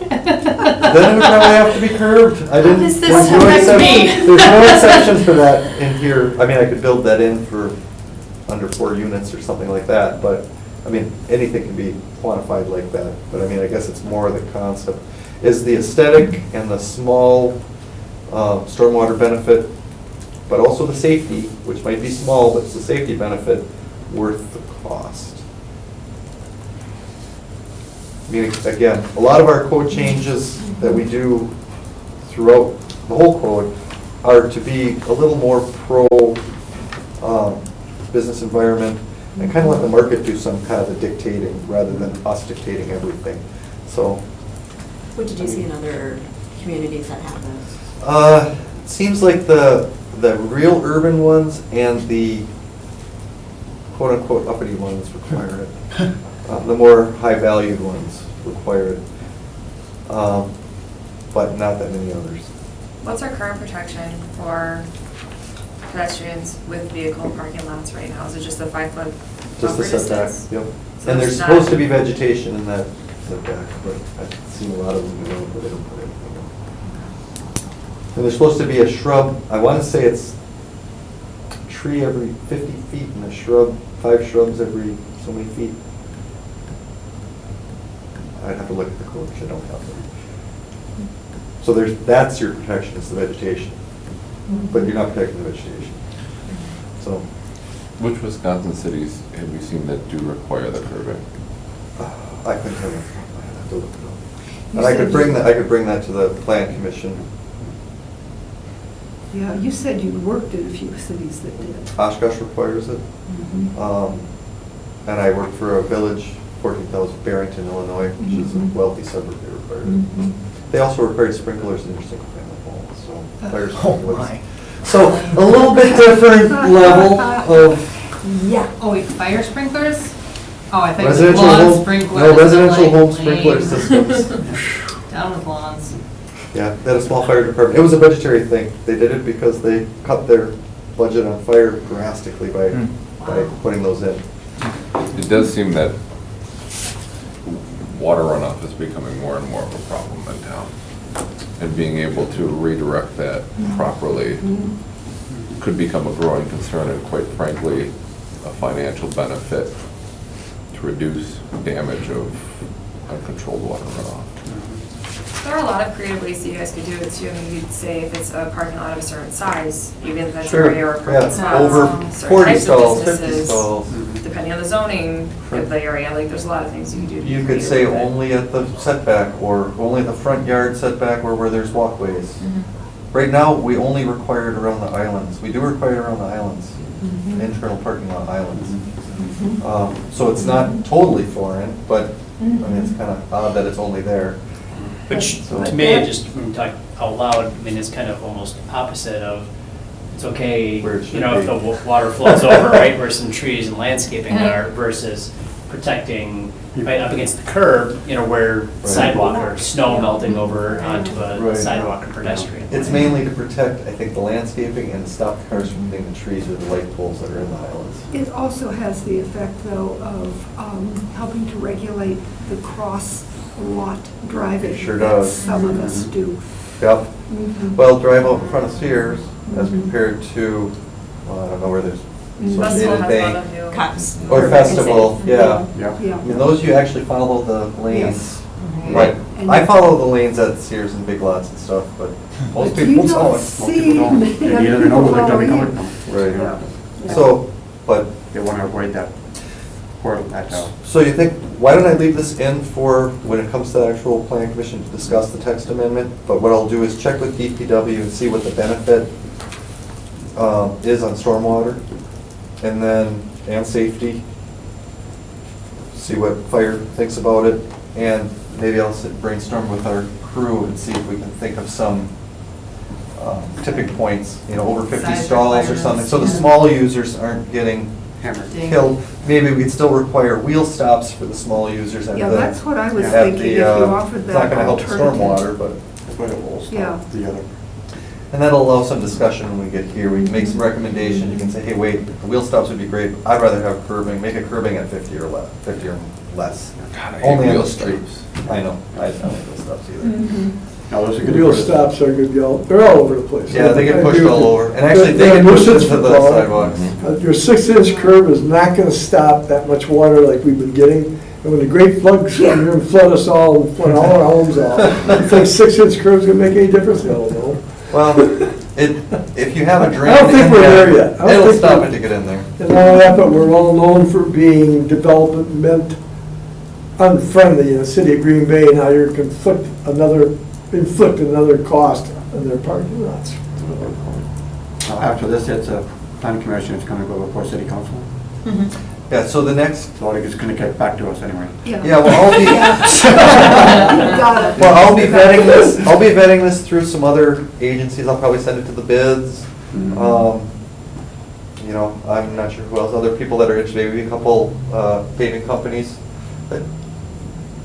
Then it would probably have to be curbed. I didn't. does this there's no affect exception- me? There's no exception for that in here. I could build that in for under 4 units or something like that, but, anything can be quantified like that. But I guess it's more the concept. Is the aesthetic and the small stormwater benefit but also the safety, which might be small, but it's the safety benefit, worth the cost? I mean, again, a lot of our code changes that we do throughout the whole code are to be a little more pro business environment and kind of let the market do some kind of the dictating rather than us dictating everything. So, What did you see in other communities that have this? it seems like the real urban ones and the quote-unquote uppity ones require it. The more high-valued ones require it, but not that many others. What's our current protection for pedestrians with vehicle parking lots right now? Is it just the 5 foot Just the buffer setback, distance? yep. So And there's it's not- supposed to be vegetation in that setback, but I've seen a lot of them, but they don't put anything in. And there's supposed to be a shrub, I want to say it's a tree every 50 feet and a shrub, 5 shrubs every so many feet. I'd have to look at the code, which I don't have them. So that's your protection, is the vegetation. But you're not protecting the vegetation. So, Which Wisconsin cities have you seen that do require the curbing? I couldn't tell you. I'd have to look it up. You And I could said bring that to the plan commission. Yeah, you said you worked in a few cities that did. Oshkosh requires it. And I work for a village, 14,000, Barrington, Illinois, which is a wealthy suburb, they required it. They also required sprinklers in their single-family homes, so fire sprinklers. So a little bit different level of Yeah. Oh, wait, fire sprinklers? Oh, I think it was residential lawn home, sprinklers. no, I'm residential like, home sprinkler lame. systems. Down with lawns. Yeah, they had a small fire department. It was a budgetary thing. They did it because they cut their budget on fire drastically by putting those in. It does seem that water runoff is becoming more and more of a problem in town. And being able to redirect that properly could become a growing concern and quite frankly, a financial benefit to reduce damage of uncontrolled water runoff. There are a lot of creative ways that you guys could do it too. I mean, you'd say if it's a parking lot of a certain size, even if that's Sure, area or parking yeah, spots, over certain 40 types of stalls, 50 businesses, stalls. depending on the zoning of the area, like there's a lot of things you can do. to be You could creative say with it. only at the setback, or only the front yard setback, or where there's walkways. Mhm. Right now, we only require it around the islands. We do require it around the islands, internal parking lot islands. So it's not totally foreign, but, I mean, it's kind of odd that it's only there. Which, So- to me, it just, when you talk out loud, I mean, it's kind of almost opposite of, it's okay, Where it should you know, if be. the water flows over, right, where some trees and landscaping are, versus protecting right up against the curb, you know, where sidewalk or snow melting over onto a Right. sidewalk and pedestrian. It's mainly to protect, I think, the landscaping and stop cars from hitting the trees or the light poles that are in the islands. It also has the effect, though, of helping to regulate the cross-lot driving. It sure that does. some of us do. Yep. Mhm. Well, drive out in front of Sears as compared to, well, I don't know where there's Festival Associated has a lot Bank. of new. Cops. Or festival, yeah. Yeah. Yeah. I mean, those you actually follow the lanes. Yes. Right. And- I follow the lanes at Sears and Big Lots and stuff, but most But people you don't. don't Most see people don't. many They other either know people they're gonna be following coming you. from. Right. Yeah. So, but, They wanna avoid that portal, that, so you think, why don't I leave this in for when it comes to the actual plan commission to discuss the text amendment? But what I'll do is check with DPW and see what the benefit is on stormwater, and then, and safety. See what fire thinks about it, and maybe I'll brainstorm with our crew and see if we can think of some tipping points, you know, over 50 Size stalls or something, so the requirements. small users aren't getting hammered. Ding. killed. Maybe we could still require wheel stops for the small users at the. Yeah, that's what I was at thinking, if the, you uh, offered It's not that gonna help the alternative. stormwater, but, But it will Yeah. stop the other. and that'll allow some discussion when we get here. We can make some recommendations. You can say, hey, wait, the wheel stops would be great. I'd rather have curbing, make it curbing at 50 or less, 50 or less. God, I hate Only on wheel the street. stops. I know, I don't like wheel stops either. Mhm. Now, those are good. Wheel stops are gonna be they're all over the place. Yeah, they get I pushed agree all with you. over, and actually, they They're get a pushed nuisance into for the plowing. sidewalks. Your 6-inch curb is not gonna stop that much water like we've been getting. And when the great floods come here and flood us all, and flood all our homes out, you think 6-inch curb's gonna make any difference? Hell no. Well, If you have a drain. I don't think in we're there yet. I don't It'll think stop we're- it to get in there. And all that, but we're all known for being development unfriendly in the city of Green Bay, and how you inflict another cost on their parking lots. After this, it's a planning commission, it's gonna go before city council. Yeah, so the next, So it's gonna get back to us anyway. yeah, well, I'll be. Got it. Well, I'll be vetting this through some other agencies. I'll probably send it to the bids. You know, I'm not sure who else, other people that are interested, maybe a couple paving companies that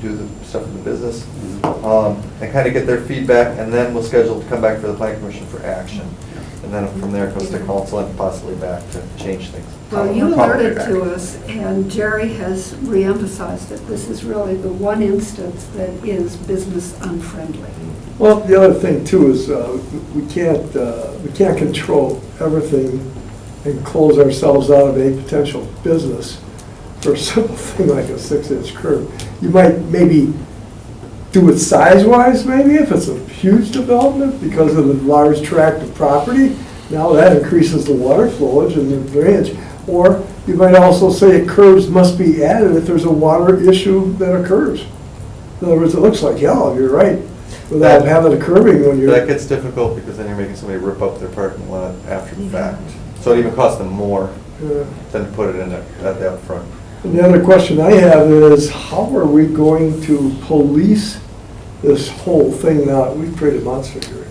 do the stuff in the business. And kind of get their feedback, and then we'll schedule to come back for the plan commission for action. And then from there it goes to council and possibly back to change things. Well, you Probably alerted back. to us, and Jerry has reemphasized that this is really the one instance that is business unfriendly. Well, the other thing too is, we can't control everything and close ourselves out of a potential business for a simple thing like a 6-inch curb. You might maybe do it size-wise, maybe, if it's a huge development because of the large tract of property. Now that increases the water flowage and the drainage. Or you might also say curbs must be added if there's a water issue that occurs. In other words, it looks like, yeah, you're right, without having a curbing when you're. That gets difficult because then you're making somebody rip up their parking lot after the fact. So it even costs them more Yeah. than to put it in at the upfront. And the other question I have is, how are we going to police this whole thing now that we've created a monster here?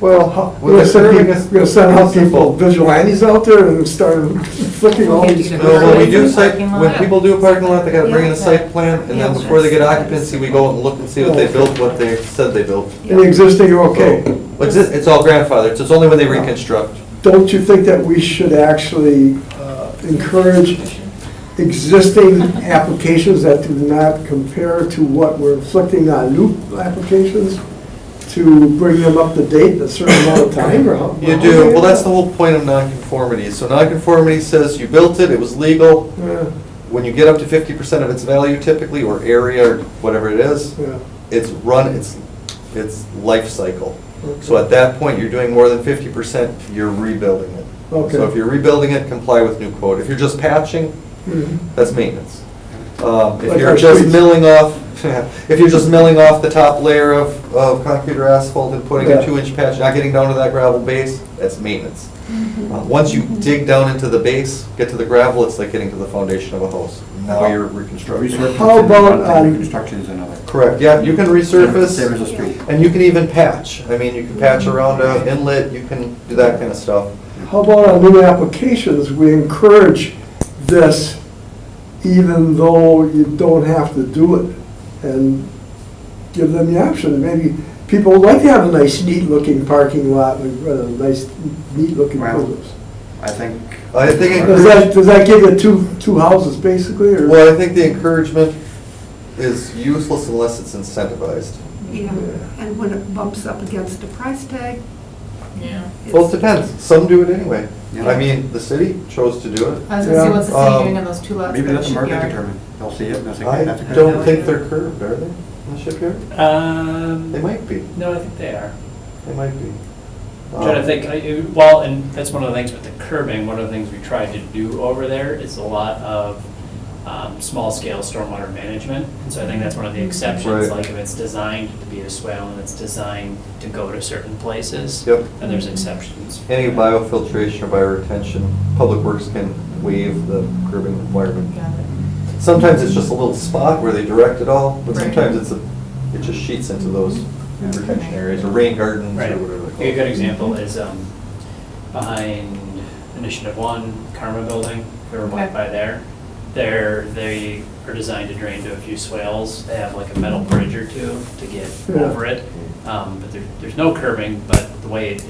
Well, We're gonna send out people, vigilantes out there and start flicking all these. We'll No, when we do site, Parking lot? when people do a parking lot, they gotta bring in a site plan, and then Yeah. before they get occupancy, we go and look and see what they built, what they said they built. And the existing are okay. It's all grandfathered, so it's only when they reconstruct. Don't you think that we should actually encourage existing applications that do not compare to what we're inflicting on new applications to bring them up to date in a certain amount of time, or how? You do, well, that's the whole point of nonconformity. So nonconformity says you built it, it was legal. Yeah, When you get up to 50% of its value typically, or area, or whatever it is, yeah. it's run its life cycle. So at that point, you're doing more than 50%, you're rebuilding it. Okay. So if you're rebuilding it, comply with new code. If you're just patching, Mhm. that's maintenance. If Like you're our just streets. milling off, if you're just milling off the top layer of concrete or asphalt and putting Yeah. a 2-inch patch, not getting down to that gravel base, that's maintenance. Once you dig down into the base, get to the gravel, it's like getting to the foundation of a house. Now you're reconstructing. How about on- Reconstruction is another. Correct, yeah, you can resurface. Same as a street. And you can even patch. I mean, you can patch around an inlet, you can do that kind of stuff. How about on new applications, we encourage this even though you don't have to do it, and give them the option. Maybe people would like to have a nice, neat-looking parking lot, with a nice, neat-looking Well, buildings. I think. I think Does that give you two houses, basically, or? Well, I think the encouragement is useless unless it's incentivized. Yeah, and when it bumps up against a price tag. Yeah. Well, it depends. Some do it anyway. Yeah. I mean, the city chose to do it. I was gonna say, what's the city Yeah. doing on those two lots? Maybe by the let the market shipyard? determine. They'll see it and they'll say, I hey, that's a good. don't think they're curved, are they, in the shipyard? They might be. No, I think they are. They might be. I'm trying to think, well, and that's one of the things with the curbing, one of the things we tried to do over there is a lot of small-scale stormwater management. And so I think that's one of the exceptions, Right. like if it's designed to be a swale and it's designed to go to certain places, Yep. then there's exceptions. Any biofiltration or bioretention, Public Works can waive the curbing requirement. Got it. Sometimes it's just a little spot where they direct it all, but Right. sometimes it just sheets into those retention areas, or rain gardens, or Right. whatever they call A it. good example is behind Initiative 1, Karma Building, if you ever went Okay. by there. They are designed to drain to a few swales. They have like a metal bridge or two to get Yeah. over it. But there's no curbing, but the way it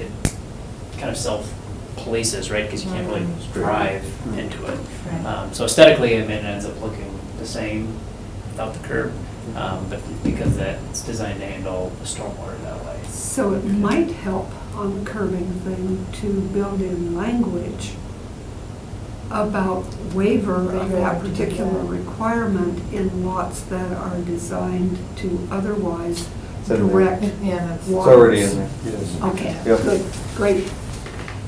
kind of self-polices, right? Because you can't really drive into it. Right. So aesthetically, it ends up looking the same without the curb. But because it's designed to handle the stormwater that way. So it might help on the curbing thing to build in language about waiver of that particular requirement in lots that are designed to otherwise It's in there. direct Yeah, that's. It's already in there. It is. Okay, Yep. good, great.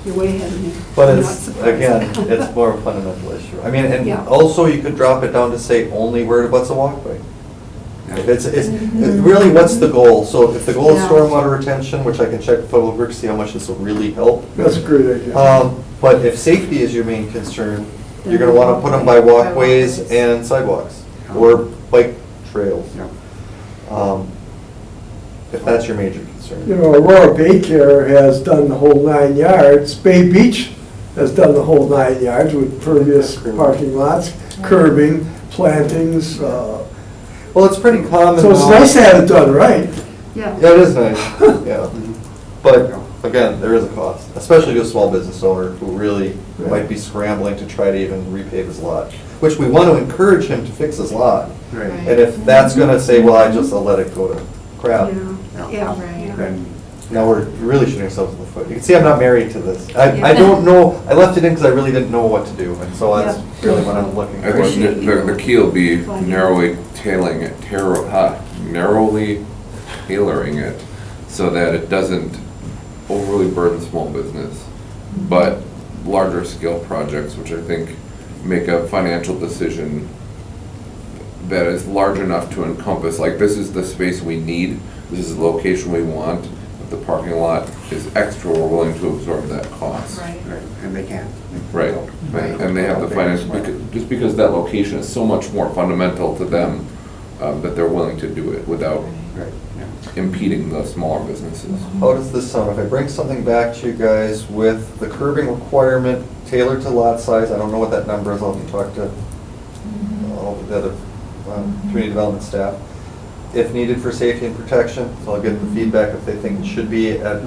You're way ahead of me. But I'm not it's, surprised. again, it's more of a fundamental issue. I mean, and Yeah. also you could drop it down to say only where it abuts a walkway. Yeah. If it's really, what's the goal? So if the goal is Yeah. stormwater retention, which I can check with Public Works, see how much this will really help. That's a great idea. But if safety is your main concern, you're gonna wanna put them by walkways and sidewalks, or bike trails. Yeah. If that's your major You concern. know, Aurora Baycare has done the whole 9 yards. Bay Beach has done the whole 9 yards with pervious parking lots, curbing, plantings. Well, it's pretty common. So it's now- nice to have it done right. Yeah. Yeah, it is nice, yeah. But again, there is a cost, especially to a small business owner who really might be scrambling to try to even repave his lot, which we want to encourage him to fix his lot. Right. And if that's gonna say, well, I'll let it go to crap, Yeah, Right. yeah. Then, now we're really shooting ourselves in the foot. You can see I'm not married to this. I don't know, I left it in because I really didn't know what to do, and so that's Yeah. really what I'm looking I for. think the key will be narrowly narrowly tailoring it so that it doesn't overly burden small business, but larger scale projects, which I think make a financial decision that is large enough to encompass, like, this is the space we need, this is the location we want. If the parking lot is extra, we're willing to absorb that cost. Right. right, and they can. Right, and they have the finance, just because that location is so much more fundamental to them, that they're willing to do it without Right, yeah. impeding the smaller businesses. How does this sound? If I bring something back to you guys with the curbing requirement tailored to lot size, I don't know what that number is, I'll have to talk to all the other community development staff. If needed for safety and protection, so I'll get the feedback if they think it should be at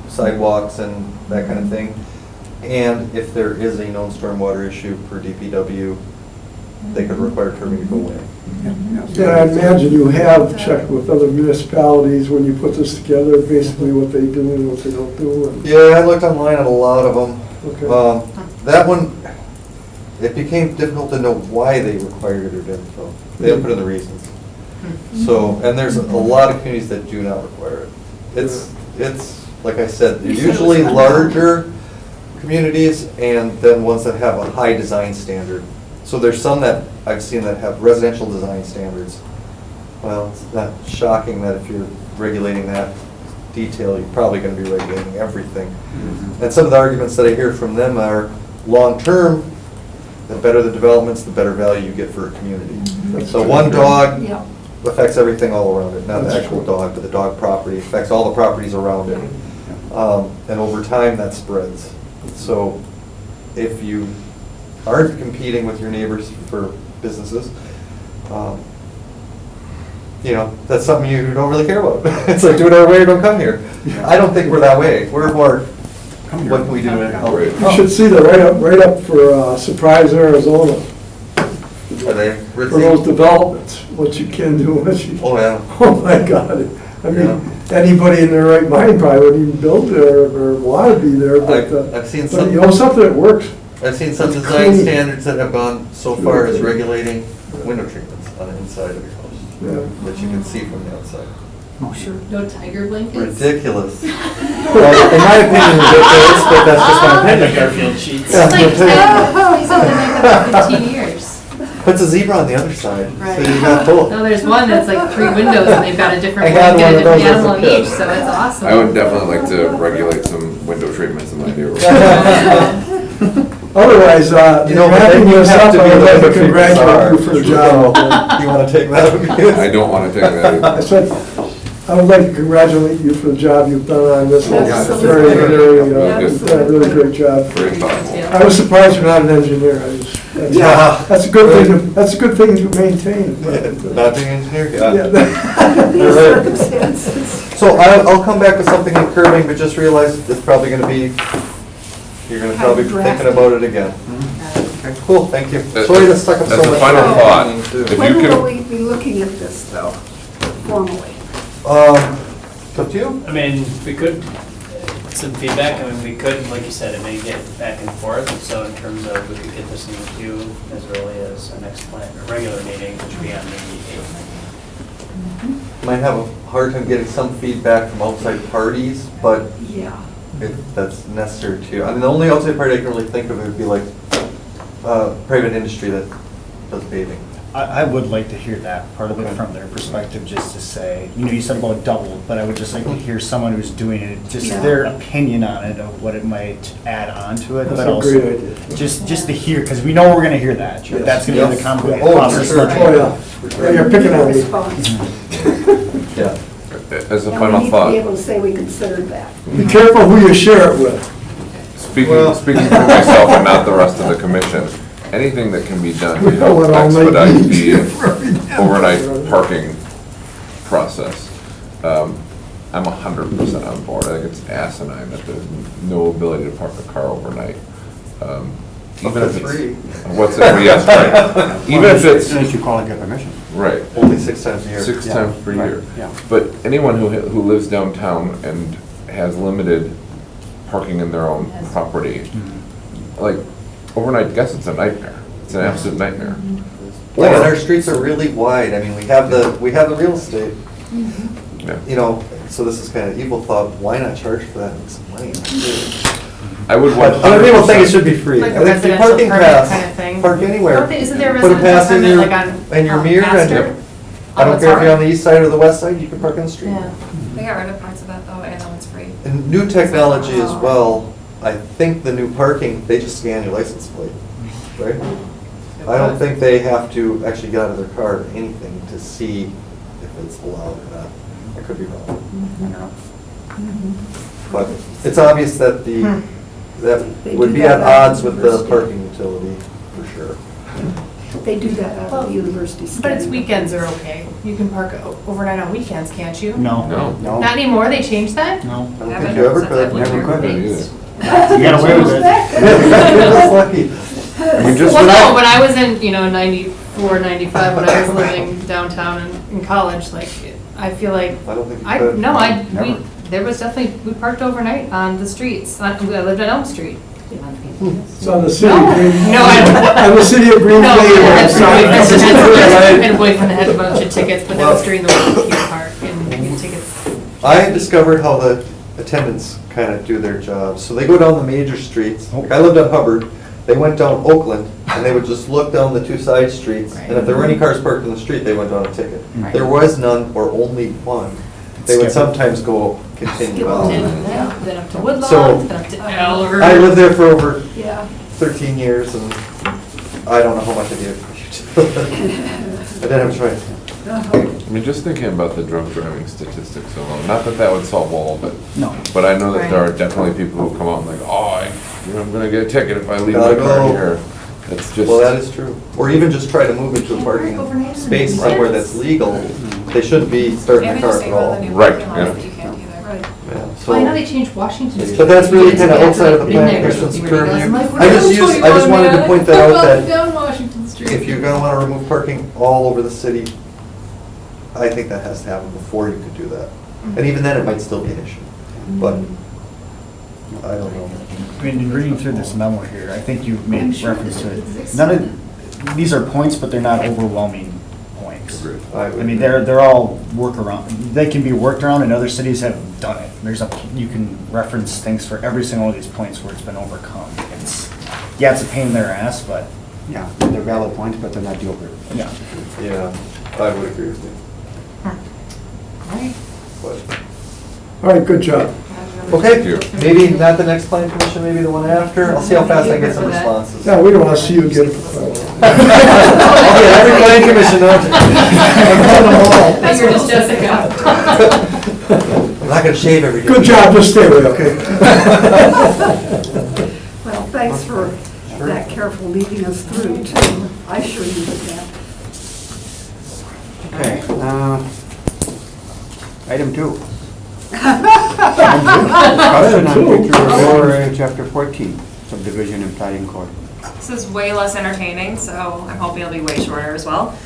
sidewalks and that kind of thing. And if there is a known stormwater issue per DPW, they could require curbing to go away. Yeah, I imagine you have checked with other municipalities when you put this together, basically what they do and what they don't do. and- Yeah, I looked online at a lot of them. Okay. That one, it became difficult to know why they required it or didn't, so they didn't put in the reasons. So, and there's a lot of communities that do not require it. It's, like I said, they're usually larger communities and then ones that have a high design standard. So there's some that I've seen that have residential design standards. Well, it's not shocking that if you're regulating that detail, you're probably gonna be regulating everything. And some of the arguments that I hear from them are, long-term, the better the developments, the better value you get for a community. So one dog Yeah. affects everything all around it, not the actual dog, but the dog property, affects all the properties around it. And over time, that spreads. So if you aren't competing with your neighbors for businesses, you know, that's something you don't really care about. It's like, do it our way or don't come here. I don't think we're that way. We're more, Come here. what can we do to help? You should see the write-up for Surprise, Arizona, Are they for those developments, what you can do, what you, Oh, yeah. oh my God. I mean, anybody in their right mind probably wouldn't even build there or want to be there, but, I've seen but some, you know, something that works. I've seen some That's design clean. standards that have gone so far as regulating window treatments on the inside of your house, Yeah. that you can see from the outside. Oh, sure. No tiger blankets? Ridiculous. Well, in my opinion, ridiculous, but that's just my And the opinion. Garfield sheets. Yeah. It's like, he's only been there for 15 years. Puts a zebra on the other side, so Right. you got both. No, there's one that's like 3 windows and they've got a different, I had one, get a one of different those as a animal in kid. each, so it's awesome. I would definitely like to regulate some window treatments in my neighborhood. Otherwise, You know, but then wrapping you this have up, to be I'd like the to congratulate you for the job. You wanna take that? I don't want to take that either. I said, I would like to congratulate you for the job you've done on this. Yes. It's very, very, Yeah. you've done a really great job. Very thoughtful. I was surprised you're not an engineer. Yeah. That's a good thing, that's a good thing to maintain. Not being an engineer, Yeah. yeah. These circumstances. So I'll come back with something in curbing, but just realize it's probably gonna be, you're gonna probably be thinking about it again. Cool, thank you. Sorry to suck up so much. As a final time. thought, Too. if When you will can, we be looking at this, though, formally? It's up to you. I mean, we could, some feedback, I mean, we could, like you said, it may get back and forth, and so in terms of, we could get this in the queue as early as our next plan, or regular meeting, which would be on the 8th. Might have a hard time getting some feedback from outside parties, but Yeah. if that's necessary to, I mean, the only outside party I can really think of would be like, private industry that does paving. I would like to hear that part of it Okay. from their perspective, just to say, you said about double, but I would just like to hear someone who's doing it, just Yeah. their opinion on it, of what it might add on to it, That's but a also, great idea. just to hear, because we know we're gonna hear that. Yes. That's gonna be the Yes. complicated Oh, for process. sure. Oh, yeah. Yeah, you're picking on me. Response. Yeah. As a And final we need to be thought, able to say we considered that. Be careful who you share it with. Well- speaking for myself and not the rest of the commission, anything that can be done We to know help what all night expedite means. the overnight parking process, I'm 100% on board. I think it's asinine that there's no ability to park a car overnight. Even if it's, Free. what's it, yes, right. Even if it's, Unless you call and get permission. right, Only 6 times a year. 6 Yeah, times per right, year. yeah. But anyone who lives downtown and has limited parking in their own Yes. property, like, overnight, guess it's a nightmare. It's an absolute nightmare. Yeah, and our streets are really wide. I mean, we have the real estate, Yeah. so this is kind of evil thought, why not charge for that and make some money? I would But other people think it should be free. Like a I think the residential parking permit pass, kind of thing. park anywhere. Isn't there a Put a residential pass in permit your, like on? in your mirror and Astor? I don't care if you're on the east side or the west side, you can park on the street. Yeah. They got rid of parts of that though, and now it's free. And new technology as well, I think the new parking, they just scan your license plate, right? I don't think they have to actually get out of their car or anything to see if it's allowed or not. I could be wrong. But it's obvious that that They would do be that at at odds with the university. parking utility, for sure. They do that out of the university. But it's standard. weekends are okay. You can park overnight on weekends, can't you? No. No. Not anymore, they changed that? No. I don't think you ever could. Never could. You got away with it. That's lucky. I mean, just Well, when no, I, when I was in, 94, 95, when I was living downtown in college, like, I feel like, I don't think you could. Never. there was definitely, we parked overnight on the streets. I lived on Elm Street. It's on the city. No, of Green- no, I- On the city of Green No, Bay. and a boyfriend had a bunch of tickets, but that was during the week you could park and get tickets. I discovered how the attendants kind of do their jobs. So they go down the major streets. Like I lived on Hubbard. They went down Oakland, and they would just look down the 2 side streets. And if there were any cars parked in the street, they went down a ticket. Right. There was none or only one. They would Skip it. sometimes go continue on. Then up to Woodlawn, So, then up to Elmer. I lived there for over Yeah. 13 years, and I don't know how much I did. I didn't have a choice. I mean, just thinking about the drunk driving statistics alone, not that that would solve all, No. but I know that there are Right. definitely people who come out and like, oh, I'm gonna get a ticket if I leave my Gotta car go. here. That's just. Well, that is true. Or even just try to move into a parking space somewhere that's legal. They shouldn't be starting Maybe their car just at say about all. the new Right, parking lots yeah. that you can't either. Right. Yeah, Well, I know so- they changed Washington Street. But that's really Years kinda ago, outside of the but planning it never commission's really does. I'm like, purview. I just wanted to point that out that down Washington Street. if you're gonna wanna remove parking all over the city, I think that has to happen before you could do that. And even then, it might still be an issue, but I don't know. I mean, in reading through this memo here, I think you made reference to it. None of, these are points, but they're not overwhelming points. Agreed. I mean, they're all workaround, they can be worked around, and other cities have done it. You can reference things for every single one of these points where it's been overcome. Yeah, it's a pain in their ass, but, Yeah, they're valid points, but they're not deal breakers. yeah. Yeah, I would agree with you. Right. But- All right, good job. Okay, Thank you. maybe not the next planning commission, maybe the one after. I'll see how fast I get some responses. Yeah, we don't want to see you get it. I'll get every planning commission out. But you're just Jessica. I'm not gonna shave every day. Good job, just stay away, okay? Well, thanks for that careful leading us through, too. I sure needed that. Okay, item 2. Item two. Or chapter 14, subdivision and plating code. This is way less entertaining, so I'm hoping it'll be way shorter as well.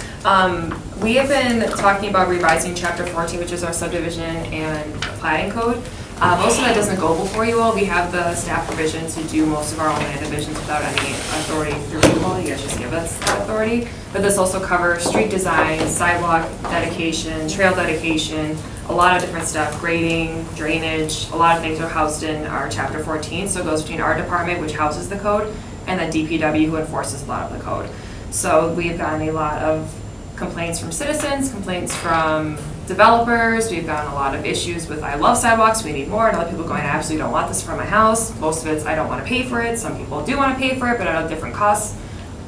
We have been talking about revising chapter 14, which is our subdivision and plating code. Most of that doesn't go before you all. We have the staff provision to do most of our own land divisions without any authority through you all. You guys just give us that authority. But this also covers street design, sidewalk dedication, trail dedication, a lot of different stuff, grading, drainage. A lot of things are housed in our Chapter 14, so it goes between our department, which houses the code, and then DPW, who enforces a lot of the code. So we've gotten a lot of complaints from citizens, complaints from developers. We've gotten a lot of issues with, I love sidewalks, we need more, and other people going, I absolutely don't want this for my house. Most of it's, I don't want to pay for it. Some people do want to pay for it, but at different costs.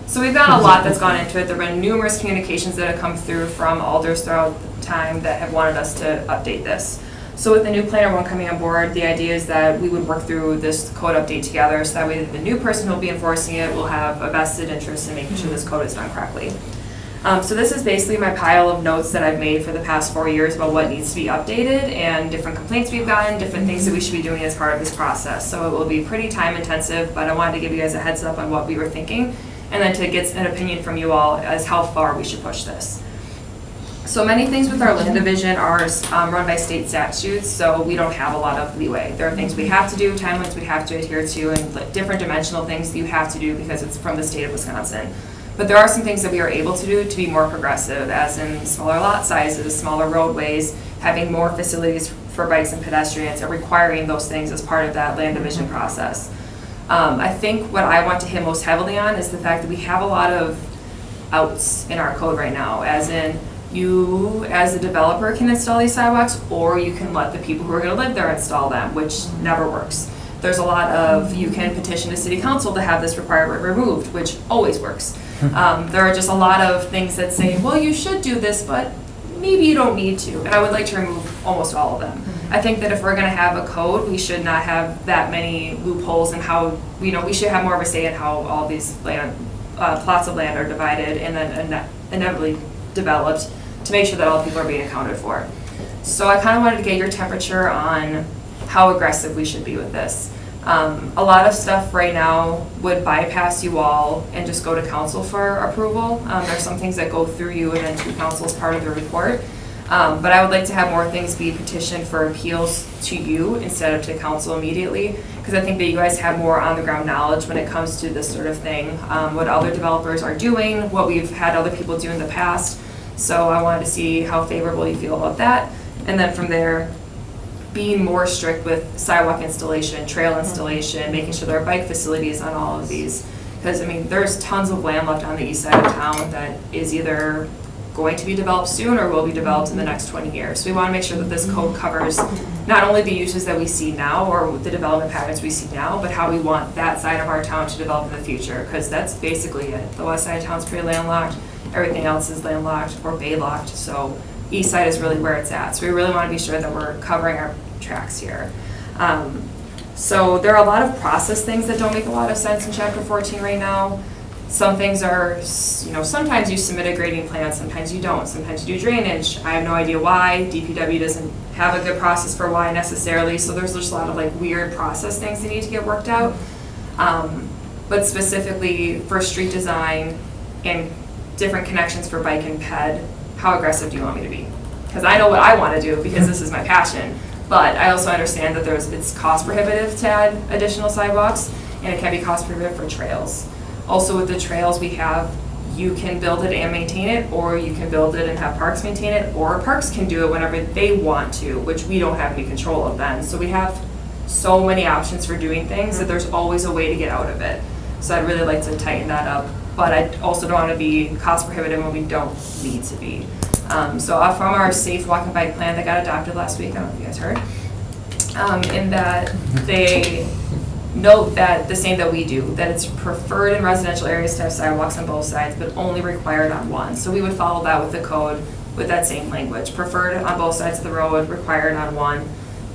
So we've got a lot that's gone into it. There have been numerous communications that have come through from alders throughout the time that have wanted us to update this. So with the new planner one coming on board, the idea is that we would work through this code update together, so that way the new person who will be enforcing it will have a vested interest in making sure this code is done correctly. So this is basically my pile of notes that I've made for the past 4 years about what needs to be updated and different complaints we've gotten, different things that we should be doing as part of this process. So it will be pretty time intensive, but I wanted to give you guys a heads up on what we were thinking, and then to get an opinion from you all as how far we should push this. So many things with our land division are run by state statutes, so we don't have a lot of leeway. There are things we have to do, timelines we have to adhere to, and different dimensional things that you have to do because it's from the state of Wisconsin. But there are some things that we are able to do to be more progressive, as in smaller lot sizes, smaller roadways, having more facilities for bikes and pedestrians, and requiring those things as part of that land division process. I think what I want to hit most heavily on is the fact that we have a lot of outs in our code right now, as in you, as a developer, can install these sidewalks, or you can let the people who are going to live there install them, which never works. There's a lot of, you can petition the city council to have this requirement removed, which always works. There are just a lot of things that say, well, you should do this, but maybe you don't need to. And I would like to remove almost all of them. I think that if we're going to have a code, we should not have that many loopholes in how, we should have more of a say in how all these land, plots of land are divided and then inevitably developed to make sure that all people are being accounted for. So I kind of wanted to get your temperature on how aggressive we should be with this. A lot of stuff right now would bypass you all and just go to council for approval. There's some things that go through you and then to council as part of the report. But I would like to have more things be petitioned for appeals to you instead of to council immediately, because I think that you guys have more on the ground knowledge when it comes to this sort of thing, what other developers are doing, what we've had other people do in the past. So I wanted to see how favorable you feel about that. And then from there, being more strict with sidewalk installation, trail installation, making sure there are bike facilities on all of these. Because, I mean, there's tons of land left on the east side of town that is either going to be developed soon or will be developed in the next 20 years. So we want to make sure that this code covers not only the uses that we see now or the development patterns we see now, but how we want that side of our town to develop in the future, because that's basically it. The west side of town's pretty landlocked, everything else is landlocked or baylocked, so east side is really where it's at. So we really want to be sure that we're covering our tracks here. So there are a lot of process things that don't make a lot of sense in Chapter 14 right now. Some things are, sometimes you submit a grading plan, sometimes you don't. Sometimes you do drainage. I have no idea why. DPW doesn't have a good process for why necessarily. So there's just a lot of like weird process things that need to get worked out. But specifically for street design and different connections for bike and ped, how aggressive do you want me to be? Because I know what I want to do because this is my passion. But I also understand that it's cost prohibitive to add additional sidewalks, and it can be cost prohibitive for trails. Also with the trails we have, you can build it and maintain it, or you can build it and have parks maintain it, or parks can do it whenever they want to, which we don't have any control of then. So we have so many options for doing things that there's always a way to get out of it. So I'd really like to tighten that up, but I also don't want to be cost prohibitive when we don't need to be. So from our safe walk and bike plan that got adopted last week, I don't know if you guys heard, in that they note that the same that we do, that it's preferred in residential areas to have sidewalks on both sides, but only required on one. So we would follow that with the code with that same language, preferred on both sides of the road, required on one,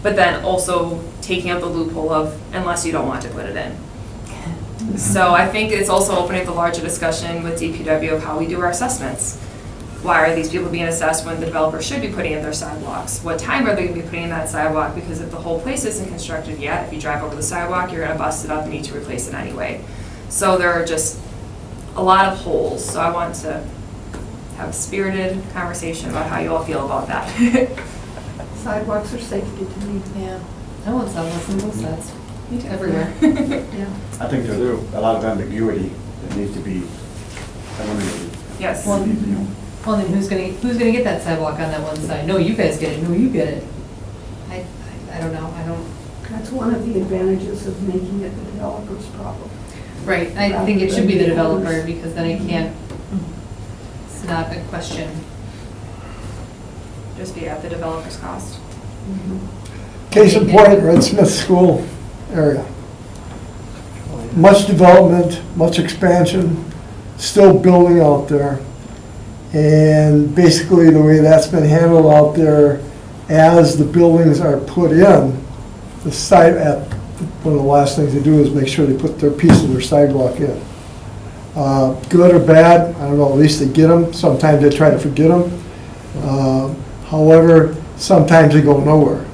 but then also taking out the loophole of unless you don't want to put it in. So I think it's also opening up the larger discussion with DPW of how we do our assessments. Why are these people being assessed when the developer should be putting in their sidewalks? What time are they going to be putting in that sidewalk? Because if the whole place isn't constructed yet, if you drive over the sidewalk, you're going to bust it up and need to replace it anyway. So there are just a lot of holes. So I want to have a spirited conversation about how you all feel about that. Sidewalks are safety to me. Yeah. I want sidewalks on both sides, Me too. everywhere. Yeah. I think there's a lot of ambiguity that needs to be eliminated. Yes. Well, You know, Well, then who's gonna get that sidewalk on that one side? No, you guys get it, no, you get it. I don't know, I don't, That's one of the advantages of making it the developer's problem. right, I think it should be the developer, because then it can't, it's not a question. Just be at the developer's cost. Case in point, Red Smith School area. Much development, much expansion, still building out there. And basically, the way that's been handled out there, as the buildings are put in, the side, one of the last things they do is make sure they put their piece of their sidewalk in. Good or bad, I don't know, at least they get them. Sometimes they try to forget them. However, sometimes they go nowhere.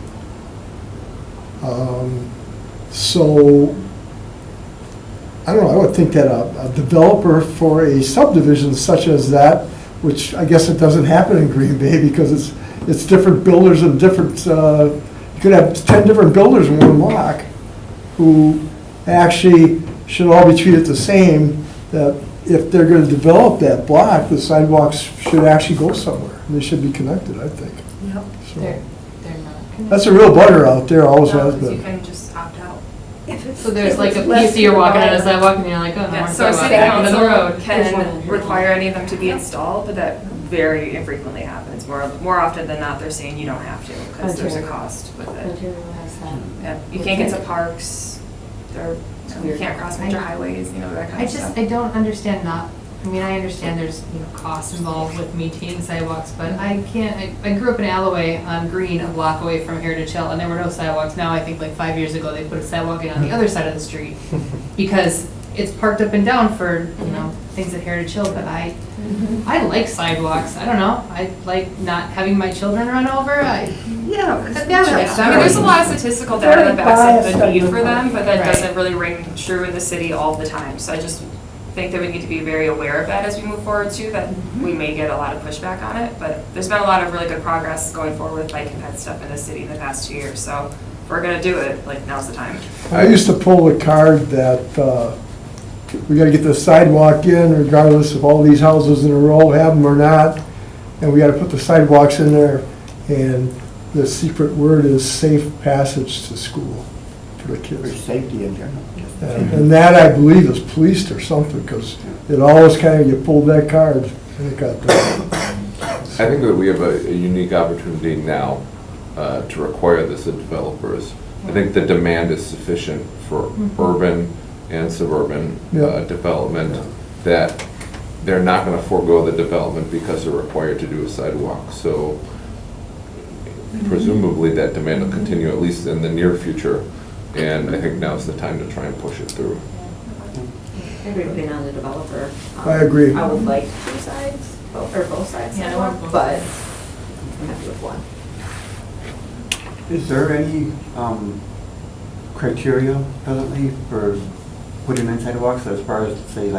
So, I don't know, I would think that a developer for a subdivision such as that, which I guess it doesn't happen in Green Bay because it's different builders and different, you could have 10 different builders in one block who actually should all be treated the same, that if they're gonna develop that block, the sidewalks should actually go somewhere. They should be connected, I think. Yep. So, They're not. that's a real butter out there, always No, has 'cause you been. can just opt out. So there's like a piece you're walking on a sidewalk and you're like, oh, no, Yeah, more so our sidewalk, city back into the council road. can require any of them to be installed, but that very infrequently happens. More often than not, they're saying you don't have to, because there's a cost with it. Yeah, you can't get to parks, you can't cross major highways, that kind of stuff. I don't understand I understand there's, costs involved with maintaining sidewalks, but I grew up in Alloway on Green, a block away from Heritage Hill, and there were no sidewalks. Now, I think like 5 years ago, they put a sidewalk in on the other side of the street, because it's parked up and down for, things at Heritage Hill, but I like sidewalks, I don't know, I like not having my children run over, Yeah. Yeah, I mean, there's a lot of statistical data that backs up Very the need biased for them, but that Right. doesn't really ring true in the city all the time. So I just think that we need to be very aware of that as we move forward too, that we may get a lot of pushback on it, but there's been a lot of really good progress going forward with bike and ped stuff in the city in the past 2 years, so if we're gonna do it, now's the time. I used to pull the card that we gotta get the sidewalk in regardless of all these houses in a row have them or not, and we gotta put the sidewalks in there, and the secret word is safe passage to school for the For kids. safety in general. And that, I believe, is policed or something, because it always kind of, you pulled that card, and it got done. I think that we have a unique opportunity now to require this of developers. I think the demand is sufficient for urban and suburban Yeah. development, that they're not going to forego the development because they're required to do a sidewalk. So presumably that demand will continue at least in the near future, and I think now's the time to try and push it through. I agree with being on the developer. I agree. I would like two sides, or both sides, Yeah, I want both but sides. I'm happy with one. Is there any criteria presently for putting in sidewalks as far as, say,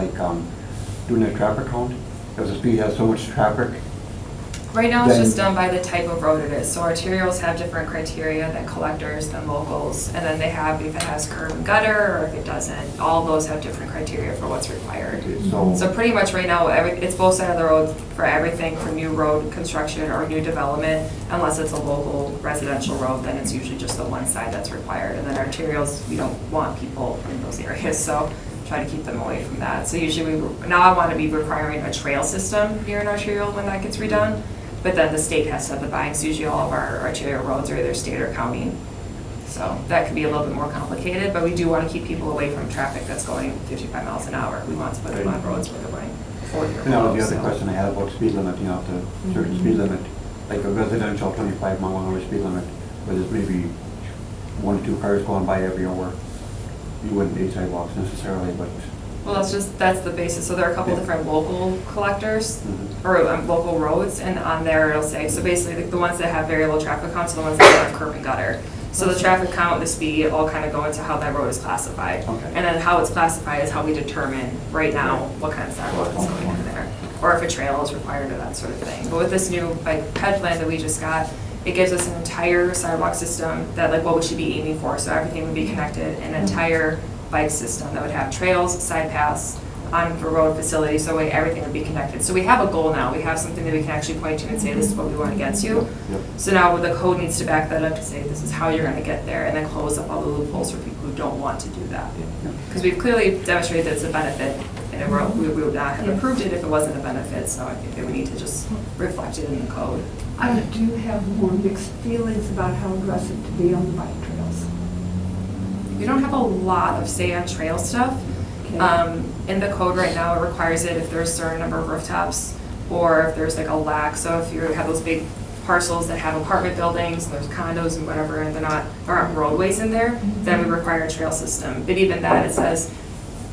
doing a traffic count? If the street has so much traffic, Right now, it's Then- just done by the type of road it is. So arterials have different criteria than collectors, than locals, and then they have if it has curb and gutter, or if it doesn't. All those have different criteria for what's required. So pretty much right now, it's both sides of the road for everything for new road construction or new development. Unless it's a local residential road, then it's usually just the one side that's required. And then arterials, we don't want people in those areas, so try to keep them away from that. So usually, now I want to be requiring a trail system near an arterial when that gets redone. But then the state has set the bindings. Usually all of our arterial roads are either state or county. So that could be a little bit more complicated, but we do want to keep people away from traffic that's going 55 miles an hour. We want to put them on roads where they're going 40 or and that was below. the other question I had about speed limit, the certain speed limit, like a residential 25-mile-an-hour speed limit, where there's maybe 1 or 2 cars going by every hour. You wouldn't need sidewalks necessarily, but. Well, that's the basis. So there are a couple different local collectors, Mhm. or local roads, and on there it'll say, so basically the ones that have very low traffic counts are the ones that have curb and gutter. So the traffic count, the speed, all kind of go into how that road is classified. Okay. And then how it's classified is how we determine right now what kind of sidewalk is going in there. Or if a trail is required or that sort of thing. But with this new ped plan that we just got, it gives us an entire sidewalk system that like what we should be aiming for, so everything would be connected, an entire bike system that would have trails, side paths, on the road facility, so way everything would be connected. So we have a goal now, we have something that we can actually point to and say, this is what we want to get to. Yep. So now the code needs to back that up to say, this is how you're going to get there, and then close up all the loopholes for people who don't want to do that. Because we've clearly demonstrated that it's a benefit, and we would not have approved it if it wasn't a benefit, so I think that we need to just reflect it in the code. I do have more mixed feelings about how aggressive to be on the bike trails. We don't have a lot of say on trail stuff. Okay. In the code right now, it requires it if there's a certain number of rooftops, or if there's like a lack, so if you have those big parcels that have apartment buildings, and there's condos and whatever, and there aren't roadways in there, then we require a trail system. But even that, it says,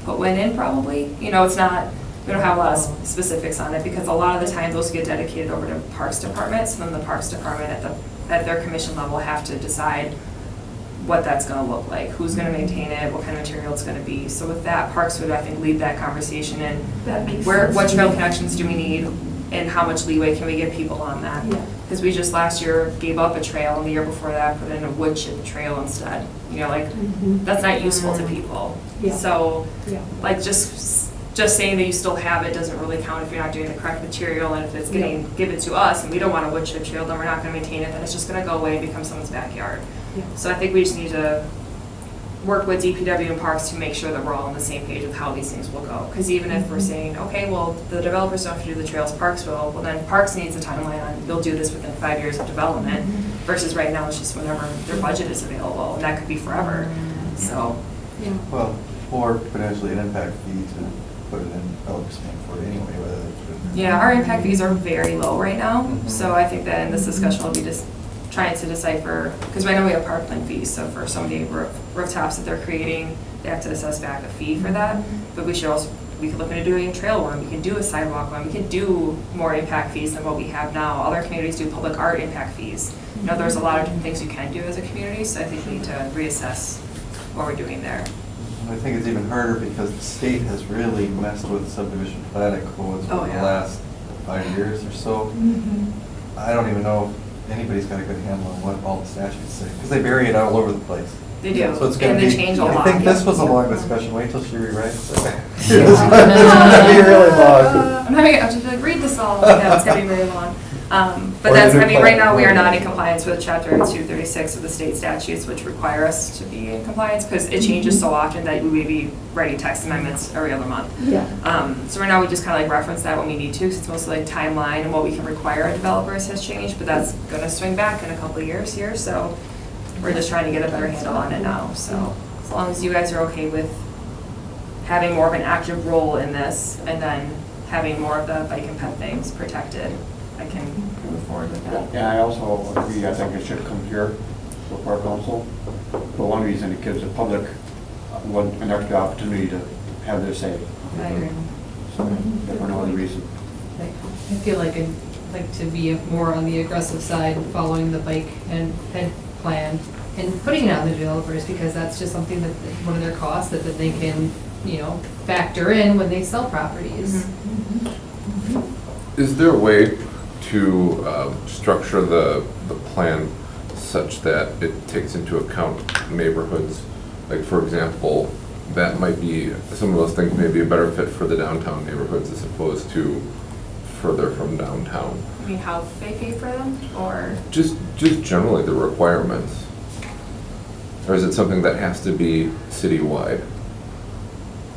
put one in probably, you know, it's not, we don't have a lot of specifics on it, because a lot of the time those get dedicated over to Parks Department, so then the Parks Department at their commission level have to decide what that's gonna look like, who's gonna maintain it, what kind of material it's gonna be. So with that, Parks would, I think, lead that conversation in That makes where, sense what to trail me. connections do we need, and how much leeway can we give people on that? Yeah. Because we just last year gave up a trail, and the year before that put in a wood chip trail instead. You know, like, Mhm. that's not useful to people. Yeah. So, Yeah. like, just saying that you still have it doesn't really count if you're not doing the correct material, and if it's getting given to us, and we don't want a wood chip trail, then we're not gonna maintain it, then it's just gonna go away and become someone's backyard. Yeah. So I think we just need to work with DPW and Parks to make sure that we're all on the same page with how these things will go. Because even if we're saying, okay, well, the developers don't have to do the trails, Parks will, well then Parks needs a timeline on, you'll do this within 5 years of development, versus right now it's just whenever their budget is available, and that could be forever. So, Yeah. Well, or potentially an impact fee to put it in Elks for it anyway, whether they put it in. yeah, our impact fees are very low right now, so I think that in this discussion we'll be just trying to decipher, because right now we have parkland fees, so for so many rooftops that they're creating, they have to assess back a fee for that. But we should also, we could look into doing a trail one, we could do a sidewalk one, we could do more impact fees than what we have now. Other communities do public art impact fees. You know, there's a lot of different things you can do as a community, so I think we need to reassess what we're doing there. I think it's even harder because the state has really messed with subdivision planning codes Oh, over yeah. the last 5 years or so. Mhm. I don't even know if anybody's got a good handle on what all the statutes say, because they bury it all over the place. They do, So it's gonna and be, they change a lot. I think this was a long discussion, wait till she rewrites it. It's Yeah. gonna be really long. I'll just be like, read this all, yeah, it's gonna be very long. But Or that's, you I do mean, right now, plan- we are not in compliance with chapter 236 of the state statutes, which require us to be in compliance, because it changes so often that we may be writing text amendments every other month. Yeah. So right now, we just kind of like reference that when we need to, because it's mostly like timeline and what we can require of developers has changed, but that's gonna swing back in a couple of years here, so we're just trying to get a better handle on it now, so as long as you guys are okay with having more of an active role in this, and then having more of the bike and pet things protected, I can move forward with that. Yeah, I also agree, I think it should come here before council. For one reason, it gives the public an extra opportunity to have their say. I agree. So, if for no other reason. I feel like I'd like to be more on the aggressive side, following the bike and ped plan, and putting it on the developers, because that's just something that, one of their costs that they can, you know, factor in when they sell properties. Is there a way to structure the plan such that it takes into account neighborhoods? Like, for example, that might be, some of those things may be a better fit for the downtown neighborhoods as opposed to further from downtown. I mean, how they pay for them, or? Just generally the requirements. Or is it something that has to be citywide?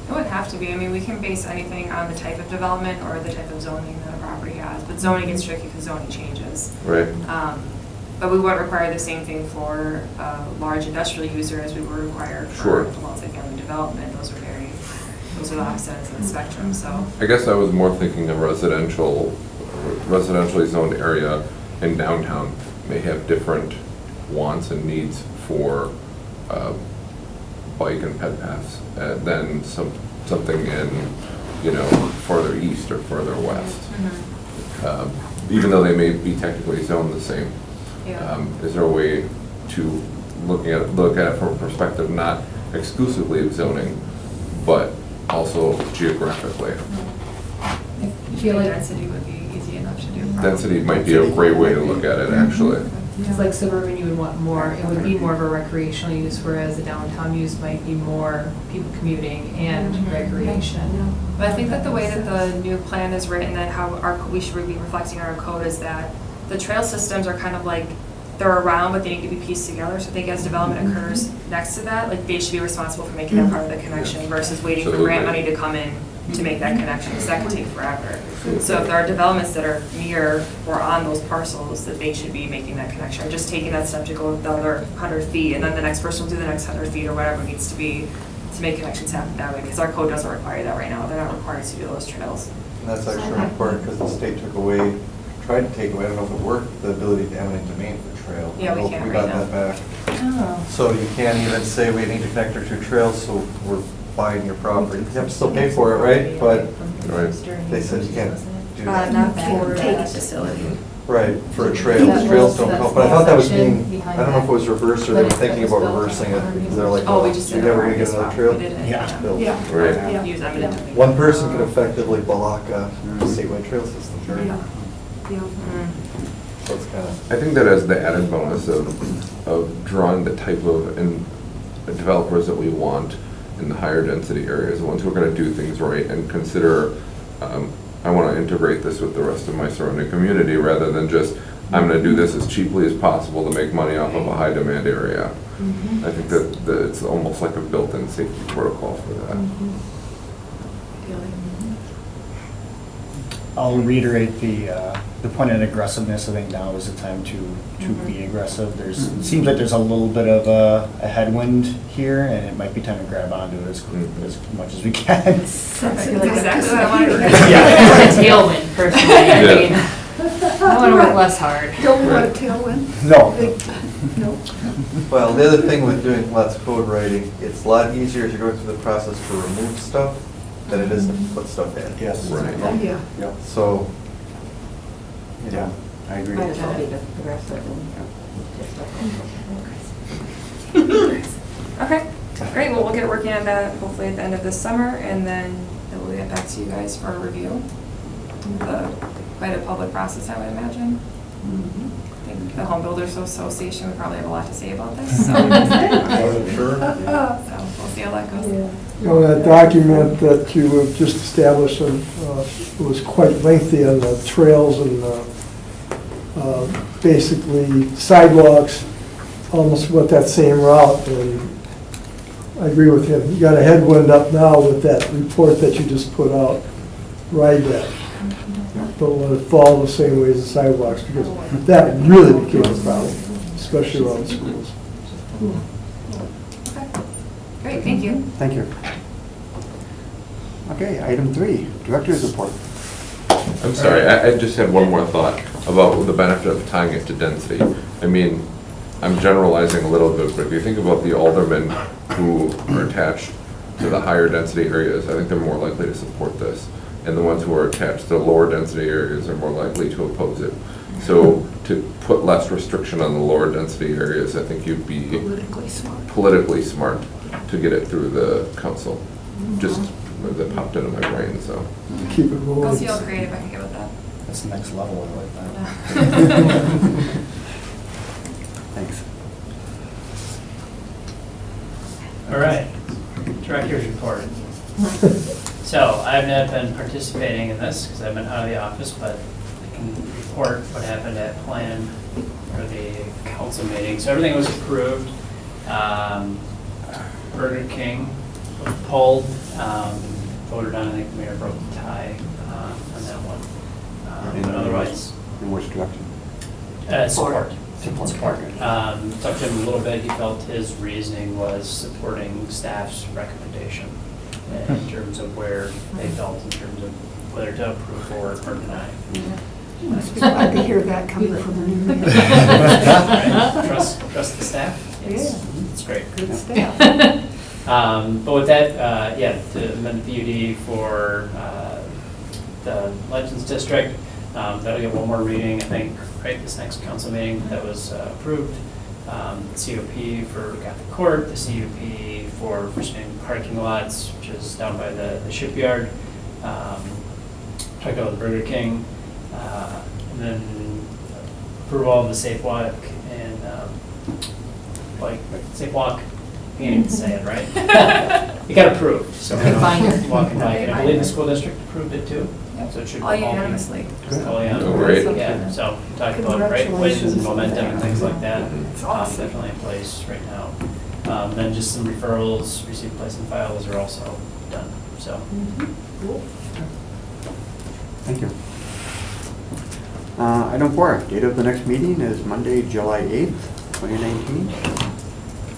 It would have to be. I mean, we can base anything on the type of development or the type of zoning that a property has, but zoning gets tricky because zoning changes. Right. But we wouldn't require the same thing for a large industrial user as we would require Sure. for multifamily development. Those are the opposite ends of the spectrum, so. I guess I was more thinking a residentially zoned area in downtown may have different wants and needs for bike and ped paths than something in, you know, farther east or further west. Even though they may be technically zoned the same. Yeah. Is there a way to look at it from a perspective not exclusively of zoning, but also geographically? I feel like density would be easy enough to do. probably. Density might be a great way to look at it, actually. Because like suburban, you would want more, it would be more of a recreational use, whereas the downtown use might be more people commuting and recreation. But I think that the way that the new plan is written and how we should be reflecting our code is that the trail systems are kind of like, they're around, but they need to be pieced together. So I think as development occurs next to that, like they should be responsible for making that part of the connection versus waiting for grant money to come in to make that connection, because that could take forever. So if there are developments that are near or on those parcels, that they should be making that connection, or just taking that step to go the other 100 feet, and then the next person will do the next 100 feet, or whatever it needs to be to make connections happen that way, because our code doesn't require that right now. They're not required to do those trails. And that's actually important because the state took away, tried to take away, I don't know if it worked, the ability to eminent domain for trail. Yeah, we I don't know if can't we right got now. that back. Oh. So you can't even say we need to connect our two trails, so we're buying your property. You have to still pay for it, right? But they said you can't do that. Not for that facility. Right, for a trail, the trails don't count. But I thought that was being, I don't know if it was reversed or they were thinking about reversing it because they're like, Oh, we oh, just you're did never it gonna get another trail. We didn't. Yeah. built. Yeah. Right. Yeah. Use eminent domain. One person could effectively block a statewide trail system. Yeah. Yeah. Mm. So it's kind of. I think that as the added bonus of drawing the type of developers that we want in the higher density areas, the ones who are gonna do things right and consider, I wanna integrate this with the rest of my surrounding community rather than just, I'm gonna do this as cheaply as possible to make money off of a high demand area. I think that it's almost like a built-in safety protocol for that. I'll reiterate the point of aggressiveness. I think now is the time to be aggressive. It seems like there's a little bit of a headwind here, and it might be time to grab onto it as much as we can. That's exactly what I wanted to hear. I want a tailwind personally, I mean, I want to work less hard. Don't want a tailwind? No. No. Well, the other thing with doing lots of code writing, it's a lot easier as you're going through the process to remove stuff than it is to put stuff in. Yes. Right. Oh, yeah. Yep. So, Yeah, I agree. Might as well be aggressive Okay, great, well, we'll get working on that hopefully at the end of this summer, and then we'll get back to you guys for a review. Quite a public process, I would imagine. I think the Home Builders Association would probably have a lot to say about this, so. sure. So we'll see how that goes. You know, that document that you have just established was quite lengthy on the trails and basically sidewalks, almost went that same route. And I agree with him. You got a headwind up now with that report that you just put out. Ride that. Don't let it fall the same way as the sidewalks, because that really became a problem, especially around schools. Okay, great, thank you. Thank you. Okay, item 3, director's report. I'm sorry, I just had one more thought about the benefit of tying it to density. I mean, I'm generalizing a little bit, but if you think about the aldermen who are attached to the higher density areas, I think they're more likely to support this. And the ones who are attached to lower density areas are more likely to oppose it. So to put less restriction on the lower density areas, I think you'd be politically smart to get it through the council. Just that popped into my brain, so. Keep it Go rolling. see how creative I can get with that. That's the next level. I like that. Thanks. All right, director's report. So I've not been participating in this because I've been out of the office, but I can report what happened at plan or the council meeting. So everything was approved. Burger King was pulled, voted on. I think the mayor broke the tie on that one. But otherwise, In which direction? support. Support. Talked to him a little bit. He felt his reasoning was supporting staff's recommendation in terms of where they felt in terms of whether to approve or deny. Must be glad to hear that coming from the new mayor. Right? Trust the staff. It's great. Good staff. But with that, to amend the PUD for the Legends District, that'll get one more reading, I think, right, this next council meeting that was approved. COP for Catholic Court, the CUP for Virginia parking lots, which is down by the shipyard. Talked about the Burger King, and then approval of the Safe Walk bike, say walk, you can't even say it, right? It got approved, so. Big binder. Walk and bike, and I believe the school district approved it too, so it should. All unanimously. All Oh, great. Yeah, so talk about right ways and Congratulations. momentum and things like that. It's awesome. Definitely in place right now. Then just some referrals, receive, place, and file, those are also done, so. Thank you. Item 4, date of the next meeting is Monday, July 8th, 2019.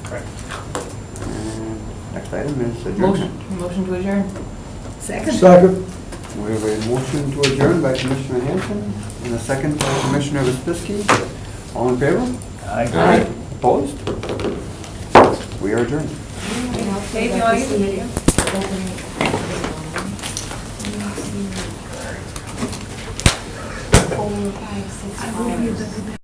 Correct. And next item is adjournment. Motion to adjourn. Second. We have a motion to adjourn by Commissioner Hanson and a second by Commissioner Vispisky. All in favor? Aye. Opposed? We are adjourned. Dave, you want to use the video?